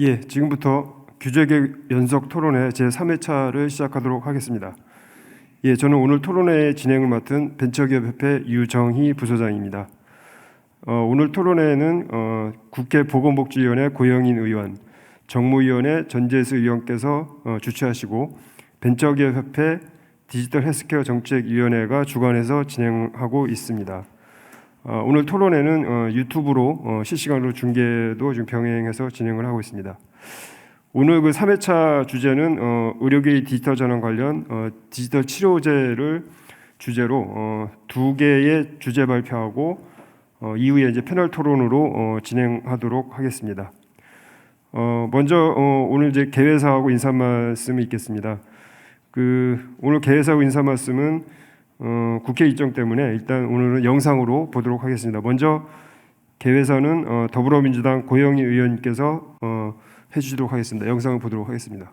지금부터 규제개혁 연석 토론회 제3회차를 시작하도록 하겠습니다. 저는 오늘 토론회 진행을 맡은 벤처기업협회 유정희 부소장입니다. 오늘 토론회는 국회 보건복지위원회 고영인 의원, 정무위원회 전재수 의원께서 주최하시고 벤처기업협회 디지털 헬스케어 정책위원회가 주관해서 진행하고 있습니다. 오늘 토론회는 유튜브로 실시간으로 중계도 지금 병행해서 진행을 하고 있습니다. 오늘 그 3회차 주제는 의료계의 디지털 전환 관련 디지털 치료제를 주제로 두 개의 주제 발표하고 이후에 이제 패널 토론으로 진행하도록 하겠습니다. 먼저 오늘 이제 개회사하고 인사 말씀이 있겠습니다. 오늘 개회사하고 인사 말씀은 국회 일정 때문에 일단 오늘은 영상으로 보도록 하겠습니다. 먼저 개회사는 더불어민주당 고영희 의원님께서 해주시도록 하겠습니다. 영상을 보도록 하겠습니다.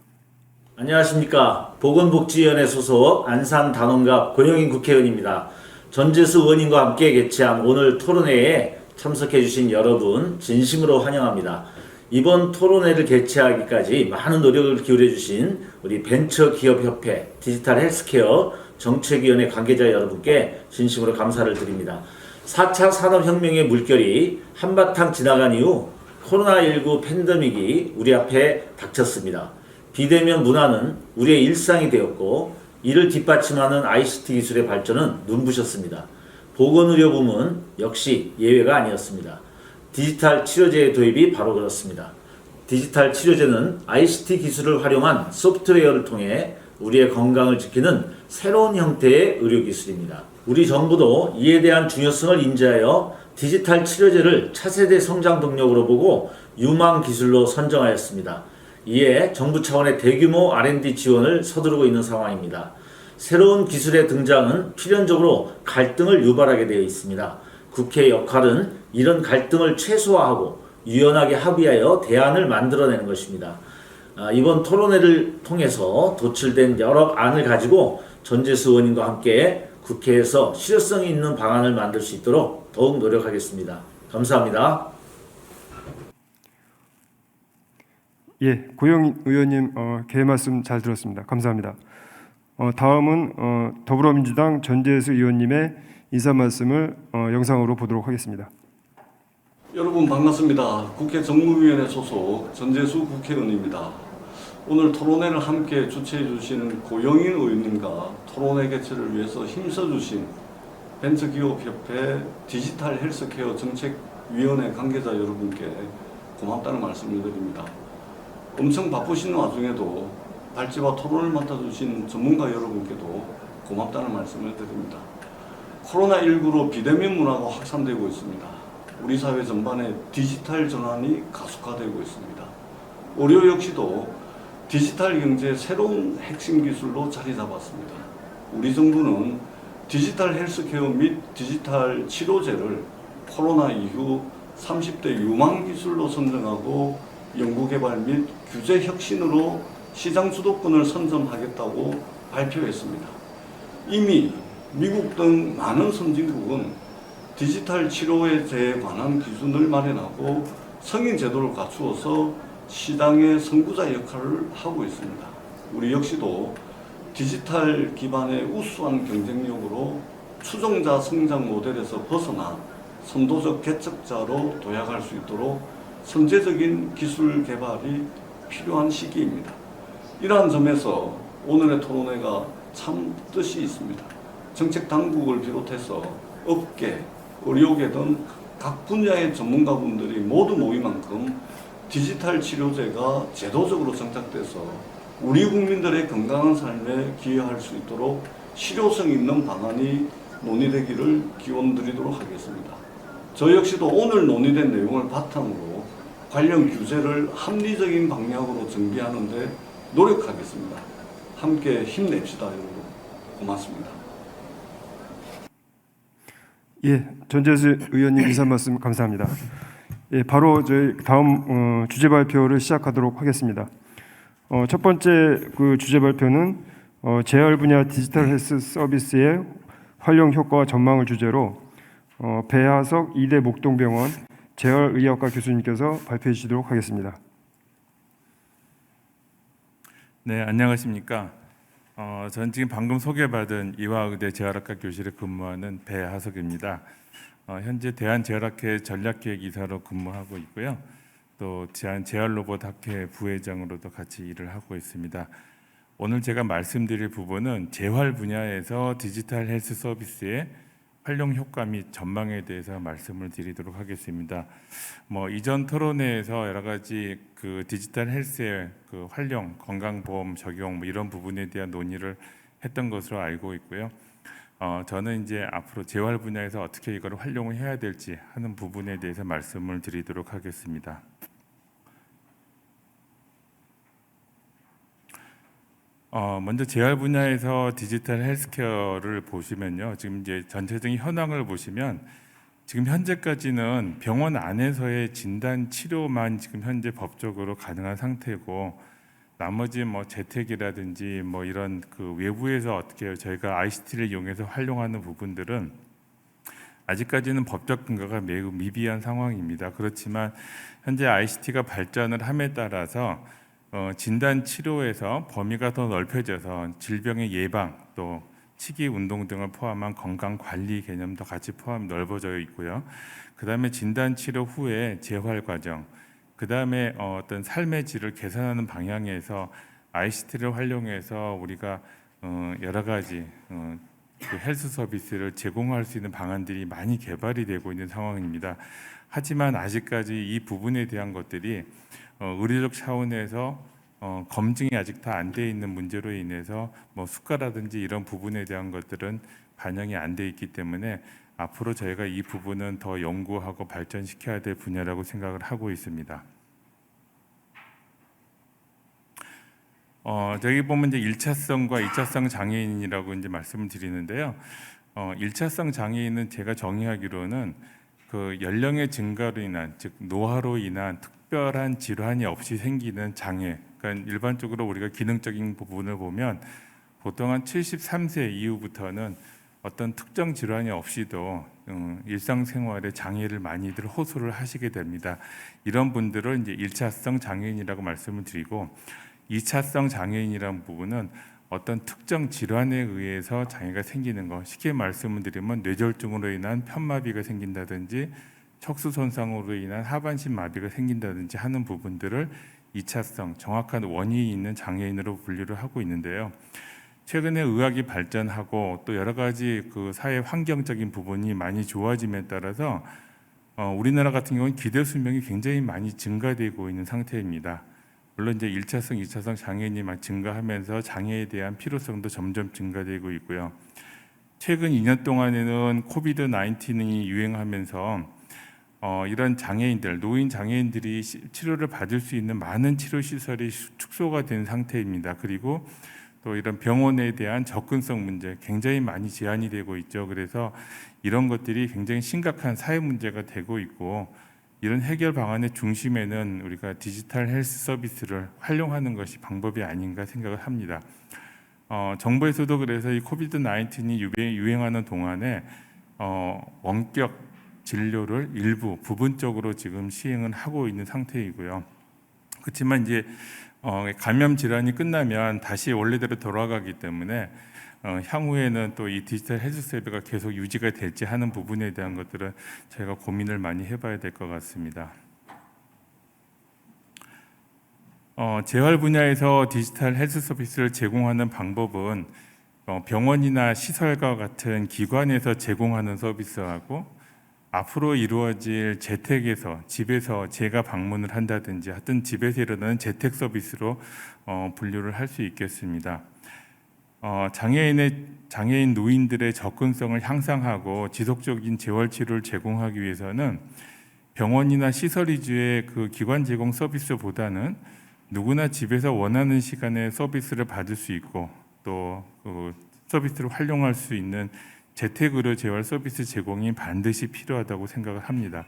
안녕하십니까. 보건복지위원회 소속 안산단원갑 고영인 국회의원입니다. 전재수 의원님과 함께 개최한 오늘 토론회에 참석해 주신 여러분 진심으로 환영합니다. 이번 토론회를 개최하기까지 많은 노력을 기울여 주신 우리 벤처기업협회 디지털 헬스케어 정책위원회 관계자 여러분께 진심으로 감사를 드립니다. 4차 산업혁명의 물결이 한바탕 지나간 이후 코로나19 팬데믹이 우리 앞에 닥쳤습니다. 비대면 문화는 우리의 일상이 되었고 이를 뒷받침하는 ICT 기술의 발전은 눈부셨습니다. 보건의료부문 역시 예외가 아니었습니다. 디지털 치료제의 도입이 바로 그렇습니다. 디지털 치료제는 ICT 기술을 활용한 소프트웨어를 통해 우리의 건강을 지키는 새로운 형태의 의료기술입니다. 우리 정부도 이에 대한 중요성을 인지하여 디지털 치료제를 차세대 성장 동력으로 보고 유망 기술로 선정하였습니다. 이에 정부 차원의 대규모 R&D 지원을 서두르고 있는 상황입니다. 새로운 기술의 등장은 필연적으로 갈등을 유발하게 되어 있습니다. 국회의 역할은 이런 갈등을 최소화하고 유연하게 합의하여 대안을 만들어내는 것입니다. 이번 토론회를 통해서 도출된 여러 안을 가지고 전재수 의원님과 함께 국회에서 실효성이 있는 방안을 만들 수 있도록 더욱 노력하겠습니다. 감사합니다. 고영인 의원님 개회 말씀 잘 들었습니다. 감사합니다. 다음은 더불어민주당 전재수 의원님의 인사 말씀을 영상으로 보도록 하겠습니다. 여러분 반갑습니다. 국회 정무위원회 소속 전재수 국회의원입니다. 오늘 토론회를 함께 주최해 주시는 고영인 의원님과 토론회 개최를 위해서 힘써 주신 벤처기업협회 디지털 헬스케어 정책위원회 관계자 여러분께 고맙다는 말씀을 드립니다. 엄청 바쁘신 와중에도 발제와 토론을 맡아주신 전문가 여러분께도 고맙다는 말씀을 드립니다. 코로나19로 비대면 문화가 확산되고 있습니다. 우리 사회 전반에 디지털 전환이 가속화되고 있습니다. 의료 역시도 디지털 경제의 새로운 핵심 기술로 자리 잡았습니다. 우리 정부는 디지털 헬스케어 및 디지털 치료제를 코로나 이후 30대 유망 기술로 선정하고 연구개발 및 규제 혁신으로 시장 주도권을 선점하겠다고 발표했습니다. 이미 미국 등 많은 선진국은 디지털 치료제에 관한 기준을 마련하고 승인 제도를 갖추어서 시장의 선구자 역할을 하고 있습니다. 우리 역시도 디지털 기반의 우수한 경쟁력으로 추종자 성장 모델에서 벗어나 선도적 개척자로 도약할 수 있도록 선제적인 기술 개발이 필요한 시기입니다. 이러한 점에서 오늘의 토론회가 참 뜻이 있습니다. 정책 당국을 비롯해서 업계, 의료계 등 각 분야의 전문가분들이 모두 모인 만큼 디지털 치료제가 제도적으로 정착돼서 우리 국민들의 건강한 삶에 기여할 수 있도록 실효성 있는 방안이 논의되기를 기원드리도록 하겠습니다. 저 역시도 오늘 논의된 내용을 바탕으로 관련 규제를 합리적인 방향으로 정비하는 데 노력하겠습니다. 함께 힘냅시다, 여러분. 고맙습니다. 전재수 의원님 인사 말씀 감사합니다. 바로 저희 다음 주제 발표를 시작하도록 하겠습니다. 첫 번째 주제 발표는 재활 분야 디지털 헬스 서비스의 활용 효과와 전망을 주제로 배하석 이대 목동병원 재활의학과 교수님께서 발표해 주시도록 하겠습니다. 네, 안녕하십니까. 전 지금 방금 소개받은 이화의대 재활학과 교실에 근무하는 배하석입니다. 현재 대한재활학회 전략기획이사로 근무하고 있고요. 또 대한재활로봇학회 부회장으로도 같이 일을 하고 있습니다. 오늘 제가 말씀드릴 부분은 재활 분야에서 디지털 헬스 서비스의 활용 효과 및 전망에 대해서 말씀을 드리도록 하겠습니다. 이전 토론회에서 여러 가지 그 디지털 헬스의 그 활용, 건강보험 적용 이런 부분에 대한 논의를 했던 것으로 알고 있고요. 저는 이제 앞으로 재활 분야에서 어떻게 이걸 활용을 해야 될지 하는 부분에 대해서 말씀을 드리도록 하겠습니다. 먼저 재활 분야에서 디지털 헬스케어를 보시면요, 지금 이제 전체적인 현황을 보시면 지금 현재까지는 병원 안에서의 진단 치료만 지금 현재 법적으로 가능한 상태고, 나머지 재택이라든지 이런 그 외부에서 어떻게 저희가 ICT를 이용해서 활용하는 부분들은 아직까지는 법적 근거가 매우 미비한 상황입니다. 그렇지만 현재 ICT가 발전을 함에 따라서 진단 치료에서 범위가 더 넓혀져서 질병의 예방, 또 치기 운동 등을 포함한 건강 관리 개념도 같이 넓어져 있고요. 그다음에 진단 치료 후에 재활 과정, 그다음에 어떤 삶의 질을 개선하는 방향에서 ICT를 활용해서 우리가 여러 가지 그 헬스 서비스를 제공할 수 있는 방안들이 많이 개발이 되고 있는 상황입니다. 하지만 아직까지 이 부분에 대한 것들이 의료적 차원에서 검증이 아직 다 안 돼 있는 문제로 인해서 수가라든지 이런 부분에 대한 것들은 반영이 안 돼 있기 때문에 앞으로 저희가 이 부분은 더 연구하고 발전시켜야 될 분야라고 생각을 하고 있습니다. 저기 보면 이제 1차성과 2차성 장애인이라고 이제 말씀을 드리는데요. 1차성 장애인은 제가 정의하기로는 그 연령의 증가로 인한, 즉 노화로 인한 특별한 질환이 없이 생기는 장애. 그러니까 일반적으로 우리가 기능적인 부분을 보면 보통 한 73세 이후부터는 어떤 특정 질환이 없이도 일상생활에 장애를 많이들 호소를 하시게 됩니다. 이런 분들을 이제 1차성 장애인이라고 말씀을 드리고, 2차성 장애인이라는 부분은 어떤 특정 질환에 의해서 장애가 생기는 것, 쉽게 말씀을 드리면 뇌졸중으로 인한 편마비가 생긴다든지 척수 손상으로 인한 하반신 마비가 생긴다든지 하는 부분들을 2차성, 정확한 원인이 있는 장애인으로 분류를 하고 있는데요. 최근에 의학이 발전하고 또 여러 가지 그 사회 환경적인 부분이 많이 좋아짐에 따라서 우리나라 같은 경우는 기대 수명이 굉장히 많이 증가되고 있는 상태입니다. 물론 이제 1차성, 2차성 장애인이 막 증가하면서 장애에 대한 필요성도 점점 증가되고 있고요. 최근 2년 동안에는 코비드 19이 유행하면서 이런 장애인들, 노인 장애인들이 치료를 받을 수 있는 많은 치료 시설이 축소가 된 상태입니다. 그리고 또 이런 병원에 대한 접근성 문제 굉장히 많이 제한이 되고 있죠. 그래서 이런 것들이 굉장히 심각한 사회 문제가 되고 있고, 이런 해결 방안의 중심에는 우리가 디지털 헬스 서비스를 활용하는 것이 방법이 아닌가 생각을 합니다. 정부에서도 그래서 이 코비드 19이 유행하는 동안에 원격 진료를 일부 부분적으로 지금 시행을 하고 있는 상태이고요. 그렇지만 이제 감염 질환이 끝나면 다시 원래대로 돌아가기 때문에 향후에는 또 이 디지털 헬스 서비스가 계속 유지가 될지 하는 부분에 대한 것들은 저희가 고민을 많이 해봐야 될 것 같습니다. 재활 분야에서 디지털 헬스 서비스를 제공하는 방법은 병원이나 시설과 같은 기관에서 제공하는 서비스하고, 앞으로 이루어질 재택에서, 집에서 제가 방문을 한다든지 하여튼 집에서 일어나는 재택 서비스로 분류를 할 수 있겠습니다. 장애인 노인들의 접근성을 향상하고 지속적인 재활 치료를 제공하기 위해서는 병원이나 시설 위주의 그 기관 제공 서비스보다는 누구나 집에서 원하는 시간에 서비스를 받을 수 있고, 또 그 서비스를 활용할 수 있는 재택의료 재활 서비스 제공이 반드시 필요하다고 생각을 합니다.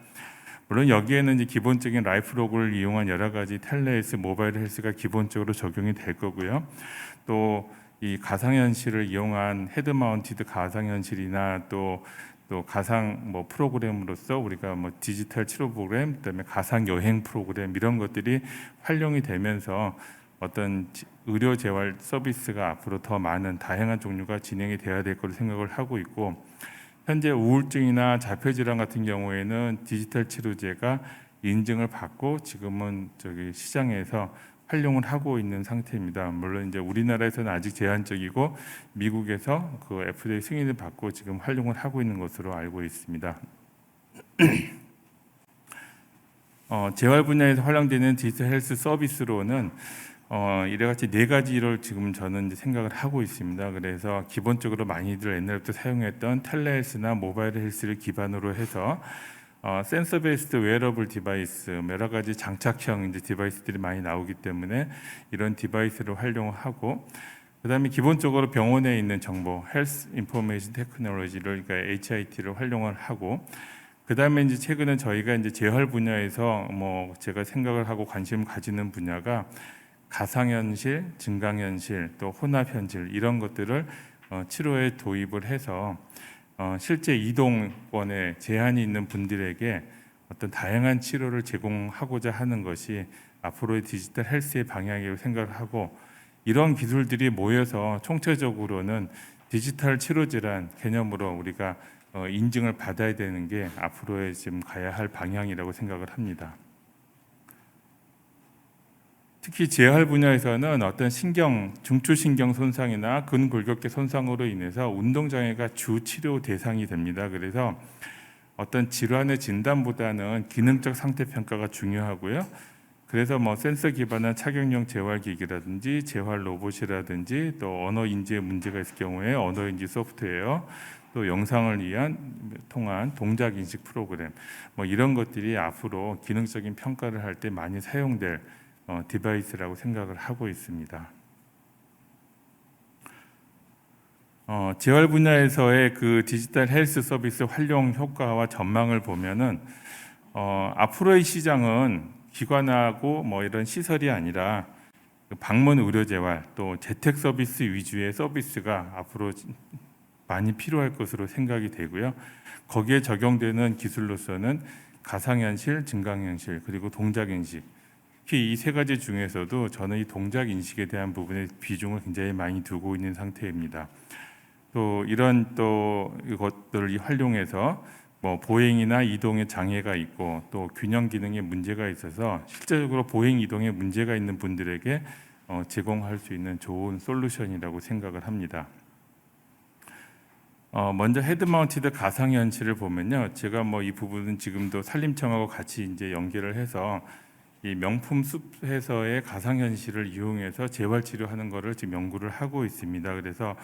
물론 여기에는 이제 기본적인 라이프로그를 이용한 여러 가지 텔레헬스, 모바일 헬스가 기본적으로 적용이 될 거고요. 또 이 가상현실을 이용한 헤드마운티드 가상현실이나 또 가상 프로그램으로서 우리가 디지털 치료 프로그램, 그다음에 가상 여행 프로그램 이런 것들이 활용이 되면서 어떤 의료 재활 서비스가 앞으로 더 많은 다양한 종류가 진행이 돼야 될 거로 생각을 하고 있고, 현재 우울증이나 자폐질환 같은 경우에는 디지털 치료제가 인증을 받고 지금은 시장에서 활용을 하고 있는 상태입니다. 물론 이제 우리나라에서는 아직 제한적이고 미국에서 그 FDA 승인을 받고 지금 활용을 하고 있는 것으로 알고 있습니다. 재활 분야에서 활용되는 디지털 헬스 서비스로는 이래같이 네 가지를 지금 저는 이제 생각을 하고 있습니다. 그래서 기본적으로 많이들 옛날부터 사용했던 텔레헬스나 모바일 헬스를 기반으로 해서 센서 베이스드 웨어러블 디바이스, 여러 가지 장착형 이제 디바이스들이 많이 나오기 때문에 이런 디바이스를 활용하고, 그다음에 기본적으로 병원에 있는 정보, 헬스 인포메이션 테크놀로지를, 그러니까 HIT를 활용을 하고, 그다음에 이제 최근에 저희가 이제 재활 분야에서 제가 생각을 하고 관심을 가지는 분야가 가상현실, 증강현실, 또 혼합현실 이런 것들을 치료에 도입을 해서 실제 이동권에 제한이 있는 분들에게 어떤 다양한 치료를 제공하고자 하는 것이 앞으로의 디지털 헬스의 방향이라고 생각을 하고, 이런 기술들이 모여서 총체적으로는 디지털 치료제란 개념으로 우리가 인증을 받아야 되는 게 앞으로의 지금 가야 할 방향이라고 생각을 합니다. 특히 재활 분야에서는 어떤 중추신경 손상이나 근골격계 손상으로 인해서 운동장애가 주 치료 대상이 됩니다. 그래서 어떤 질환의 진단보다는 기능적 상태 평가가 중요하고요. 그래서 센서 기반한 착용형 재활기기라든지 재활 로봇이라든지 또 언어 인지에 문제가 있을 경우에 언어 인지 소프트웨어, 또 영상을 통한 동작 인식 프로그램, 이런 것들이 앞으로 기능적인 평가를 할 때 많이 사용될 디바이스라고 생각을 하고 있습니다. 재활 분야에서의 그 디지털 헬스 서비스 활용 효과와 전망을 보면은 앞으로의 시장은 기관하고 이런 시설이 아니라 방문 의료 재활 또 재택 서비스 위주의 서비스가 앞으로 많이 필요할 것으로 생각이 되고요. 거기에 적용되는 기술로서는 가상현실, 증강현실, 그리고 동작인식, 특히 이 세 가지 중에서도 저는 이 동작인식에 대한 부분에 비중을 굉장히 많이 두고 있는 상태입니다. 또 이런 이것들을 활용해서 보행이나 이동에 장애가 있고 또 균형 기능에 문제가 있어서 실제적으로 보행 이동에 문제가 있는 분들에게 제공할 수 있는 좋은 솔루션이라고 생각을 합니다. 먼저 헤드 마운티드 가상현실을 보면요, 제가 이 부분은 지금도 산림청하고 같이 이제 연계를 해서 이 명품 숲에서의 가상현실을 이용해서 재활치료하는 것을 지금 연구를 하고 있습니다. 그래서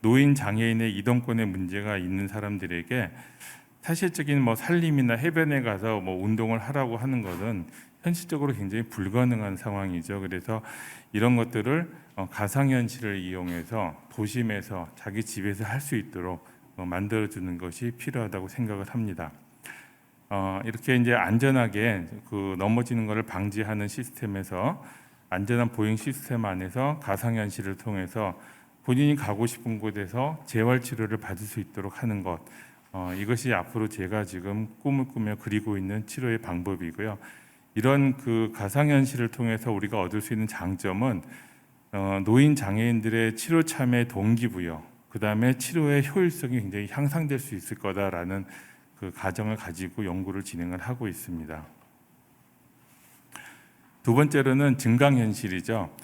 노인 장애인의 이동권에 문제가 있는 사람들에게 사실적인 산림이나 해변에 가서 운동을 하라고 하는 것은 현실적으로 굉장히 불가능한 상황이죠. 그래서 이런 것들을 가상현실을 이용해서 도심에서 자기 집에서 할 수 있도록 만들어주는 것이 필요하다고 생각을 합니다. 이렇게 이제 안전하게 넘어지는 것을 방지하는 시스템에서 안전한 보행 시스템 안에서 가상현실을 통해서 본인이 가고 싶은 곳에서 재활 치료를 받을 수 있도록 하는 것, 이것이 앞으로 제가 지금 꿈을 꾸며 그리고 있는 치료의 방법이고요. 이런 가상현실을 통해서 우리가 얻을 수 있는 장점은 노인 장애인들의 치료 참여 동기부여, 그 다음에 치료의 효율성이 굉장히 향상될 수 있을 거다라는 가정을 가지고 연구를 진행을 하고 있습니다. 두 번째로는 증강현실이죠.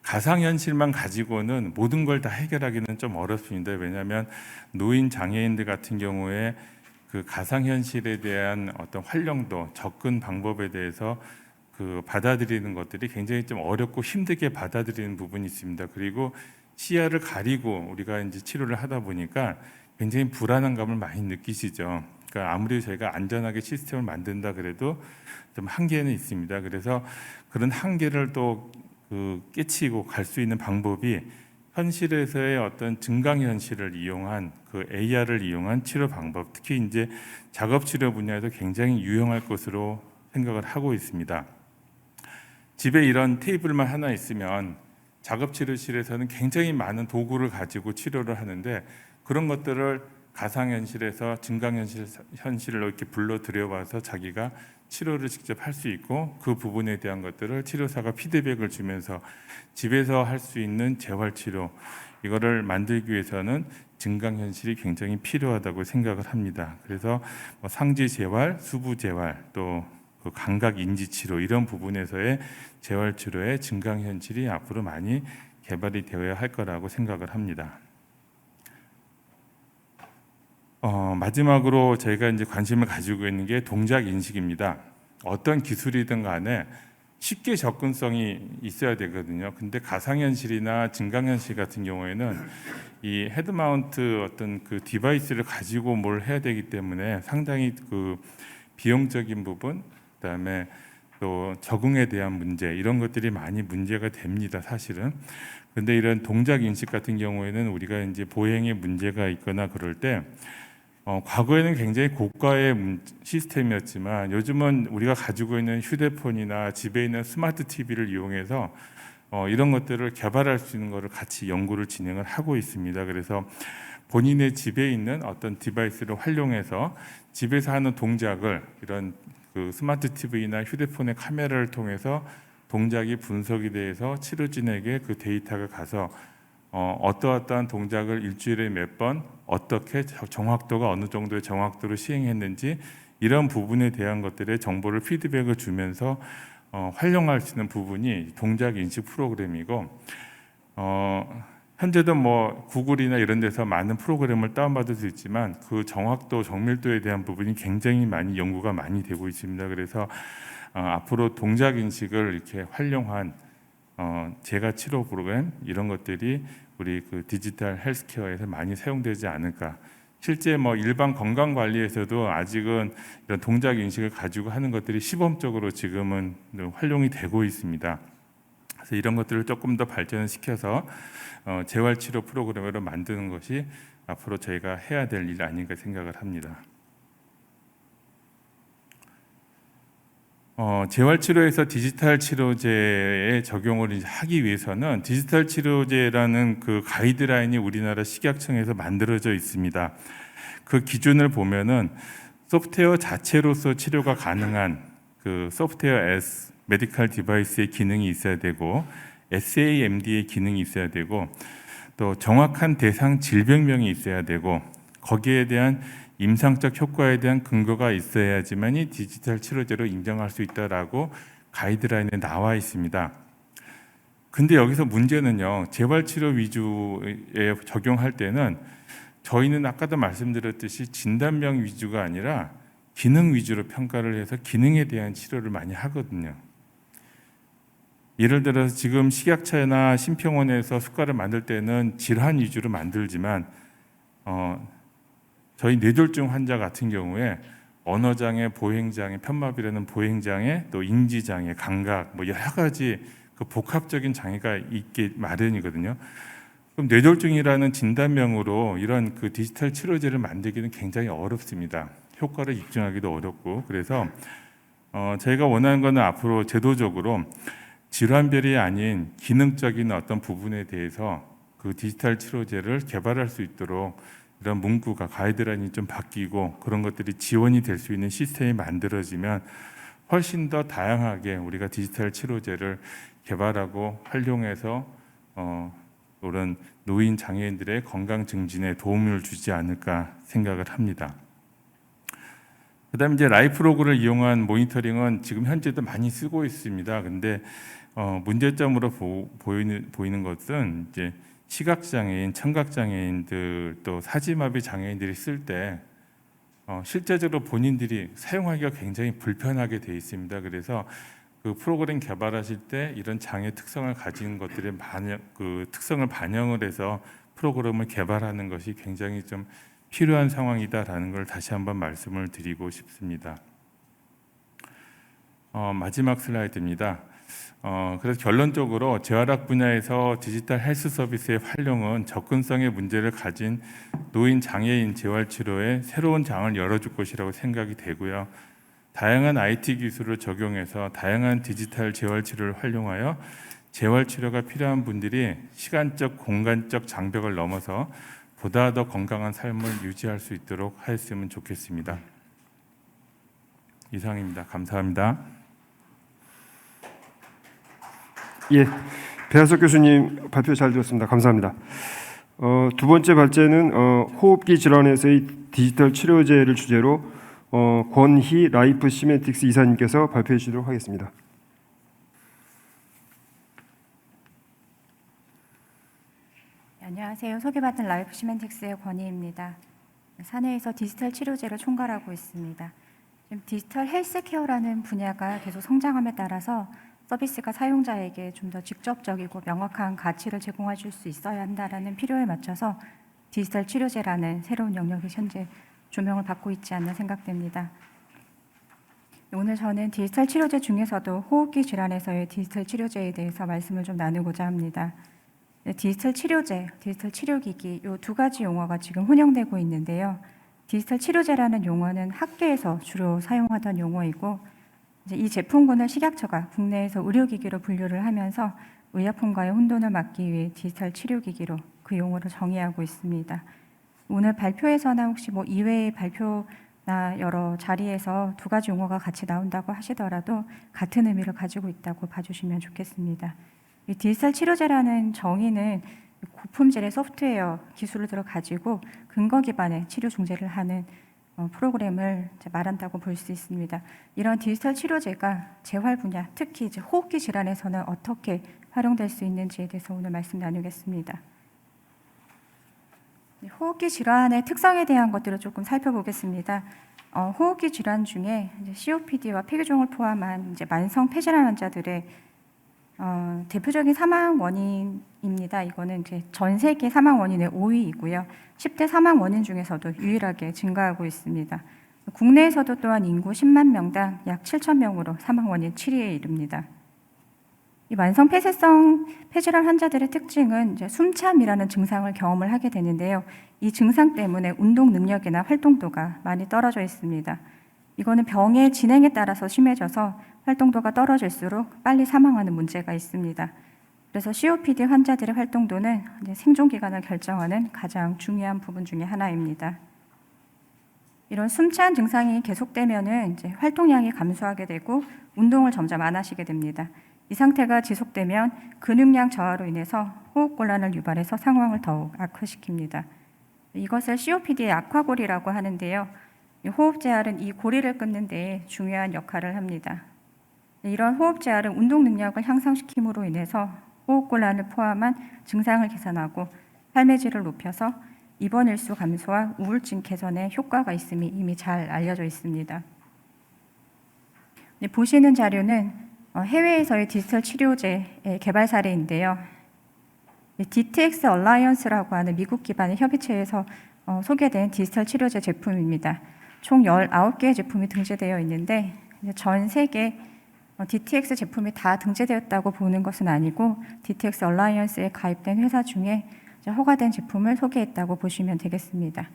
가상현실만 가지고는 모든 걸 다 해결하기는 좀 어렵습니다. 왜냐하면 노인 장애인들 같은 경우에 가상현실에 대한 어떤 활용도, 접근 방법에 대해서 받아들이는 것들이 굉장히 좀 어렵고 힘들게 받아들이는 부분이 있습니다. 그리고 시야를 가리고 우리가 이제 치료를 하다 보니까 굉장히 불안한 감을 많이 느끼시죠. 그러니까 아무리 저희가 안전하게 시스템을 만든다 그래도 좀 한계는 있습니다. 그래서 그런 한계를 또 깨치고 갈 수 있는 방법이 현실에서의 어떤 증강현실을 이용한 AR을 이용한 치료 방법, 특히 이제 작업치료 분야에서 굉장히 유용할 것으로 생각을 하고 있습니다. 집에 이런 테이블만 하나 있으면 작업치료실에서는 굉장히 많은 도구를 가지고 치료를 하는데 그런 것들을 가상현실에서 증강현실로 이렇게 불러들여와서 자기가 치료를 직접 할 수 있고 그 부분에 대한 것들을 치료사가 피드백을 주면서 집에서 할 수 있는 재활치료 이거를 만들기 위해서는 증강현실이 굉장히 필요하다고 생각을 합니다. 그래서 뭐 상지재활, 수부재활 또 그 감각인지치료 이런 부분에서의 재활치료에 증강현실이 앞으로 많이 개발이 되어야 할 거라고 생각을 합니다. 마지막으로 저희가 이제 관심을 가지고 있는 게 동작 인식입니다. 어떤 기술이든 간에 쉽게 접근성이 있어야 되거든요. 근데 가상현실이나 증강현실 같은 경우에는 이 헤드마운트 어떤 그 디바이스를 가지고 뭘 해야 되기 때문에 상당히 그 비용적인 부분, 그다음에 또 적응에 대한 문제 이런 것들이 많이 문제가 됩니다. 사실은. 근데 이런 동작 인식 같은 경우에는 우리가 이제 보행에 문제가 있거나 그럴 때 과거에는 굉장히 고가의 시스템이었지만 요즘은 우리가 가지고 있는 휴대폰이나 집에 있는 스마트 TV를 이용해서 이런 것들을 개발할 수 있는 것을 같이 연구를 진행을 하고 있습니다. 그래서 본인의 집에 있는 어떤 디바이스를 활용해서 집에서 하는 동작을 이런 그 스마트 TV나 휴대폰의 카메라를 통해서 동작이 분석이 돼서 치료진에게 그 데이터가 가서 어떠한 동작을 일주일에 몇 번 어떻게 정확도가 어느 정도의 정확도로 시행했는지 이런 부분에 대한 것들의 정보를 피드백을 주면서 활용할 수 있는 부분이 동작 인식 프로그램이고 현재도 뭐 구글이나 이런 데서 많은 프로그램을 다운받을 수 있지만 그 정확도, 정밀도에 대한 부분이 굉장히 많이 연구가 많이 되고 있습니다. 그래서 앞으로 동작 인식을 이렇게 활용한 재가 치료 프로그램 이런 것들이 우리 그 디지털 헬스케어에서 많이 사용되지 않을까. 실제 뭐 일반 건강 관리에서도 아직은 이런 동작 인식을 가지고 하는 것들이 시범적으로 지금은 활용이 되고 있습니다. 그래서 이런 것들을 조금 더 발전을 시켜서 재활치료 프로그램으로 만드는 것이 앞으로 저희가 해야 될 일 아닌가 생각을 합니다. 재활치료에서 디지털 치료제의 적용을 이제 하기 위해서는 디지털 치료제라는 그 가이드라인이 우리나라 식약청에서 만들어져 있습니다. 그 기준을 보면은 소프트웨어 자체로서 치료가 가능한 그 소프트웨어 S 메디컬 디바이스의 기능이 있어야 되고 SAMD의 기능이 있어야 되고 또 정확한 대상 질병명이 있어야 되고 거기에 대한 임상적 효과에 대한 근거가 있어야지만이 디지털 치료제로 인정할 수 있다라고 가이드라인에 나와 있습니다. 근데 여기서 문제는요, 재활치료 위주에 적용할 때는 저희는 아까도 말씀드렸듯이 진단명 위주가 아니라 기능 위주로 평가를 해서 기능에 대한 치료를 많이 하거든요. 예를 들어서 지금 식약처나 심평원에서 수가를 만들 때는 질환 위주로 만들지만 저희 뇌졸중 환자 같은 경우에 언어장애, 보행장애, 편마비라는 보행장애, 또 인지장애, 감각 뭐 여러 가지 그 복합적인 장애가 있게 마련이거든요. 그럼 뇌졸중이라는 진단명으로 이런 그 디지털 치료제를 만들기는 굉장히 어렵습니다. 효과를 입증하기도 어렵고 그래서 저희가 원하는 것은 앞으로 제도적으로 질환별이 아닌 기능적인 어떤 부분에 대해서 그 디지털 치료제를 개발할 수 있도록 이런 문구가 가이드라인이 좀 바뀌고 그런 것들이 지원이 될 수 있는 시스템이 만들어지면 훨씬 더 다양하게 우리가 디지털 치료제를 개발하고 활용해서 이런 노인 장애인들의 건강 증진에 도움을 주지 않을까 생각을 합니다. 그다음에 이제 라이프로그를 이용한 모니터링은 지금 현재도 많이 쓰고 있습니다. 근데 문제점으로 보이는 것은 이제 시각장애인, 청각장애인들 또 사지마비 장애인들이 쓸 때 실제적으로 본인들이 사용하기가 굉장히 불편하게 돼 있습니다. 그래서 그 프로그램 개발하실 때 이런 장애 특성을 가진 것들의 그 특성을 반영을 해서 프로그램을 개발하는 것이 굉장히 좀 필요한 상황이다라는 걸 다시 한번 말씀을 드리고 싶습니다. 마지막 슬라이드입니다. 그래서 결론적으로 재활학 분야에서 디지털 헬스 서비스의 활용은 접근성의 문제를 가진 노인 장애인 재활치료에 새로운 장을 열어줄 것이라고 생각이 되고요. 다양한 IT 기술을 적용해서 다양한 디지털 재활치료를 활용하여 재활치료가 필요한 분들이 시간적, 공간적 장벽을 넘어서 보다 더 건강한 삶을 유지할 수 있도록 하였으면 좋겠습니다. 이상입니다. 감사합니다. 예, 배하석 교수님 발표 잘 들었습니다. 감사합니다. 두 번째 발제는 호흡기 질환에서의 디지털 치료제를 주제로 권희 라이프 시멘틱스 이사님께서 발표해 주시도록 하겠습니다. 안녕하세요. 소개받은 라이프 시멘틱스의 권희입니다. 사내에서 디지털 치료제를 총괄하고 있습니다. 지금 디지털 헬스케어라는 분야가 계속 성장함에 따라서 서비스가 사용자에게 좀 더 직접적이고 명확한 가치를 제공해 줄 수 있어야 한다는 필요에 맞춰서 디지털 치료제라는 새로운 영역이 현재 조명을 받고 있지 않나 생각됩니다. 오늘 저는 디지털 치료제 중에서도 호흡기 질환에서의 디지털 치료제에 대해서 말씀을 좀 나누고자 합니다. 디지털 치료제, 디지털 치료기기 이 두 가지 용어가 지금 혼용되고 있는데요. 디지털 치료제라는 용어는 학계에서 주로 사용하던 용어이고 이제 이 제품군을 식약처가 국내에서 의료기기로 분류를 하면서 의약품과의 혼돈을 막기 위해 디지털 치료기기로 그 용어를 정의하고 있습니다. 오늘 발표에서나 혹시 뭐 이외의 발표나 여러 자리에서 두 가지 용어가 같이 나온다고 하시더라도 같은 의미를 가지고 있다고 봐주시면 좋겠습니다. 이 디지털 치료제라는 정의는 고품질의 소프트웨어 기술을 들어 가지고 근거 기반의 치료 중재를 하는 프로그램을 말한다고 볼 수 있습니다. 이런 디지털 치료제가 재활 분야, 특히 이제 호흡기 질환에서는 어떻게 활용될 수 있는지에 대해서 오늘 말씀 나누겠습니다. 호흡기 질환의 특성에 대한 것들을 조금 살펴보겠습니다. 호흡기 질환 중에 이제 COPD와 폐교종을 포함한 이제 만성 폐질환 환자들의 대표적인 사망 원인입니다. 이거는 이제 전 세계 사망 원인의 5위이고요. 10대 사망 원인 중에서도 유일하게 증가하고 있습니다. 국내에서도 또한 인구 10만 명당 약 7천 명으로 사망 원인 7위에 이릅니다. 이 만성 폐쇄성 폐질환 환자들의 특징은 이제 숨참이라는 증상을 경험을 하게 되는데요. 이 증상 때문에 운동 능력이나 활동도가 많이 떨어져 있습니다. 이거는 병의 진행에 따라서 심해져서 활동도가 떨어질수록 빨리 사망하는 문제가 있습니다. 그래서 COPD 환자들의 활동도는 생존 기간을 결정하는 가장 중요한 부분 중에 하나입니다. 이런 숨찬 증상이 계속되면은 이제 활동량이 감소하게 되고 운동을 점점 안 하시게 됩니다. 이 상태가 지속되면 근육량 저하로 인해서 호흡곤란을 유발해서 상황을 더욱 악화시킵니다. 이것을 COPD의 악화골이라고 하는데요. 호흡재활은 이 고리를 끊는 데 중요한 역할을 합니다. 이런 호흡재활은 운동 능력을 향상시킴으로 인해서 호흡곤란을 포함한 증상을 개선하고 삶의 질을 높여서 입원 일수 감소와 우울증 개선에 효과가 있음이 이미 잘 알려져 있습니다. 보시는 자료는 해외에서의 디지털 치료제의 개발 사례인데요. DTX 얼라이언스라고 하는 미국 기반의 협의체에서 소개된 디지털 치료제 제품입니다. 총 19개의 제품이 등재되어 있는데 전 세계 DTX 제품이 다 등재되었다고 보는 것은 아니고 DTX 얼라이언스에 가입된 회사 중에 허가된 제품을 소개했다고 보시면 되겠습니다.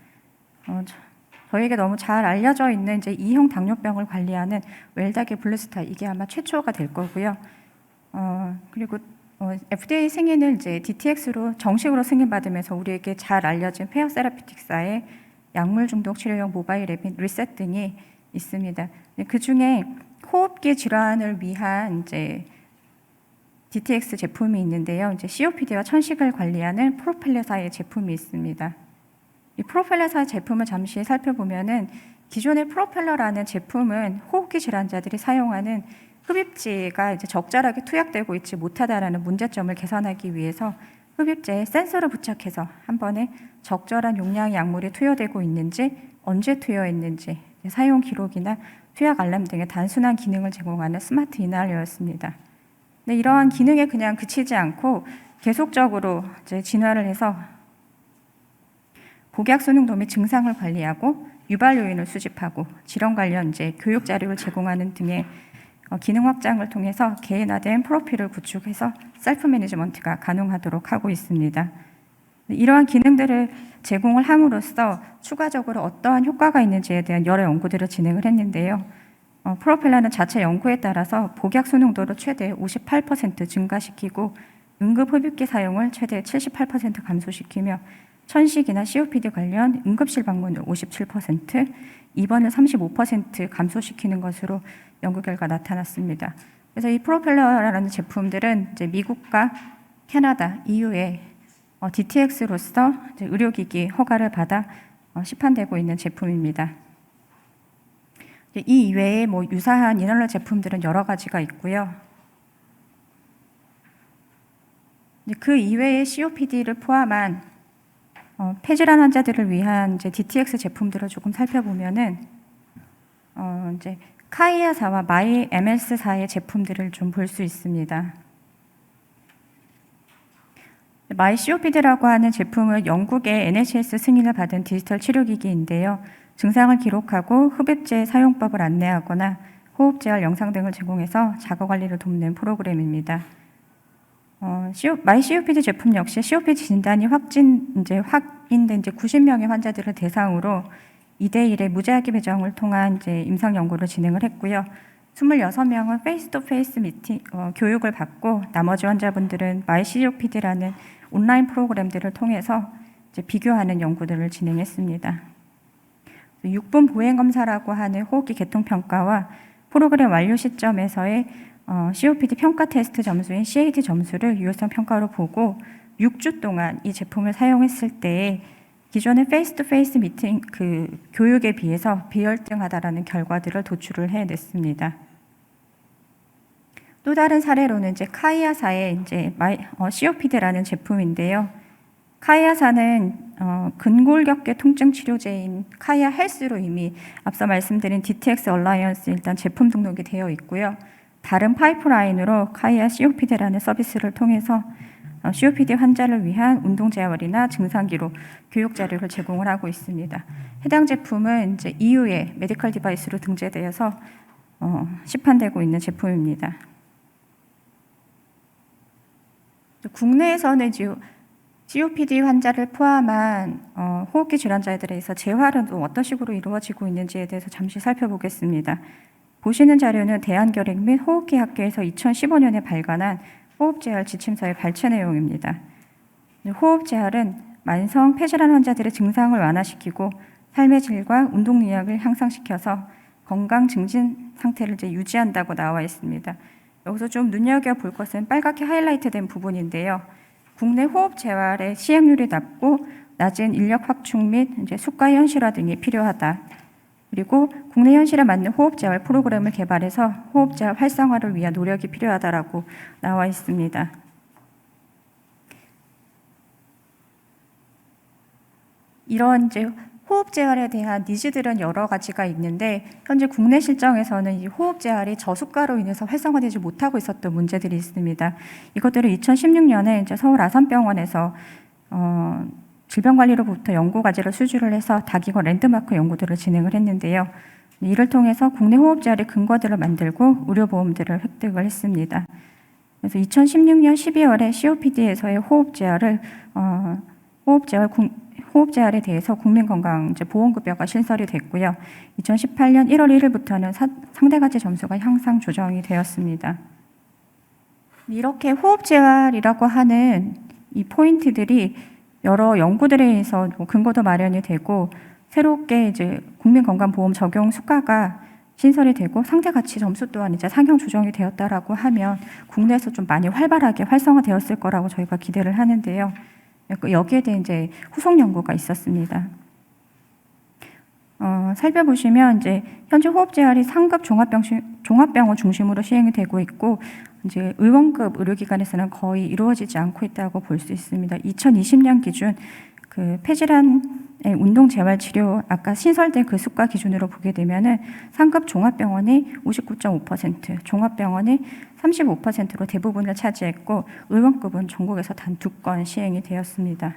저에게 너무 잘 알려져 있는 이제 2형 당뇨병을 관리하는 웰닥의 블루스타 이게 아마 최초가 될 거고요. 그리고 FDA 승인을 이제 DTX로 정식으로 승인받으면서 우리에게 잘 알려진 페어 세라피틱사의 약물 중독 치료용 모바일 앱인 리셋 등이 있습니다. 그 중에 호흡기 질환을 위한 이제 DTX 제품이 있는데요. 이제 COPD와 천식을 관리하는 프로펠러사의 제품이 있습니다. 이 프로펠러사 제품을 잠시 살펴보면은 기존의 프로펠러라는 제품은 호흡기 질환자들이 사용하는 흡입제가 이제 적절하게 투약되고 있지 못하다라는 문제점을 개선하기 위해서 흡입제에 센서를 부착해서 한 번에 적절한 용량의 약물이 투여되고 있는지, 언제 투여했는지, 사용 기록이나 투약 알람 등의 단순한 기능을 제공하는 스마트 이널러였습니다. 근데 이러한 기능에 그냥 그치지 않고 계속적으로 이제 진화를 해서 복약 수능도 및 증상을 관리하고 유발 요인을 수집하고 질환 관련 이제 교육 자료를 제공하는 등의 기능 확장을 통해서 개인화된 프로필을 구축해서 셀프 매니지먼트가 가능하도록 하고 있습니다. 이러한 기능들을 제공을 함으로써 추가적으로 어떠한 효과가 있는지에 대한 여러 연구들을 진행을 했는데요. 프로펠러는 자체 연구에 따라서 복약 수능도를 최대 58% 증가시키고 응급 흡입기 사용을 최대 78% 감소시키며 천식이나 COPD 관련 응급실 방문을 57%, 입원을 35% 감소시키는 것으로 연구 결과 나타났습니다. 그래서 이 프로펠러라는 제품들은 이제 미국과 캐나다, EU에 DTX로서 의료기기 허가를 받아 시판되고 있는 제품입니다. 이 이외에 유사한 인hal러 제품들은 여러 가지가 있고요. 그 이외에 COPD를 포함한 폐질환 환자들을 위한 이제 DTX 제품들을 조금 살펴보면은 이제 카이아사와 마이 MS사의 제품들을 좀 볼 수 있습니다. 마이 COPD라고 하는 제품은 영국의 NHS 승인을 받은 디지털 치료기기인데요. 증상을 기록하고 흡입제 사용법을 안내하거나 호흡제할 영상 등을 제공해서 자가 관리를 돕는 프로그램입니다. 마이 COPD 제품 역시 COPD 진단이 확인된 90명의 환자들을 대상으로 2대1의 무제한 배정을 통한 임상 연구를 진행을 했고요. 26명은 페이스-투-페이스 교육을 받고 나머지 환자분들은 마이 COPD라는 온라인 프로그램들을 통해서 비교하는 연구들을 진행했습니다. 6분 보행 검사라고 하는 호흡기 계통 평가와 프로그램 완료 시점에서의 COPD 평가 테스트 점수인 CAT 점수를 유효성 평가로 보고 6주 동안 이 제품을 사용했을 때 기존의 페이스-투-페이스 교육에 비해서 비열등하다라는 결과들을 도출을 해냈습니다. 또 다른 사례로는 카이아사의 COPD라는 제품인데요. 카이아사는 근골격계 통증 치료제인 카이아 헬스로 이미 앞서 말씀드린 DTX 얼라이언스 일단 제품 등록이 되어 있고요. 다른 파이프라인으로 카이아 COPD라는 서비스를 통해서 COPD 환자를 위한 운동 재활이나 증상 기록, 교육 자료를 제공을 하고 있습니다. 해당 제품은 EU의 메디컬 디바이스로 등재되어서 시판되고 있는 제품입니다. 국내에서는 COPD 환자를 포함한 호흡기 질환자들에 대해서 재활은 또 어떤 식으로 이루어지고 있는지에 대해서 잠시 살펴보겠습니다. 보시는 자료는 대한결핵 및 호흡기 학회에서 2015년에 발간한 호흡재활 지침서의 발췌 내용입니다. 호흡재활은 만성 폐질환 환자들의 증상을 완화시키고 삶의 질과 운동 능력을 향상시켜서 건강 증진 상태를 유지한다고 나와 있습니다. 여기서 좀 눈여겨볼 것은 빨갛게 하이라이트된 부분인데요. 국내 호흡재활의 시행률이 낮고 낮은 인력 확충 및 수가 현실화 등이 필요하다. 그리고 국내 현실에 맞는 호흡재활 프로그램을 개발해서 호흡재활 활성화를 위한 노력이 필요하다라고 나와 있습니다. 이런 호흡재활에 대한 니즈들은 여러 가지가 있는데 현재 국내 실정에서는 이 호흡재활이 저수가로 인해서 활성화되지 못하고 있었던 문제들이 있습니다. 이것들을 2016년에 서울 아산병원에서 질병관리로부터 연구과제를 수주를 해서 다기관 랜드마크 연구들을 진행을 했는데요. 이를 통해서 국내 호흡재활의 근거들을 만들고 의료보험들을 획득을 했습니다. 그래서 2016년 12월에 COPD에서의 호흡재활에 대해서 국민건강보험급여가 신설이 됐고요. 2018년 1월 1일부터는 상대가치 점수가 향상 조정이 되었습니다. 이렇게 호흡재활이라고 하는 이 포인트들이 여러 연구들에 의해서 근거도 마련이 되고 새롭게 국민건강보험 적용 수가가 신설이 되고 상대가치 점수 또한 상향 조정이 되었다라고 하면 국내에서 좀 많이 활발하게 활성화되었을 거라고 저희가 기대를 하는데요. 여기에 대한 후속 연구가 있었습니다. 살펴보시면 현재 호흡재활이 상급 종합병원 중심으로 시행이 되고 있고 의원급 의료기관에서는 거의 이루어지지 않고 있다고 볼 수 있습니다. 2020년 기준 폐질환의 운동 재활 치료 아까 신설된 그 수가 기준으로 보게 되면은 상급 종합병원이 59.5%, 종합병원이 35%로 대부분을 차지했고 의원급은 전국에서 단 2건 시행이 되었습니다.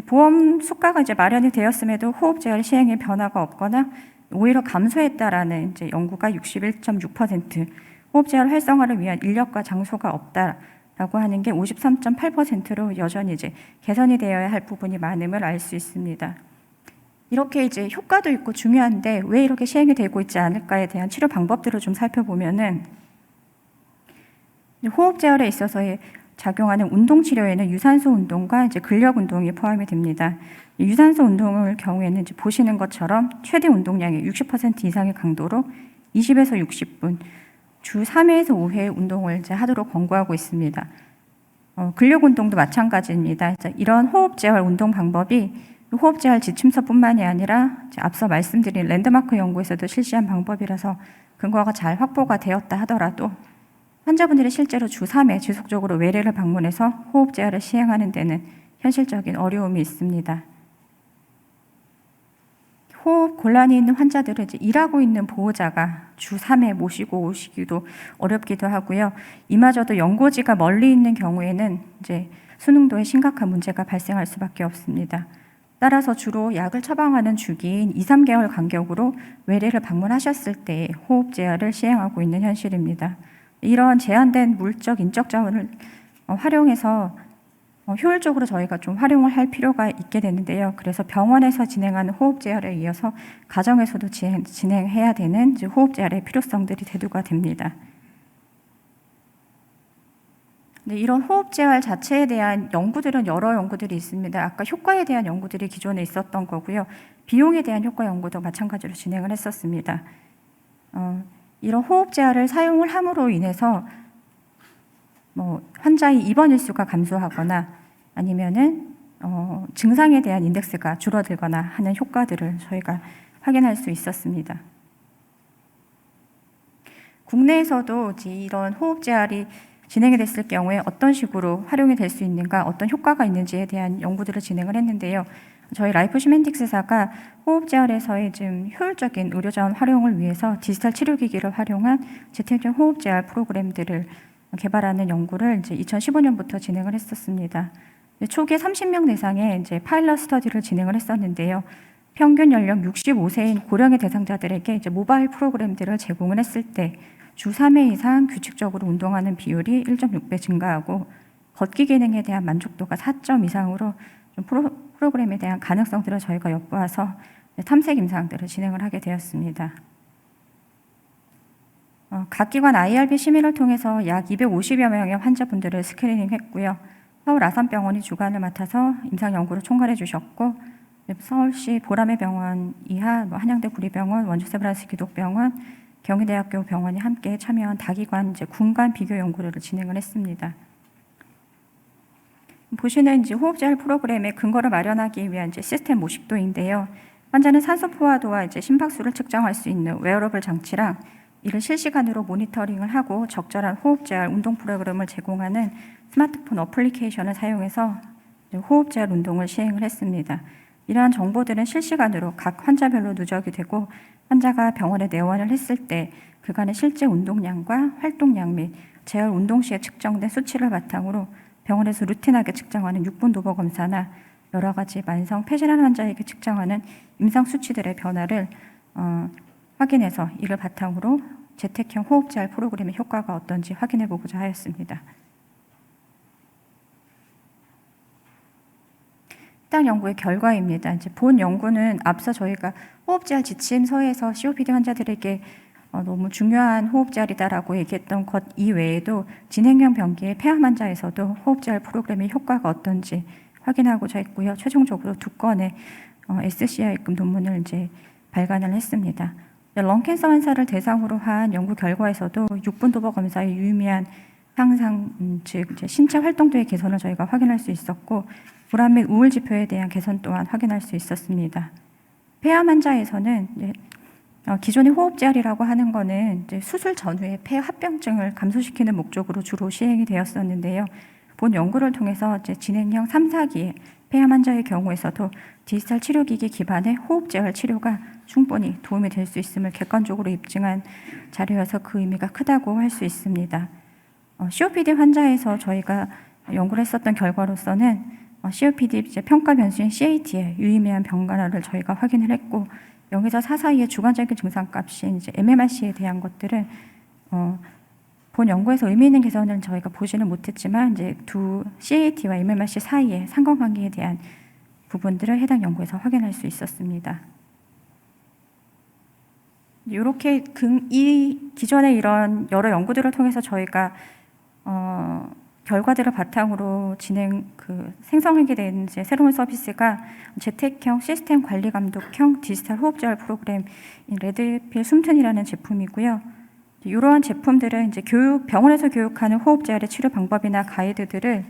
보험 수가가 마련이 되었음에도 호흡재활 시행에 변화가 없거나 오히려 감소했다라는 연구가 61.6%, 호흡재활 활성화를 위한 인력과 장소가 없다라고 하는 게 53.8%로 여전히 개선이 되어야 할 부분이 많음을 알 수 있습니다. 이렇게 효과도 있고 중요한데 왜 이렇게 시행이 되고 있지 않을까에 대한 치료 방법들을 좀 살펴보면은 호흡재활에 있어서의 작용하는 운동 치료에는 유산소 운동과 이제 근력 운동이 포함이 됩니다. 유산소 운동을 경우에는 이제 보시는 것처럼 최대 운동량의 60% 이상의 강도로 20에서 60분, 주 3회에서 5회 운동을 이제 하도록 권고하고 있습니다. 근력 운동도 마찬가지입니다. 이런 호흡 재활 운동 방법이 호흡 재활 지침서뿐만이 아니라 앞서 말씀드린 랜드마크 연구에서도 실시한 방법이라서 근거가 잘 확보가 되었다 하더라도 환자분들이 실제로 주 3회 지속적으로 외래를 방문해서 호흡 재활을 시행하는 데는 현실적인 어려움이 있습니다. 호흡 곤란이 있는 환자들은 이제 일하고 있는 보호자가 주 3회 모시고 오시기도 어렵기도 하고요. 이마저도 연고지가 멀리 있는 경우에는 이제 수능도에 심각한 문제가 발생할 수밖에 없습니다. 따라서 주로 약을 처방하는 주기인 2, 3개월 간격으로 외래를 방문하셨을 때 호흡 재활을 시행하고 있는 현실입니다. 이런 제한된 물적, 인적 자원을 활용해서 효율적으로 저희가 좀 활용을 할 필요가 있게 되는데요. 그래서 병원에서 진행하는 호흡 재활에 이어서 가정에서도 진행해야 되는 호흡 재활의 필요성들이 대두가 됩니다. 네, 이런 호흡 재활 자체에 대한 연구들은 여러 연구들이 있습니다. 아까 효과에 대한 연구들이 기존에 있었던 거고요. 비용에 대한 효과 연구도 마찬가지로 진행을 했었습니다. 이런 호흡 재활을 사용을 함으로 인해서 환자의 입원 일수가 감소하거나 아니면은 증상에 대한 인덱스가 줄어들거나 하는 효과들을 저희가 확인할 수 있었습니다. 국내에서도 이런 호흡 재활이 진행이 됐을 경우에 어떤 식으로 활용이 될 수 있는가, 어떤 효과가 있는지에 대한 연구들을 진행을 했는데요. 저희 라이프 시멘틱스사가 호흡 재활에서의 좀 효율적인 의료 자원 활용을 위해서 디지털 치료기기를 활용한 재택용 호흡 재활 프로그램들을 개발하는 연구를 이제 2015년부터 진행을 했었습니다. 초기에 30명 대상의 이제 파일럿 스터디를 진행을 했었는데요. 평균 연령 65세인 고령의 대상자들에게 이제 모바일 프로그램들을 제공을 했을 때 주 3회 이상 규칙적으로 운동하는 비율이 1.6배 증가하고 걷기 기능에 대한 만족도가 4점 이상으로 좀 프로그램에 대한 가능성들을 저희가 엿보아서 탐색 임상들을 진행을 하게 되었습니다. 각 기관 IRB 심의를 통해서 약 250여 명의 환자분들을 스크리닝했고요. 서울 아산병원이 주관을 맡아서 임상 연구를 총괄해 주셨고, 서울시 보라매 병원 이하 한양대 구리병원, 원주 세브란스 기독병원, 경희대학교 병원이 함께 참여한 다기관 군간 비교 연구를 진행을 했습니다. 보시는 호흡 재활 프로그램의 근거를 마련하기 위한 시스템 모식도인데요. 환자는 산소 포화도와 심박수를 측정할 수 있는 웨어러블 장치랑 이를 실시간으로 모니터링을 하고 적절한 호흡 재활 운동 프로그램을 제공하는 스마트폰 어플리케이션을 사용해서 호흡 재활 운동을 시행을 했습니다. 이러한 정보들은 실시간으로 각 환자별로 누적이 되고 환자가 병원에 내원을 했을 때 그간의 실제 운동량과 활동량 및 재활 운동 시에 측정된 수치를 바탕으로 병원에서 루틴하게 측정하는 6분 도보 검사나 여러 가지 만성 폐질환 환자에게 측정하는 임상 수치들의 변화를 확인해서 이를 바탕으로 재택형 호흡 재활 프로그램의 효과가 어떤지 확인해 보고자 하였습니다. 해당 연구의 결과입니다. 본 연구는 앞서 저희가 호흡재활 지침서에서 COPD 환자들에게 너무 중요한 호흡재활이다라고 얘기했던 것 이외에도 진행형 병기의 폐암 환자에서도 호흡재활 프로그램의 효과가 어떤지 확인하고자 했고요. 최종적으로 2건의 SCI급 논문을 발간을 했습니다. 런캔서 환자를 대상으로 한 연구 결과에서도 6분 도보 검사의 유의미한 향상, 즉 신체 활동도의 개선을 저희가 확인할 수 있었고 불안 및 우울 지표에 대한 개선 또한 확인할 수 있었습니다. 폐암 환자에서는 기존의 호흡재활이라고 하는 거는 수술 전후의 폐 합병증을 감소시키는 목적으로 주로 시행이 되었었는데요. 본 연구를 통해서 진행형 3, 4기의 폐암 환자의 경우에서도 디지털 치료기기 기반의 호흡재활 치료가 충분히 도움이 될 수 있음을 객관적으로 입증한 자료여서 그 의미가 크다고 할 수 있습니다. COPD 환자에서 저희가 연구를 했었던 결과로서는 COPD 평가 변수인 CAT의 유의미한 변화를 저희가 확인을 했고 0에서 4 사이의 주관적인 증상값인 MMRC에 대한 것들은 본 연구에서 의미 있는 개선을 저희가 보지는 못했지만 두 CAT와 MMRC 사이의 상관관계에 대한 부분들을 해당 연구에서 확인할 수 있었습니다. 이렇게 이 기존의 이런 여러 연구들을 통해서 저희가 결과들을 바탕으로 생성하게 된 이제 새로운 서비스가 재택형 시스템 관리 감독형 디지털 호흡 재활 프로그램 레드필 숨튼이라는 제품이고요. 이러한 제품들은 이제 병원에서 교육하는 호흡 재활의 치료 방법이나 가이드들을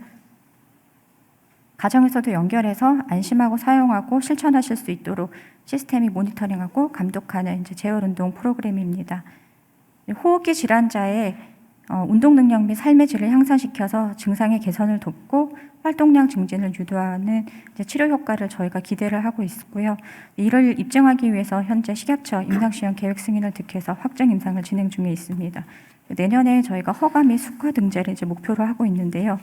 가정에서도 연결해서 안심하고 사용하고 실천하실 수 있도록 시스템이 모니터링하고 감독하는 이제 재활 운동 프로그램입니다. 호흡기 질환자의 운동 능력 및 삶의 질을 향상시켜서 증상의 개선을 돕고 활동량 증진을 유도하는 이제 치료 효과를 저희가 기대를 하고 있고요. 이를 입증하기 위해서 현재 식약처 임상시험 계획 승인을 득해서 확정 임상을 진행 중에 있습니다. 내년에 저희가 허가 및 수가 등재를 이제 목표로 하고 있는데요.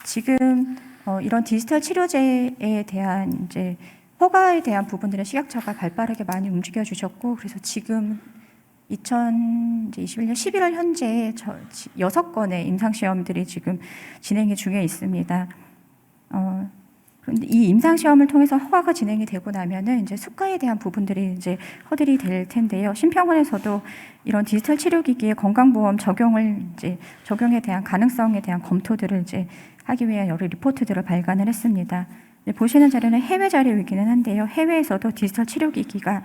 지금 이런 디지털 치료제에 대한 이제 허가에 대한 부분들은 식약처가 발빠르게 많이 움직여 주셨고, 그래서 지금 2021년 11월 현재 6건의 임상시험들이 지금 진행이 중에 있습니다. 그런데 이 임상시험을 통해서 허가가 진행이 되고 나면은 이제 수가에 대한 부분들이 이제 허들이 될 텐데요. 심평원에서도 이런 디지털 치료기기의 건강보험 적용에 대한 가능성에 대한 검토들을 이제 하기 위한 여러 리포트들을 발간을 했습니다. 보시는 자료는 해외 자료이기는 한데요. 해외에서도 디지털 치료기기가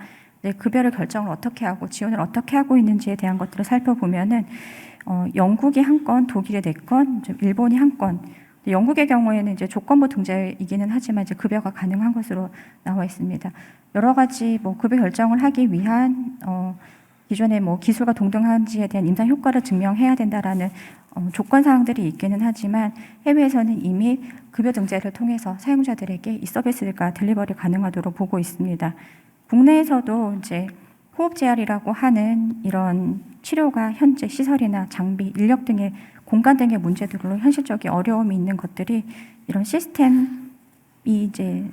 급여를 결정을 어떻게 하고 지원을 어떻게 하고 있는지에 대한 것들을 살펴보면은 영국이 한 건, 독일이 4건, 일본이 한 건. 영국의 경우에는 이제 조건부 등재이기는 하지만 이제 급여가 가능한 것으로 나와 있습니다. 여러 가지 급여 결정을 하기 위한 기존의 기술과 동등한지에 대한 임상 효과를 증명해야 된다라는 조건 사항들이 있기는 하지만 해외에서는 이미 급여 등재를 통해서 사용자들에게 이 서비스가 딜리버리 가능하도록 보고 있습니다. 국내에서도 이제 호흡 재활이라고 하는 이런 치료가 현재 시설이나 장비, 인력 등의 공간 등의 문제들로 현실적인 어려움이 있는 것들이 이런 시스템이 이제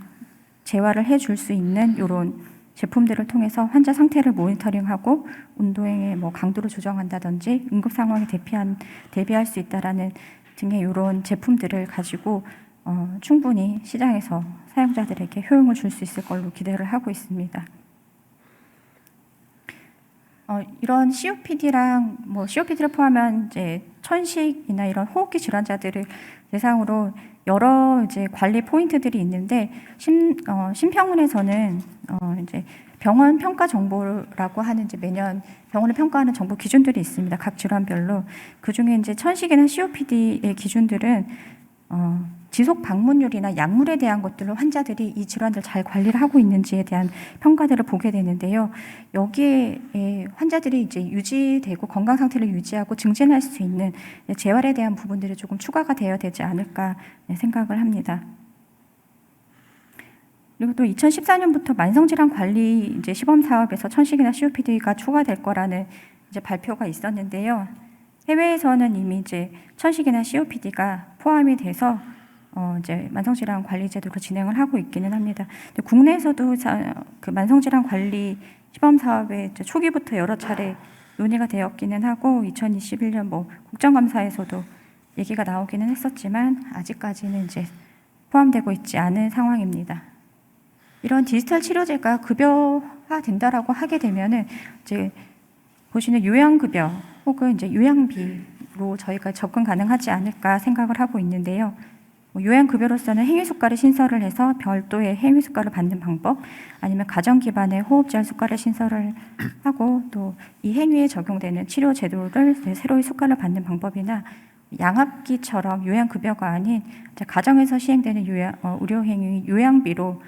재활을 해줄 수 있는 이런 제품들을 통해서 환자 상태를 모니터링하고 운동의 강도를 조정한다든지 응급 상황에 대비할 수 있다라는 등의 이런 제품들을 가지고 충분히 시장에서 사용자들에게 효용을 줄 수 있을 걸로 기대를 하고 있습니다. 이런 COPD랑 COPD를 포함한 이제 천식이나 이런 호흡기 질환자들을 대상으로 여러 이제 관리 포인트들이 있는데 심평원에서는 이제 병원 평가 정보라고 하는 이제 매년 병원을 평가하는 정보 기준들이 있습니다. 각 질환별로 그 중에 이제 천식이나 COPD의 기준들은 지속 방문율이나 약물에 대한 것들로 환자들이 이 질환들 잘 관리를 하고 있는지에 대한 평가들을 보게 되는데요. 여기에 환자들이 이제 유지되고 건강 상태를 유지하고 증진할 수 있는 재활에 대한 부분들이 조금 추가가 되어야 되지 않을까 생각을 합니다. 그리고 또 2014년부터 만성질환 관리 이제 시범 사업에서 천식이나 COPD가 추가될 거라는 이제 발표가 있었는데요. 해외에서는 이미 이제 천식이나 COPD가 포함이 돼서 이제 만성질환 관리 제도로 진행을 하고 있기는 합니다. 국내에서도 그 만성질환 관리 시범 사업에 초기부터 여러 차례 논의가 되었기는 하고 2021년 국정감사에서도 얘기가 나오기는 했었지만 아직까지는 이제 포함되고 있지 않은 상황입니다. 이런 디지털 치료제가 급여화 된다라고 하게 되면은 이제 보시는 요양급여 혹은 이제 요양비로 저희가 접근 가능하지 않을까 생각을 하고 있는데요. 요양급여로서는 행위수가를 신설을 해서 별도의 행위수가를 받는 방법, 아니면 가정 기반의 호흡재활 수가를 신설을 하고 또 이 행위에 적용되는 치료 제도를 새로이 수가를 받는 방법이나 양압기처럼 요양급여가 아닌 가정에서 시행되는 의료행위 요양비로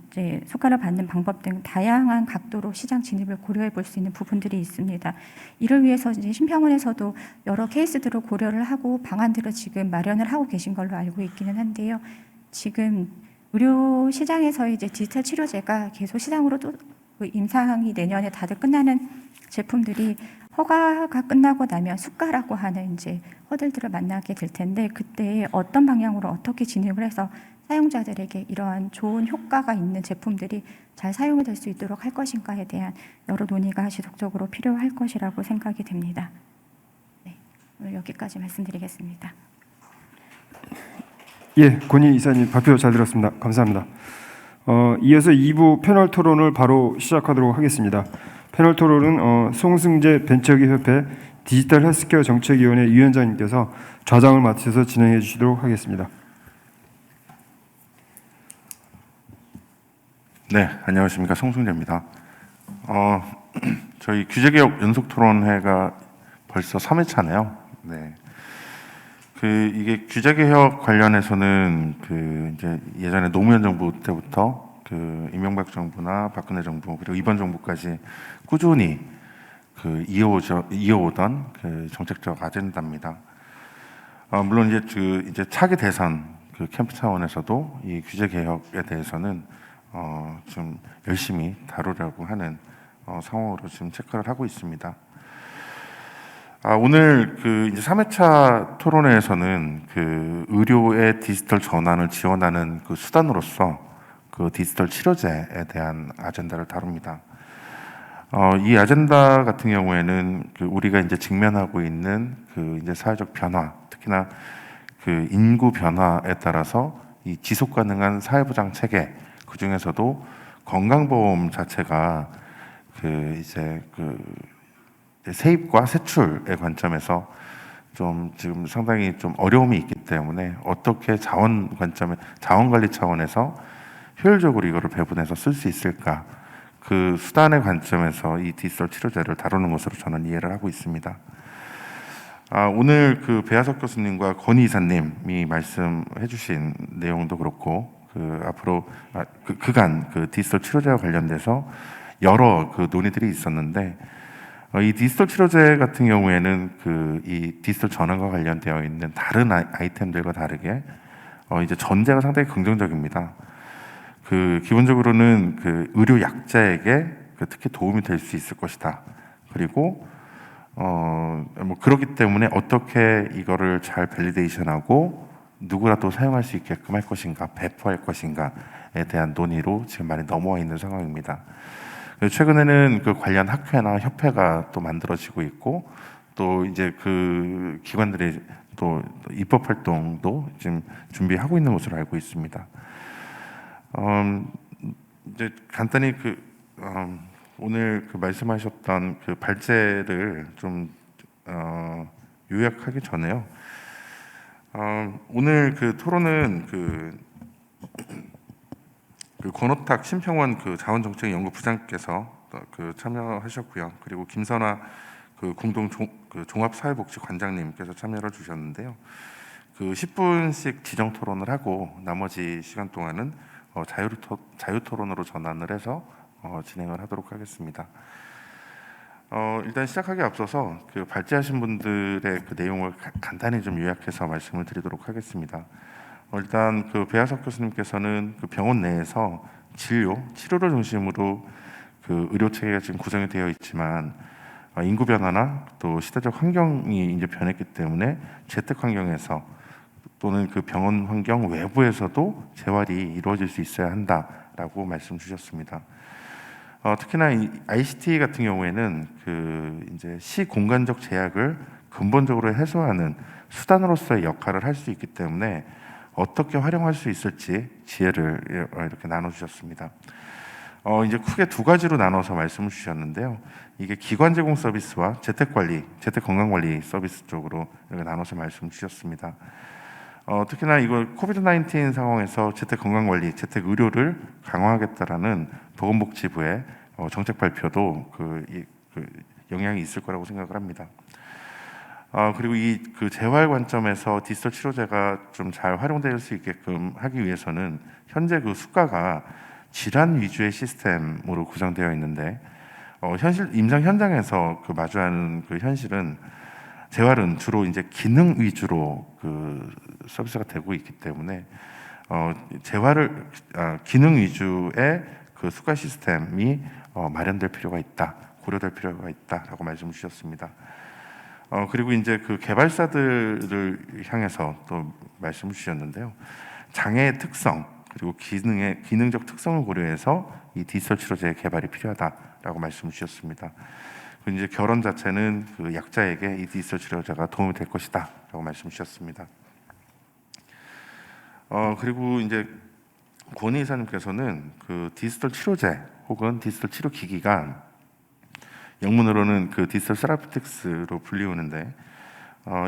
이제 수가를 받는 방법 등 다양한 각도로 시장 진입을 고려해 볼 수 있는 부분들이 있습니다. 이를 위해서 이제 심평원에서도 여러 케이스들을 고려를 하고 방안들을 지금 마련을 하고 계신 걸로 알고 있기는 한데요. 지금 의료 시장에서 이제 디지털 치료제가 계속 시장으로 또 임상이 내년에 다들 끝나는 제품들이 허가가 끝나고 나면 수가라고 하는 이제 허들들을 만나게 될 텐데 그때 어떤 방향으로 어떻게 진행을 해서 사용자들에게 이러한 좋은 효과가 있는 제품들이 잘 사용이 될 수 있도록 할 것인가에 대한 여러 논의가 지속적으로 필요할 것이라고 생각이 됩니다. 네, 오늘 여기까지 말씀드리겠습니다. 예, 권희 이사님 발표 잘 들었습니다. 감사합니다. 이어서 2부 패널 토론을 바로 시작하도록 하겠습니다. 패널 토론은 송승재 벤처기협회 디지털 헬스케어 정책위원회 위원장님께서 좌장을 맡으셔서 진행해 주시도록 하겠습니다. 네, 안녕하십니까. 송승재입니다. 저희 규제개혁 연속토론회가 벌써 3회차네요. 네. 이게 규제개혁 관련해서는 이제 예전에 노무현 정부 때부터 이명박 정부나 박근혜 정부 그리고 이번 정부까지 꾸준히 이어오던 정책적 아젠다입니다. 물론 이제 차기 대선 캠프 차원에서도 이 규제 개혁에 대해서는 좀 열심히 다루려고 하는 상황으로 지금 체크를 하고 있습니다. 오늘 이제 3회차 토론회에서는 의료의 디지털 전환을 지원하는 수단으로서 디지털 치료제에 대한 아젠다를 다룹니다. 이 아젠다 같은 경우에는 우리가 이제 직면하고 있는 이제 사회적 변화, 특히나 인구 변화에 따라서 이 지속 가능한 사회보장 체계, 그 중에서도 건강보험 자체가 이제 세입과 세출의 관점에서 좀 지금 상당히 좀 어려움이 있기 때문에 어떻게 자원 관리 차원에서 효율적으로 이거를 배분해서 쓸 수 있을까? 수단의 관점에서 이 디지털 치료제를 다루는 것으로 저는 이해를 하고 있습니다. 오늘 배하석 교수님과 권희 이사님이 말씀해주신 내용도 그렇고 앞으로 그간 디지털 치료제와 관련돼서 여러 논의들이 있었는데 이 디지털 치료제 같은 경우에는 이 디지털 전환과 관련되어 있는 다른 아이템들과 다르게 이제 전제가 상당히 긍정적입니다. 기본적으로는 의료 약자에게 특히 도움이 될 수 있을 것이다. 그리고 그렇기 때문에 어떻게 이거를 잘 밸리데이션하고 누구라도 사용할 수 있게끔 할 것인가, 배포할 것인가에 대한 논의로 지금 많이 넘어와 있는 상황입니다. 최근에는 관련 학회나 협회가 또 만들어지고 있고 또 이제 기관들이 또 입법 활동도 지금 준비하고 있는 것으로 알고 있습니다. 이제 간단히 오늘 말씀하셨던 발제를 좀 요약하기 전에요. 오늘 토론은 권오탁 심평원 자원정책연구부장께서 참여하셨고요. 그리고 김선화 공동 종합사회복지관장님께서 참여를 주셨는데요. 10분씩 지정 토론을 하고 나머지 시간 동안은 자유 토론으로 전환을 해서 진행을 하도록 하겠습니다. 일단 시작하기 앞서서 발제하신 분들의 내용을 간단히 좀 요약해서 말씀을 드리도록 하겠습니다. 일단 배하석 교수님께서는 병원 내에서 치료를 중심으로 의료 체계가 지금 구성이 되어 있지만 인구 변화나 또 시대적 환경이 이제 변했기 때문에 재택 환경에서 또는 병원 환경 외부에서도 재활이 이루어질 수 있어야 한다라고 말씀 주셨습니다. 특히나 이 ICT 같은 경우에는 이제 시공간적 제약을 근본적으로 해소하는 수단으로서의 역할을 할 수 있기 때문에 어떻게 활용할 수 있을지 지혜를 이렇게 나눠주셨습니다. 이제 크게 두 가지로 나눠서 말씀을 주셨는데요. 이게 기관 제공 서비스와 재택 건강 관리 서비스 쪽으로 이렇게 나눠서 말씀 주셨습니다. 특히나 이걸 코비드-19 상황에서 재택 건강 관리, 재택 의료를 강화하겠다라는 보건복지부의 정책 발표도 영향이 있을 거라고 생각을 합니다. 그리고 이 재활 관점에서 디지털 치료제가 좀 잘 활용될 수 있게끔 하기 위해서는 현재 수가가 질환 위주의 시스템으로 구성되어 있는데 임상 현장에서 마주하는 현실은 재활은 주로 이제 기능 위주로 서비스가 되고 있기 때문에 재활을 기능 위주의 수가 시스템이 마련될 필요가 있다, 고려될 필요가 있다라고 말씀 주셨습니다. 그리고 이제 개발사들을 향해서 또 말씀 주셨는데요. 장애의 특성 그리고 기능적 특성을 고려해서 이 디지털 치료제의 개발이 필요하다라고 말씀 주셨습니다. 이제 결론 자체는 약자에게 이 디지털 치료제가 도움이 될 것이다라고 말씀 주셨습니다. 그리고 이제 권희 이사님께서는 디지털 치료제 혹은 디지털 치료 기기가 영문으로는 그 디지털 세라피틱스로 불리우는데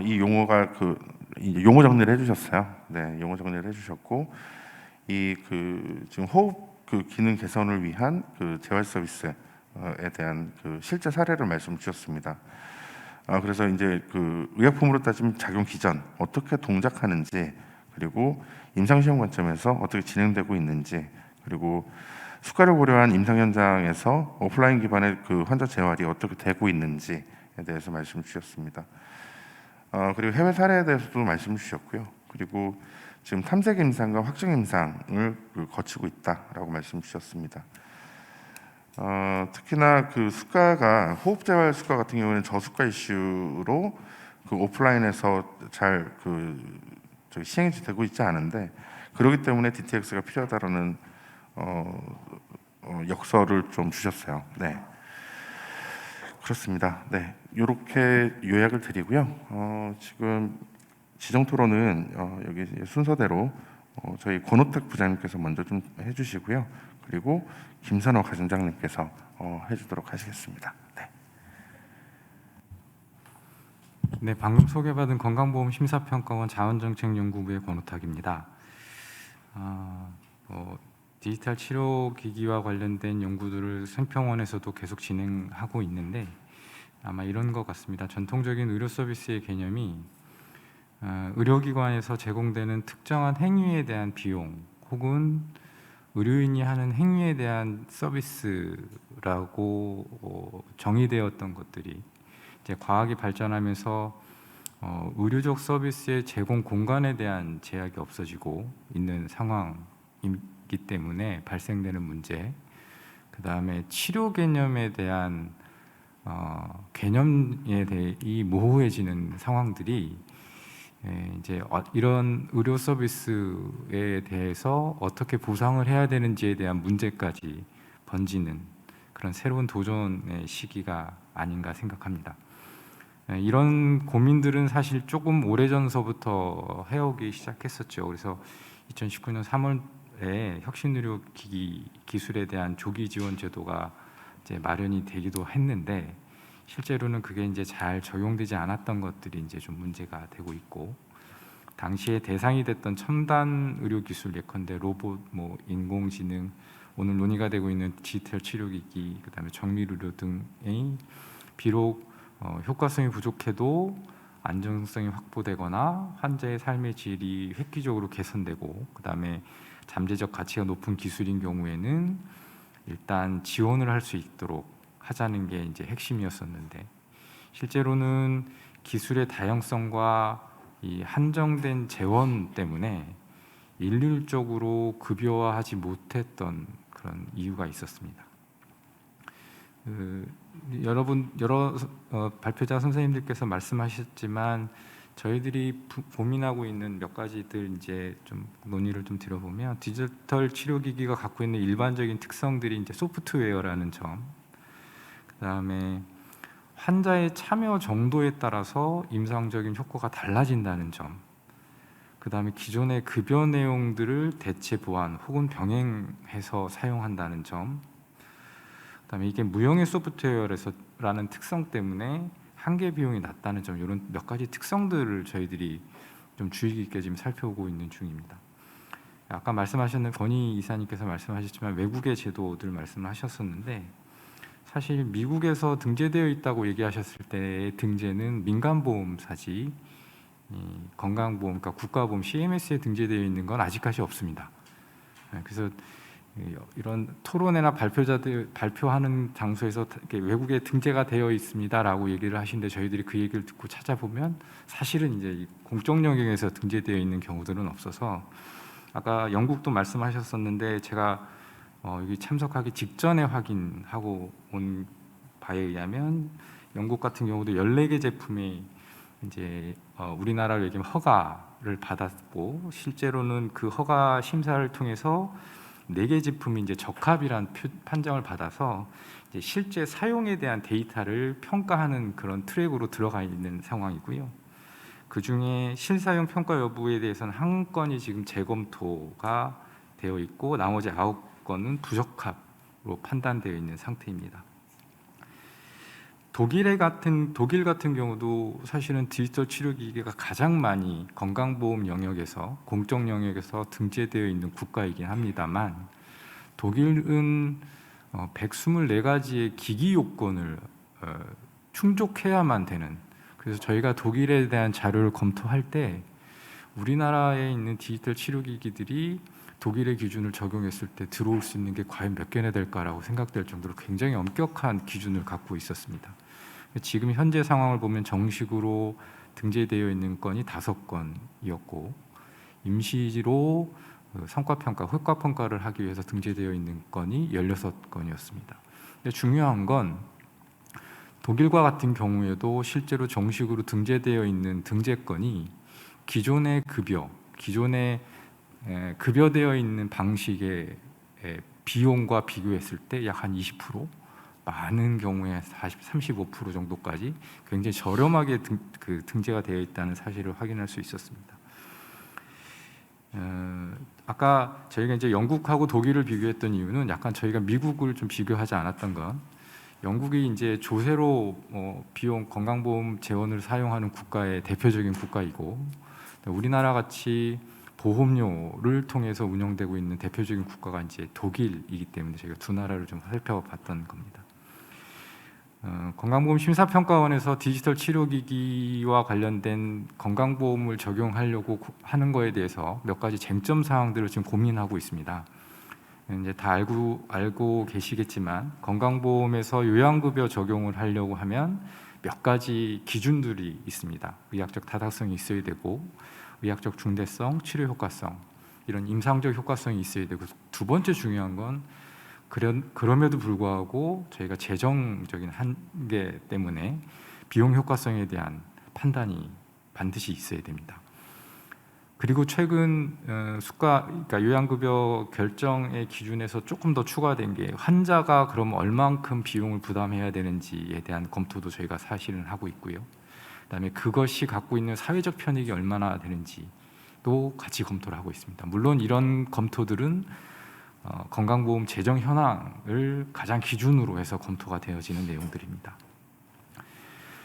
이 용어가 이제 용어 정리를 해주셨어요. 네, 용어 정리를 해주셨고 이 지금 호흡 기능 개선을 위한 재활 서비스에 대한 실제 사례를 말씀 주셨습니다. 그래서 이제 의약품으로 따지면 작용 기전 어떻게 동작하는지, 그리고 임상시험 관점에서 어떻게 진행되고 있는지, 그리고 수가를 고려한 임상 현장에서 오프라인 기반의 환자 재활이 어떻게 되고 있는지에 대해서 말씀 주셨습니다. 그리고 해외 사례에 대해서도 말씀 주셨고요. 그리고 지금 탐색 임상과 확정 임상을 거치고 있다라고 말씀 주셨습니다. 특히나 수가가 호흡 재활 수가 같은 경우에는 저수가 이슈로 오프라인에서 잘 시행이 되고 있지 않은데, 그렇기 때문에 DTX가 필요하다라는 역설을 좀 주셨어요. 네, 그렇습니다. 네, 이렇게 요약을 드리고요. 지금 지정 토론은 여기 순서대로 저희 권호택 부장님께서 먼저 좀 해주시고요. 그리고 김선호 가정장님께서 해주도록 하시겠습니다. 네. 네, 방금 소개받은 건강보험 심사평가원 자원정책연구부의 권호탁입니다. 디지털 치료기기와 관련된 연구들을 생평원에서도 계속 진행하고 있는데 아마 이런 것 같습니다. 전통적인 의료 서비스의 개념이 의료기관에서 제공되는 특정한 행위에 대한 비용 혹은 의료인이 하는 행위에 대한 서비스라고 정의되었던 것들이 이제 과학이 발전하면서 의료적 서비스의 제공 공간에 대한 제약이 없어지고 있는 상황이기 때문에 발생되는 문제, 그 다음에 치료 개념에 대한 개념에 대해 이 모호해지는 상황들이 이제 이런 의료 서비스에 대해서 어떻게 보상을 해야 되는지에 대한 문제까지 번지는 그런 새로운 도전의 시기가 아닌가 생각합니다. 이런 고민들은 사실 조금 오래전서부터 해오기 시작했었죠. 그래서 2019년 3월에 혁신의료기기 기술에 대한 조기 지원 제도가 이제 마련이 되기도 했는데 실제로는 그게 이제 잘 적용되지 않았던 것들이 이제 좀 문제가 되고 있고, 당시에 대상이 됐던 첨단 의료 기술 예컨대 로봇, 인공지능, 오늘 논의가 되고 있는 디지털 치료기기, 그다음에 정밀 의료 등의 비록 효과성이 부족해도 안정성이 확보되거나 환자의 삶의 질이 획기적으로 개선되고, 그다음에 잠재적 가치가 높은 기술인 경우에는 일단 지원을 할 수 있도록 하자는 게 이제 핵심이었었는데, 실제로는 기술의 다양성과 이 한정된 재원 때문에 일률적으로 급여화하지 못했던 그런 이유가 있었습니다. 여러 발표자 선생님들께서 말씀하셨지만 저희들이 고민하고 있는 몇 가지들 이제 좀 논의를 좀 드려보면, 디지털 치료기기가 갖고 있는 일반적인 특성들이 이제 소프트웨어라는 점, 그다음에 환자의 참여 정도에 따라서 임상적인 효과가 달라진다는 점, 그다음에 기존의 급여 내용들을 대체 보완 혹은 병행해서 사용한다는 점, 그다음에 이게 무형의 소프트웨어라는 특성 때문에 한계 비용이 낮다는 점, 이런 몇 가지 특성들을 저희들이 좀 주의 깊게 지금 살펴보고 있는 중입니다. 아까 말씀하셨는 건희 이사님께서 말씀하셨지만 외국의 제도들 말씀하셨었는데, 사실 미국에서 등재되어 있다고 얘기하셨을 때의 등재는 민간보험사지 건강보험, 그러니까 국가보험 CMS에 등재되어 있는 건 아직까지 없습니다. 그래서 이런 토론회나 발표자들 발표하는 장소에서 외국에 등재가 되어 있습니다라고 얘기를 하시는데, 저희들이 그 얘기를 듣고 찾아보면 사실은 이제 공적 영역에서 등재되어 있는 경우들은 없어서, 아까 영국도 말씀하셨었는데 제가 여기 참석하기 직전에 확인하고 온 바에 의하면 영국 같은 경우도 14개 제품이 이제 우리나라로 얘기하면 허가를 받았고, 실제로는 그 허가 심사를 통해서 4개 제품이 이제 적합이란 판정을 받아서 이제 실제 사용에 대한 데이터를 평가하는 그런 트랙으로 들어가 있는 상황이고요. 그 중에 실사용 평가 여부에 대해서는 한 건이 지금 재검토가 되어 있고, 나머지 9건은 부적합으로 판단되어 있는 상태입니다. 독일 같은 경우도 사실은 디지털 치료기기가 가장 많이 건강보험 영역에서 공적 영역에서 등재되어 있는 국가이긴 합니다만 독일은 124가지의 기기 요건을 충족해야만 되는, 그래서 저희가 독일에 대한 자료를 검토할 때 우리나라에 있는 디지털 치료기기들이 독일의 기준을 적용했을 때 들어올 수 있는 게 과연 몇 개나 될까라고 생각될 정도로 굉장히 엄격한 기준을 갖고 있었습니다. 지금 현재 상황을 보면 정식으로 등재되어 있는 건이 5건이었고 임시로 성과평가, 효과평가를 하기 위해서 등재되어 있는 건이 16건이었습니다. 근데 중요한 건 독일과 같은 경우에도 실제로 정식으로 등재되어 있는 등재건이 기존의 급여되어 있는 방식의 비용과 비교했을 때 약 한 20%, 많은 경우에 35% 정도까지 굉장히 저렴하게 등재가 되어 있다는 사실을 확인할 수 있었습니다. 아까 저희가 이제 영국하고 독일을 비교했던 이유는 약간 저희가 미국을 좀 비교하지 않았던 건, 영국이 이제 조세로 비용 건강보험 재원을 사용하는 국가의 대표적인 국가이고 우리나라 같이 보험료를 통해서 운영되고 있는 대표적인 국가가 이제 독일이기 때문에 저희가 두 나라를 좀 살펴봤던 겁니다. 건강보험 심사평가원에서 디지털 치료기기와 관련된 건강보험을 적용하려고 하는 거에 대해서 몇 가지 쟁점 사항들을 지금 고민하고 있습니다. 이제 다 알고 계시겠지만 건강보험에서 요양급여 적용을 하려고 하면 몇 가지 기준들이 있습니다. 의학적 타당성이 있어야 되고 의학적 중대성, 치료 효과성, 이런 임상적 효과성이 있어야 되고, 두 번째 중요한 건 그럼에도 불구하고 저희가 재정적인 한계 때문에 비용 효과성에 대한 판단이 반드시 있어야 됩니다. 그리고 최근 그러니까 요양급여 결정의 기준에서 조금 더 추가된 게 환자가 그럼 얼만큼 비용을 부담해야 되는지에 대한 검토도 저희가 사실은 하고 있고요. 그다음에 그것이 갖고 있는 사회적 편익이 얼마나 되는지도 같이 검토를 하고 있습니다. 물론 이런 검토들은 건강보험 재정 현황을 가장 기준으로 해서 검토가 되어지는 내용들입니다.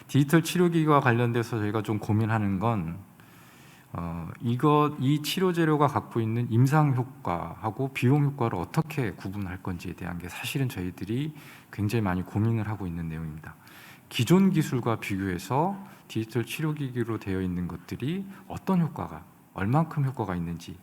디지털 치료기기와 관련돼서 저희가 좀 고민하는 건 이 치료 재료가 갖고 있는 임상 효과하고 비용 효과를 어떻게 구분할 건지에 대한 게 사실은 저희들이 굉장히 많이 고민을 하고 있는 내용입니다. 기존 기술과 비교해서 디지털 치료기기로 되어 있는 것들이 어떤 효과가, 얼만큼 효과가 있는지,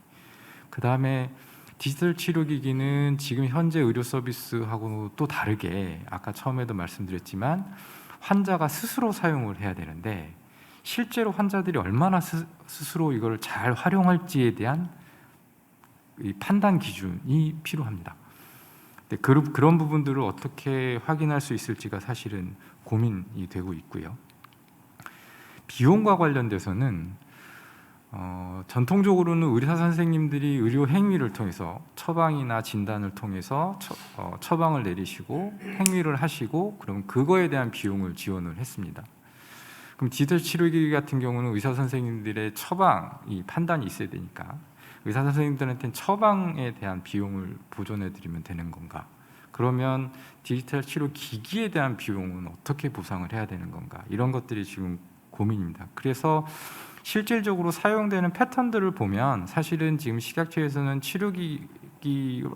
그 다음에 디지털 치료기기는 지금 현재 의료 서비스하고 또 다르게 아까 처음에도 말씀드렸지만 환자가 스스로 사용을 해야 되는데 실제로 환자들이 얼마나 스스로 이걸 잘 활용할지에 대한 이 판단 기준이 필요합니다. 그런 부분들을 어떻게 확인할 수 있을지가 사실은 고민이 되고 있고요. 비용과 관련돼서는 전통적으로는 의사 선생님들이 의료 행위를 통해서 처방이나 진단을 통해서 처방을 내리시고 행위를 하시고 그럼 그거에 대한 비용을 지원을 했습니다. 그럼 디지털 치료기기 같은 경우는 의사 선생님들의 처방이 판단이 있어야 되니까 의사 선생님들한테는 처방에 대한 비용을 보존해 드리면 되는 건가? 그러면 디지털 치료 기기에 대한 비용은 어떻게 보상을 해야 되는 건가? 이런 것들이 지금 고민입니다. 그래서 실질적으로 사용되는 패턴들을 보면 사실은 지금 식약처에서는 치료기기로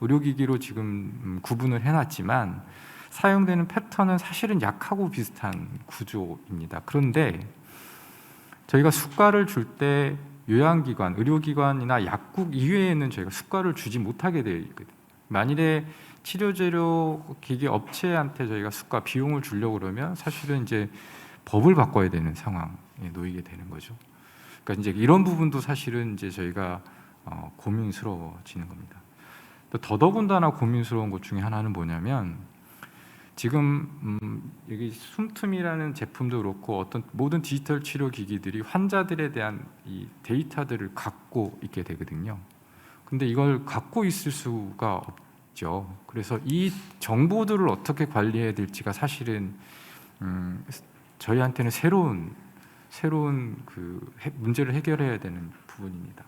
의료기기로 지금 구분을 해놨지만 사용되는 패턴은 사실은 약하고 비슷한 구조입니다. 그런데 저희가 수가를 줄 때 요양기관, 의료기관이나 약국 이외에는 저희가 수가를 주지 못하게 되어 있거든요. 만일에 치료재료 기기 업체한테 저희가 수가 비용을 주려고 그러면 사실은 이제 법을 바꿔야 되는 상황에 놓이게 되는 거죠. 그러니까 이제 이런 부분도 사실은 이제 저희가 고민스러워지는 겁니다. 또 더더군다나 고민스러운 것 중에 하나는 뭐냐면 지금 여기 숨틈이라는 제품도 그렇고 어떤 모든 디지털 치료 기기들이 환자들에 대한 이 데이터들을 갖고 있게 되거든요. 근데 이걸 갖고 있을 수가 없죠. 그래서 이 정보들을 어떻게 관리해야 될지가 사실은 저희한테는 새로운 문제를 해결해야 되는 부분입니다.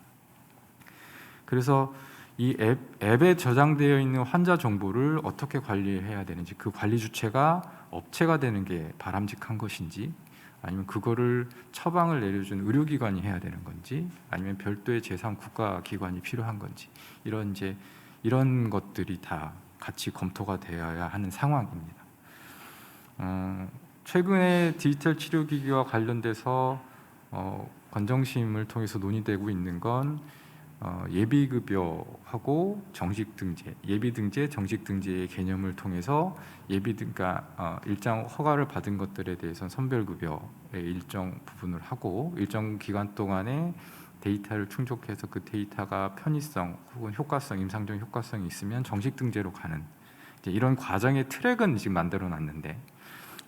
그래서 이 앱에 저장되어 있는 환자 정보를 어떻게 관리해야 되는지, 그 관리 주체가 업체가 되는 게 바람직한 것인지, 아니면 그거를 처방을 내려준 의료기관이 해야 되는 건지, 아니면 별도의 제3 국가기관이 필요한 건지, 이런 것들이 다 같이 검토가 되어야 하는 상황입니다. 최근에 디지털 치료기기와 관련돼서 건정심을 통해서 논의되고 있는 건 예비급여하고 정식등재, 예비등재, 정식등재의 개념을 통해서 그러니까 일정 허가를 받은 것들에 대해서는 선별급여의 일정 부분을 하고, 일정 기간 동안에 데이터를 충족해서 그 데이터가 편의성 혹은 효과성, 임상적 효과성이 있으면 정식등재로 가는 이런 과정의 트랙은 지금 만들어 놨는데,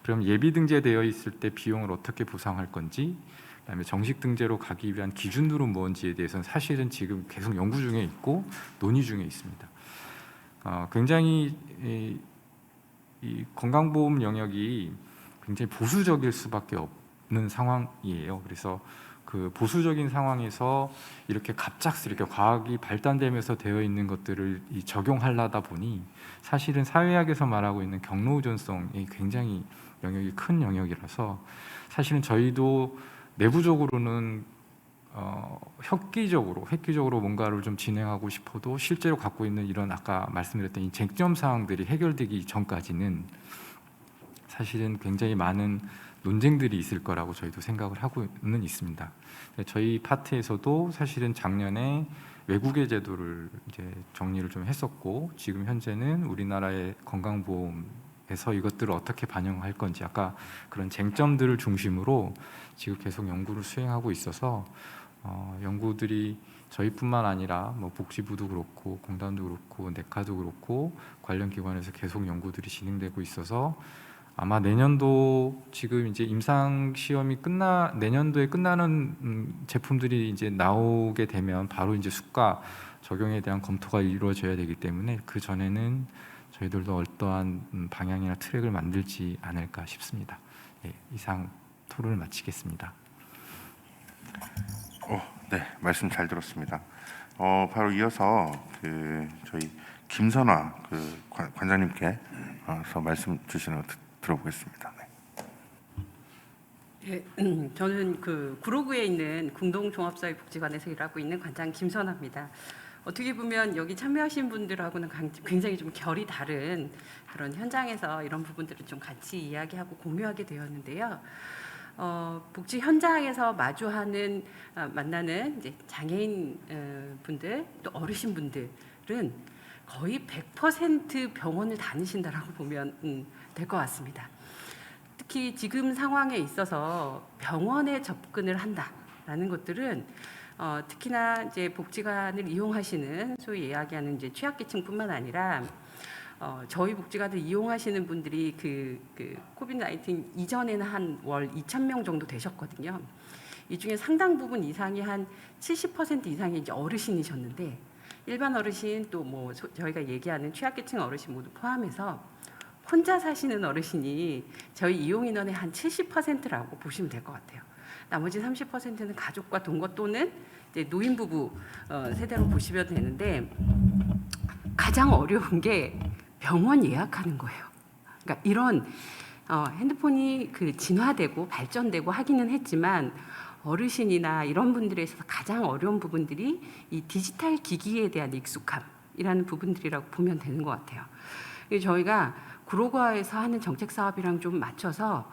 그럼 예비등재되어 있을 때 비용을 어떻게 보상할 건지, 그다음에 정식 등재로 가기 위한 기준으로 뭔지에 대해서는 사실은 지금 계속 연구 중에 있고 논의 중에 있습니다. 굉장히 이 건강보험 영역이 굉장히 보수적일 수밖에 없는 상황이에요. 그래서 그 보수적인 상황에서 이렇게 갑작스럽게 과학이 발달되면서 되어 있는 것들을 적용하려다 보니 사실은 사회학에서 말하고 있는 경로의존성이 굉장히 영역이 큰 영역이라서, 사실은 저희도 내부적으로는 획기적으로 뭔가를 좀 진행하고 싶어도 실제로 갖고 있는 이런 아까 말씀드렸던 이 쟁점 사항들이 해결되기 전까지는 사실은 굉장히 많은 논쟁들이 있을 거라고 저희도 생각을 하고는 있습니다. 저희 파트에서도 사실은 작년에 외국의 제도를 이제 정리를 좀 했었고, 지금 현재는 우리나라의 건강보험에서 이것들을 어떻게 반영할 건지, 아까 그런 쟁점들을 중심으로 지금 계속 연구를 수행하고 있어서 연구들이 저희뿐만 아니라 뭐 복지부도 그렇고 공단도 그렇고 네카도 그렇고 관련 기관에서 계속 연구들이 진행되고 있어서 아마 내년도 지금 이제 임상 시험이 내년도에 끝나는 제품들이 이제 나오게 되면 바로 이제 수가 적용에 대한 검토가 이루어져야 되기 때문에 그 전에는 저희들도 어떠한 방향이나 트랙을 만들지 않을까 싶습니다. 예, 이상 토론을 마치겠습니다. 네, 말씀 잘 들었습니다. 바로 이어서 저희 김선화 관장님께서 말씀 주시는 거 들어보겠습니다. 네. 예, 저는 구로구에 있는 궁동종합사회복지관에서 일하고 있는 관장 김선화입니다. 어떻게 보면 여기 참여하신 분들하고는 굉장히 좀 결이 다른 그런 현장에서 이런 부분들을 좀 같이 이야기하고 공유하게 되었는데요. 복지 현장에서 만나는 이제 장애인 분들, 또 어르신 분들은 거의 100% 병원을 다니신다라고 보면 될 것 같습니다. 특히 지금 상황에 있어서 병원에 접근을 한다라는 것들은 특히나 이제 복지관을 이용하시는 소위 이야기하는 이제 취약계층뿐만 아니라 저희 복지관을 이용하시는 분들이 코비드-19 이전에는 한 월 2,000명 정도 되셨거든요. 이 중에 상당 부분 이상이 한 70% 이상이 이제 어르신이셨는데, 일반 어르신 또 뭐 저희가 얘기하는 취약계층 어르신 모두 포함해서 혼자 사시는 어르신이 저희 이용 인원의 한 70%라고 보시면 될 것 같아요. 나머지 30%는 가족과 동거 또는 이제 노인 부부 세대로 보시면 되는데, 가장 어려운 게 병원 예약하는 거예요. 그러니까 이런 핸드폰이 진화되고 발전되고 하기는 했지만 어르신이나 이런 분들에 있어서 가장 어려운 부분들이 이 디지털 기기에 대한 익숙함이라는 부분들이라고 보면 되는 것 같아요. 저희가 구로구에서 하는 정책 사업이랑 좀 맞춰서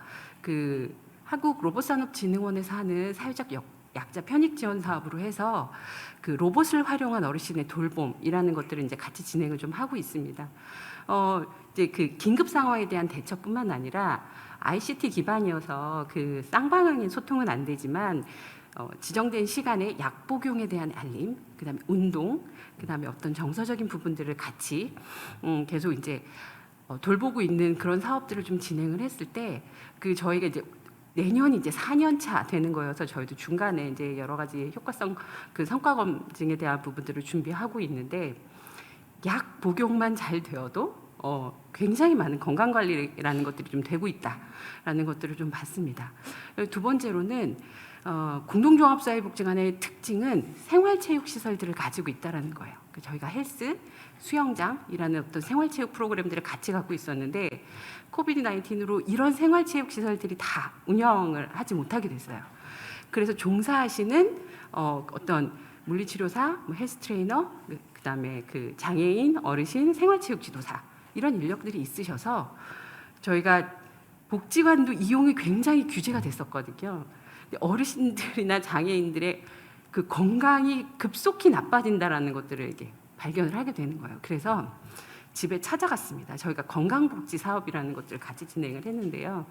한국로봇산업진흥원에서 하는 사회적 약자 편익 지원 사업으로 해서 로봇을 활용한 어르신의 돌봄이라는 것들을 이제 같이 진행을 좀 하고 있습니다. 이제 긴급 상황에 대한 대처뿐만 아니라 ICT 기반이어서 쌍방향의 소통은 안 되지만 지정된 시간에 약 복용에 대한 알림, 그다음에 운동, 그다음에 어떤 정서적인 부분들을 같이 계속 이제 돌보고 있는 그런 사업들을 좀 진행을 했을 때 저희가 이제 내년이 이제 4년 차 되는 거여서 저희도 중간에 이제 여러 가지 효과성 성과 검증에 대한 부분들을 준비하고 있는데, 약 복용만 잘 되어도 굉장히 많은 건강 관리라는 것들이 좀 되고 있다라는 것들을 좀 봤습니다. 두 번째로는 공동종합사회복지관의 특징은 생활체육시설들을 가지고 있다는 거예요. 저희가 헬스, 수영장이라는 어떤 생활체육 프로그램들을 같이 갖고 있었는데 코비드-19으로 이런 생활체육시설들이 다 운영을 하지 못하게 됐어요. 그래서 종사하시는 어떤 물리치료사, 뭐 헬스 트레이너, 그다음에 그 장애인, 어르신, 생활체육 지도사 이런 인력들이 있으셔서 저희가 복지관도 이용이 굉장히 규제가 됐었거든요. 근데 어르신들이나 장애인들의 그 건강이 급속히 나빠진다라는 것들을 이렇게 발견을 하게 되는 거예요. 그래서 집에 찾아갔습니다. 저희가 건강복지 사업이라는 것들을 같이 진행을 했는데요.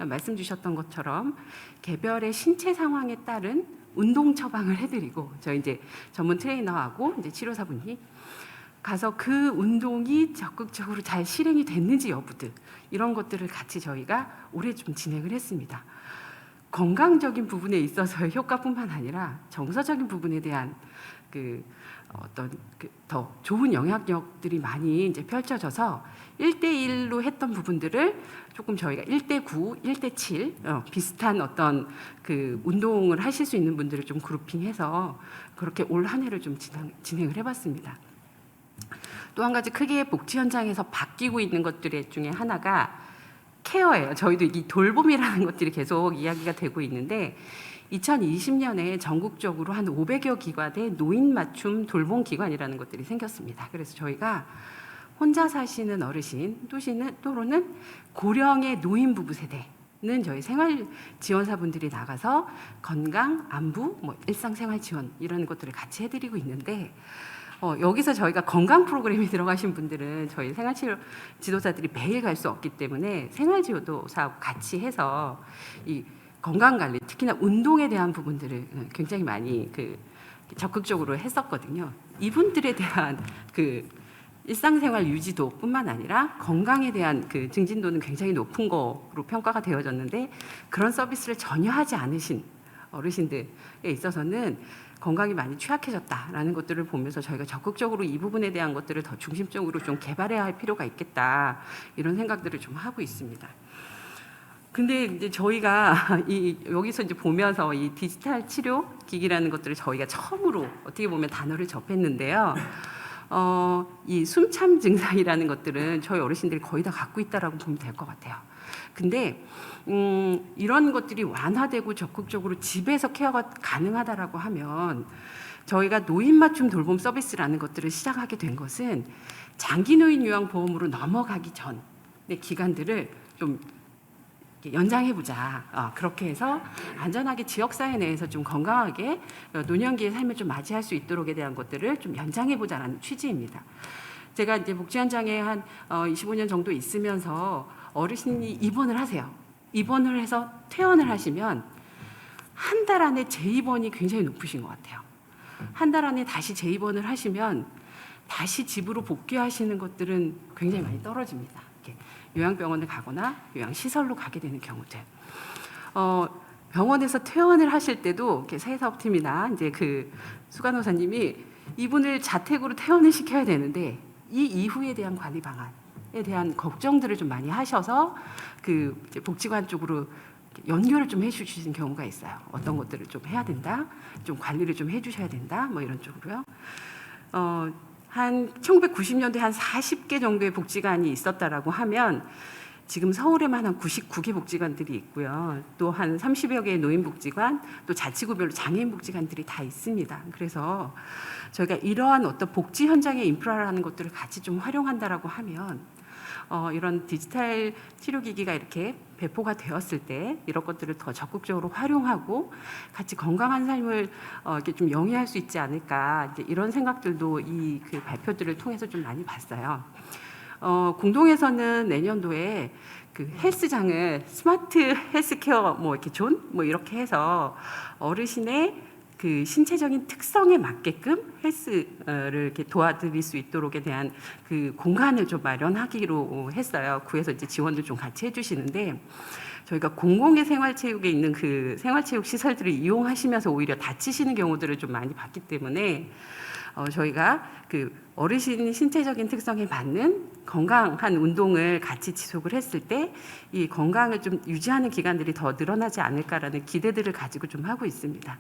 말씀 주셨던 것처럼 개별의 신체 상황에 따른 운동 처방을 해드리고 저희 이제 전문 트레이너하고 이제 치료사분이 가서 그 운동이 적극적으로 잘 실행이 됐는지 여부들 이런 것들을 같이 저희가 올해 좀 진행을 했습니다. 건강적인 부분에 있어서의 효과뿐만 아니라 정서적인 부분에 대한 그 어떤 더 좋은 영향력들이 많이 이제 펼쳐져서 1대1로 했던 부분들을 조금 저희가 1대9, 1대7 비슷한 어떤 그 운동을 하실 수 있는 분들을 좀 그룹핑해서 그렇게 올 한 해를 좀 진행을 해봤습니다. 또 한 가지 크게 복지 현장에서 바뀌고 있는 것들 중에 하나가 케어예요. 저희도 이 돌봄이라는 것들이 계속 이야기가 되고 있는데 2020년에 전국적으로 한 500여 기관의 노인 맞춤 돌봄 기관이라는 것들이 생겼습니다. 그래서 저희가 혼자 사시는 어르신 또는 고령의 노인 부부 세대는 저희 생활 지원사분들이 나가서 건강, 안부, 뭐 일상생활 지원 이런 것들을 같이 해드리고 있는데 여기서 저희가 건강 프로그램에 들어가신 분들은 저희 생활치료 지도사들이 매일 갈 수 없기 때문에 생활지도사하고 같이 해서 이 건강관리, 특히나 운동에 대한 부분들을 굉장히 많이 적극적으로 했었거든요. 이분들에 대한 일상생활 유지도뿐만 아니라 건강에 대한 증진도는 굉장히 높은 거로 평가가 되어졌는데 그런 서비스를 전혀 하지 않으신 어르신들에 있어서는 건강이 많이 취약해졌다라는 것들을 보면서 저희가 적극적으로 이 부분에 대한 것들을 더 중심적으로 좀 개발해야 할 필요가 있겠다 이런 생각들을 좀 하고 있습니다. 근데 이제 저희가 여기서 이제 보면서 이 디지털 치료 기기라는 것들을 저희가 처음으로 어떻게 보면 단어를 접했는데요. 이 숨참 증상이라는 것들은 저희 어르신들이 거의 다 갖고 있다라고 보면 될 것 같아요. 근데 이런 것들이 완화되고 적극적으로 집에서 케어가 가능하다라고 하면 저희가 노인 맞춤 돌봄 서비스라는 것들을 시작하게 된 것은 장기 노인 요양 보험으로 넘어가기 전의 기간들을 좀 연장해보자. 그렇게 해서 안전하게 지역사회 내에서 좀 건강하게 노년기의 삶을 좀 맞이할 수 있도록에 대한 것들을 좀 연장해보자라는 취지입니다. 제가 이제 복지 현장에 한 25년 정도 있으면서 어르신이 입원을 하세요. 입원을 해서 퇴원을 하시면 한 달 안에 재입원이 굉장히 높으신 것 같아요. 한 달 안에 다시 재입원을 하시면 다시 집으로 복귀하시는 것들은 굉장히 많이 떨어집니다. 요양병원을 가거나 요양시설로 가게 되는 경우들. 병원에서 퇴원을 하실 때도 사회사업팀이나 이제 수간호사님이 이분을 자택으로 퇴원을 시켜야 되는데 이 이후에 대한 관리 방안에 대한 걱정들을 좀 많이 하셔서 이제 복지관 쪽으로 연결을 좀 해주시는 경우가 있어요. 어떤 것들을 좀 해야 된다, 좀 관리를 좀 해주셔야 된다, 뭐 이런 쪽으로요. 한 1990년도에 한 40개 정도의 복지관이 있었다라고 하면 지금 서울에만 한 99개 복지관들이 있고요. 또 한 30여 개의 노인복지관, 또 자치구별로 장애인복지관들이 다 있습니다. 그래서 저희가 이러한 어떤 복지 현장의 인프라라는 것들을 같이 좀 활용한다라고 하면 이런 디지털 치료기기가 이렇게 배포가 되었을 때 이런 것들을 더 적극적으로 활용하고 같이 건강한 삶을 이렇게 좀 영위할 수 있지 않을까 이제 이런 생각들도 이 발표들을 통해서 좀 많이 봤어요. 공동에서는 내년도에 헬스장을 스마트 헬스케어 이렇게 존 이렇게 해서 어르신의 신체적인 특성에 맞게끔 헬스를 이렇게 도와드릴 수 있도록에 대한 공간을 좀 마련하기로 했어요. 구에서 이제 지원도 좀 같이 해주시는데 저희가 공공의 생활체육에 있는 생활체육 시설들을 이용하시면서 오히려 다치시는 경우들을 좀 많이 봤기 때문에 저희가 그 어르신 신체적인 특성에 맞는 건강한 운동을 같이 지속을 했을 때 이 건강을 좀 유지하는 기간들이 더 늘어나지 않을까라는 기대들을 가지고 좀 하고 있습니다.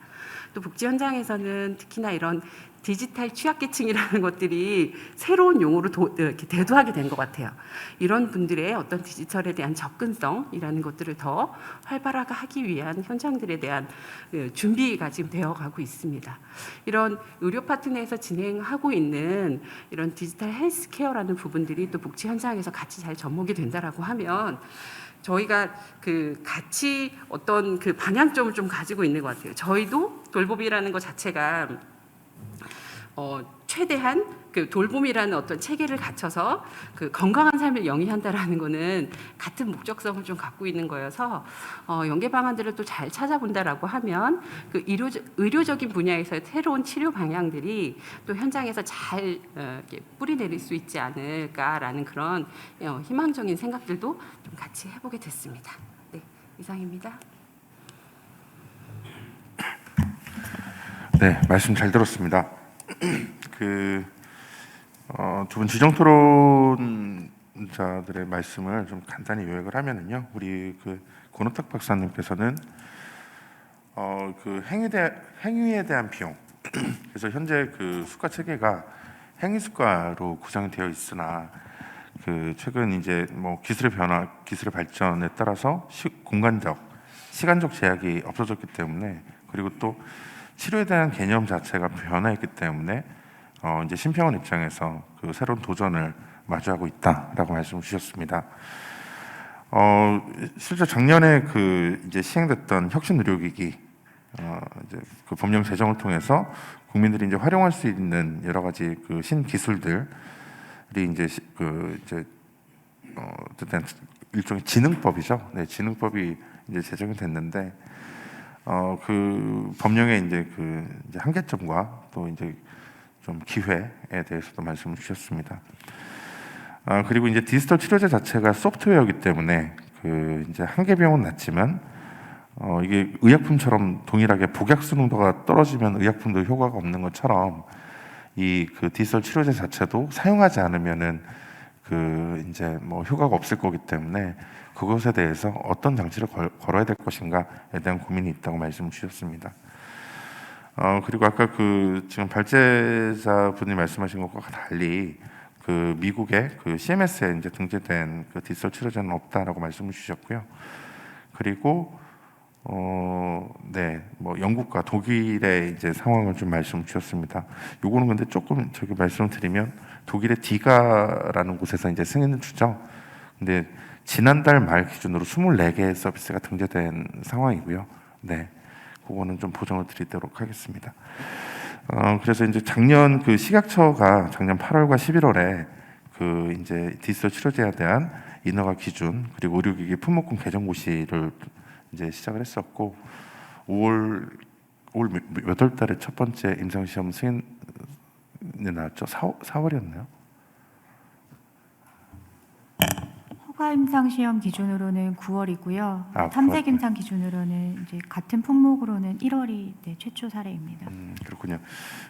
또 복지 현장에서는 특히나 이런 디지털 취약계층이라는 것들이 새로운 용어로 이렇게 대두하게 된 것 같아요. 이런 분들의 어떤 디지털에 대한 접근성이라는 것들을 더 활발하게 하기 위한 현장들에 대한 준비가 지금 되어가고 있습니다. 이런 의료 파트너에서 진행하고 있는 이런 디지털 헬스케어라는 부분들이 또 복지 현장에서 같이 잘 접목이 된다라고 하면 저희가 그 같이 어떤 그 방향점을 좀 가지고 있는 것 같아요. 저희도 돌봄이라는 것 자체가 최대한 그 돌봄이라는 어떤 체계를 갖춰서 그 건강한 삶을 영위한다라는 거는 같은 목적성을 좀 갖고 있는 거여서 연계 방안들을 또 잘 찾아본다라고 하면 그 의료적인 분야에서의 새로운 치료 방향들이 또 현장에서 잘 이렇게 뿌리 내릴 수 있지 않을까라는 그런 희망적인 생각들도 좀 같이 해보게 됐습니다. 네, 이상입니다. 네, 말씀 잘 들었습니다. 두 분 지정 토론자들의 말씀을 좀 간단히 요약을 하면은요, 우리 그 권호탁 박사님께서는 그 행위에 대한 비용, 그래서 현재 그 수가 체계가 행위 수가로 구성이 되어 있으나 그 최근 이제 뭐 기술의 변화, 기술의 발전에 따라서 공간적, 시간적 제약이 없어졌기 때문에, 그리고 또 치료에 대한 개념 자체가 변화했기 때문에 이제 심평원 입장에서 그 새로운 도전을 마주하고 있다라고 말씀을 주셨습니다. 실제 작년에 그 이제 시행됐던 혁신 의료기기 이제 그 법령 제정을 통해서 국민들이 이제 활용할 수 있는 여러 가지 그 신기술들이 이제 어쨌든 일종의 지능법이죠. 네, 지능법이 이제 제정이 됐는데 그 법령의 이제 그 이제 한계점과 또 이제 좀 기회에 대해서도 말씀을 주셨습니다. 그리고 이제 디지털 치료제 자체가 소프트웨어이기 때문에 그 이제 한계 비용은 낮지만 이게 의약품처럼 동일하게 복약 수능도가 떨어지면 의약품도 효과가 없는 것처럼 이 그 디지털 치료제 자체도 사용하지 않으면은 그 이제 뭐 효과가 없을 거기 때문에 그것에 대해서 어떤 장치를 걸어야 될 것인가에 대한 고민이 있다고 말씀을 주셨습니다. 그리고 아까 그 지금 발제자분이 말씀하신 것과 달리 그 미국의 그 CMS에 이제 등재된 그 디지털 치료제는 없다라고 말씀을 주셨고요. 그리고 네, 뭐 영국과 독일의 이제 상황을 좀 말씀 주셨습니다. 요거는 근데 조금 저기 말씀을 드리면 독일의 디가라는 곳에서 이제 승인을 주죠. 근데 지난달 말 기준으로 24개의 서비스가 등재된 상황이고요. 네, 그거는 좀 보정을 드리도록 하겠습니다. 그래서 이제 작년 그 식약처가 작년 8월과 11월에 그 이제 디지털 치료제에 대한 인허가 기준 그리고 의료기기 품목금 개정 고시를 이제 시작을 했었고 5월 몇 월 달에 첫 번째 임상 시험 승인이 나왔죠? 4월이었나요? 허가 임상 시험 기준으로는 9월이고요. 9월. 탐색 임상 기준으로는 이제 같은 품목으로는 1월이 네, 최초 사례입니다. 그렇군요.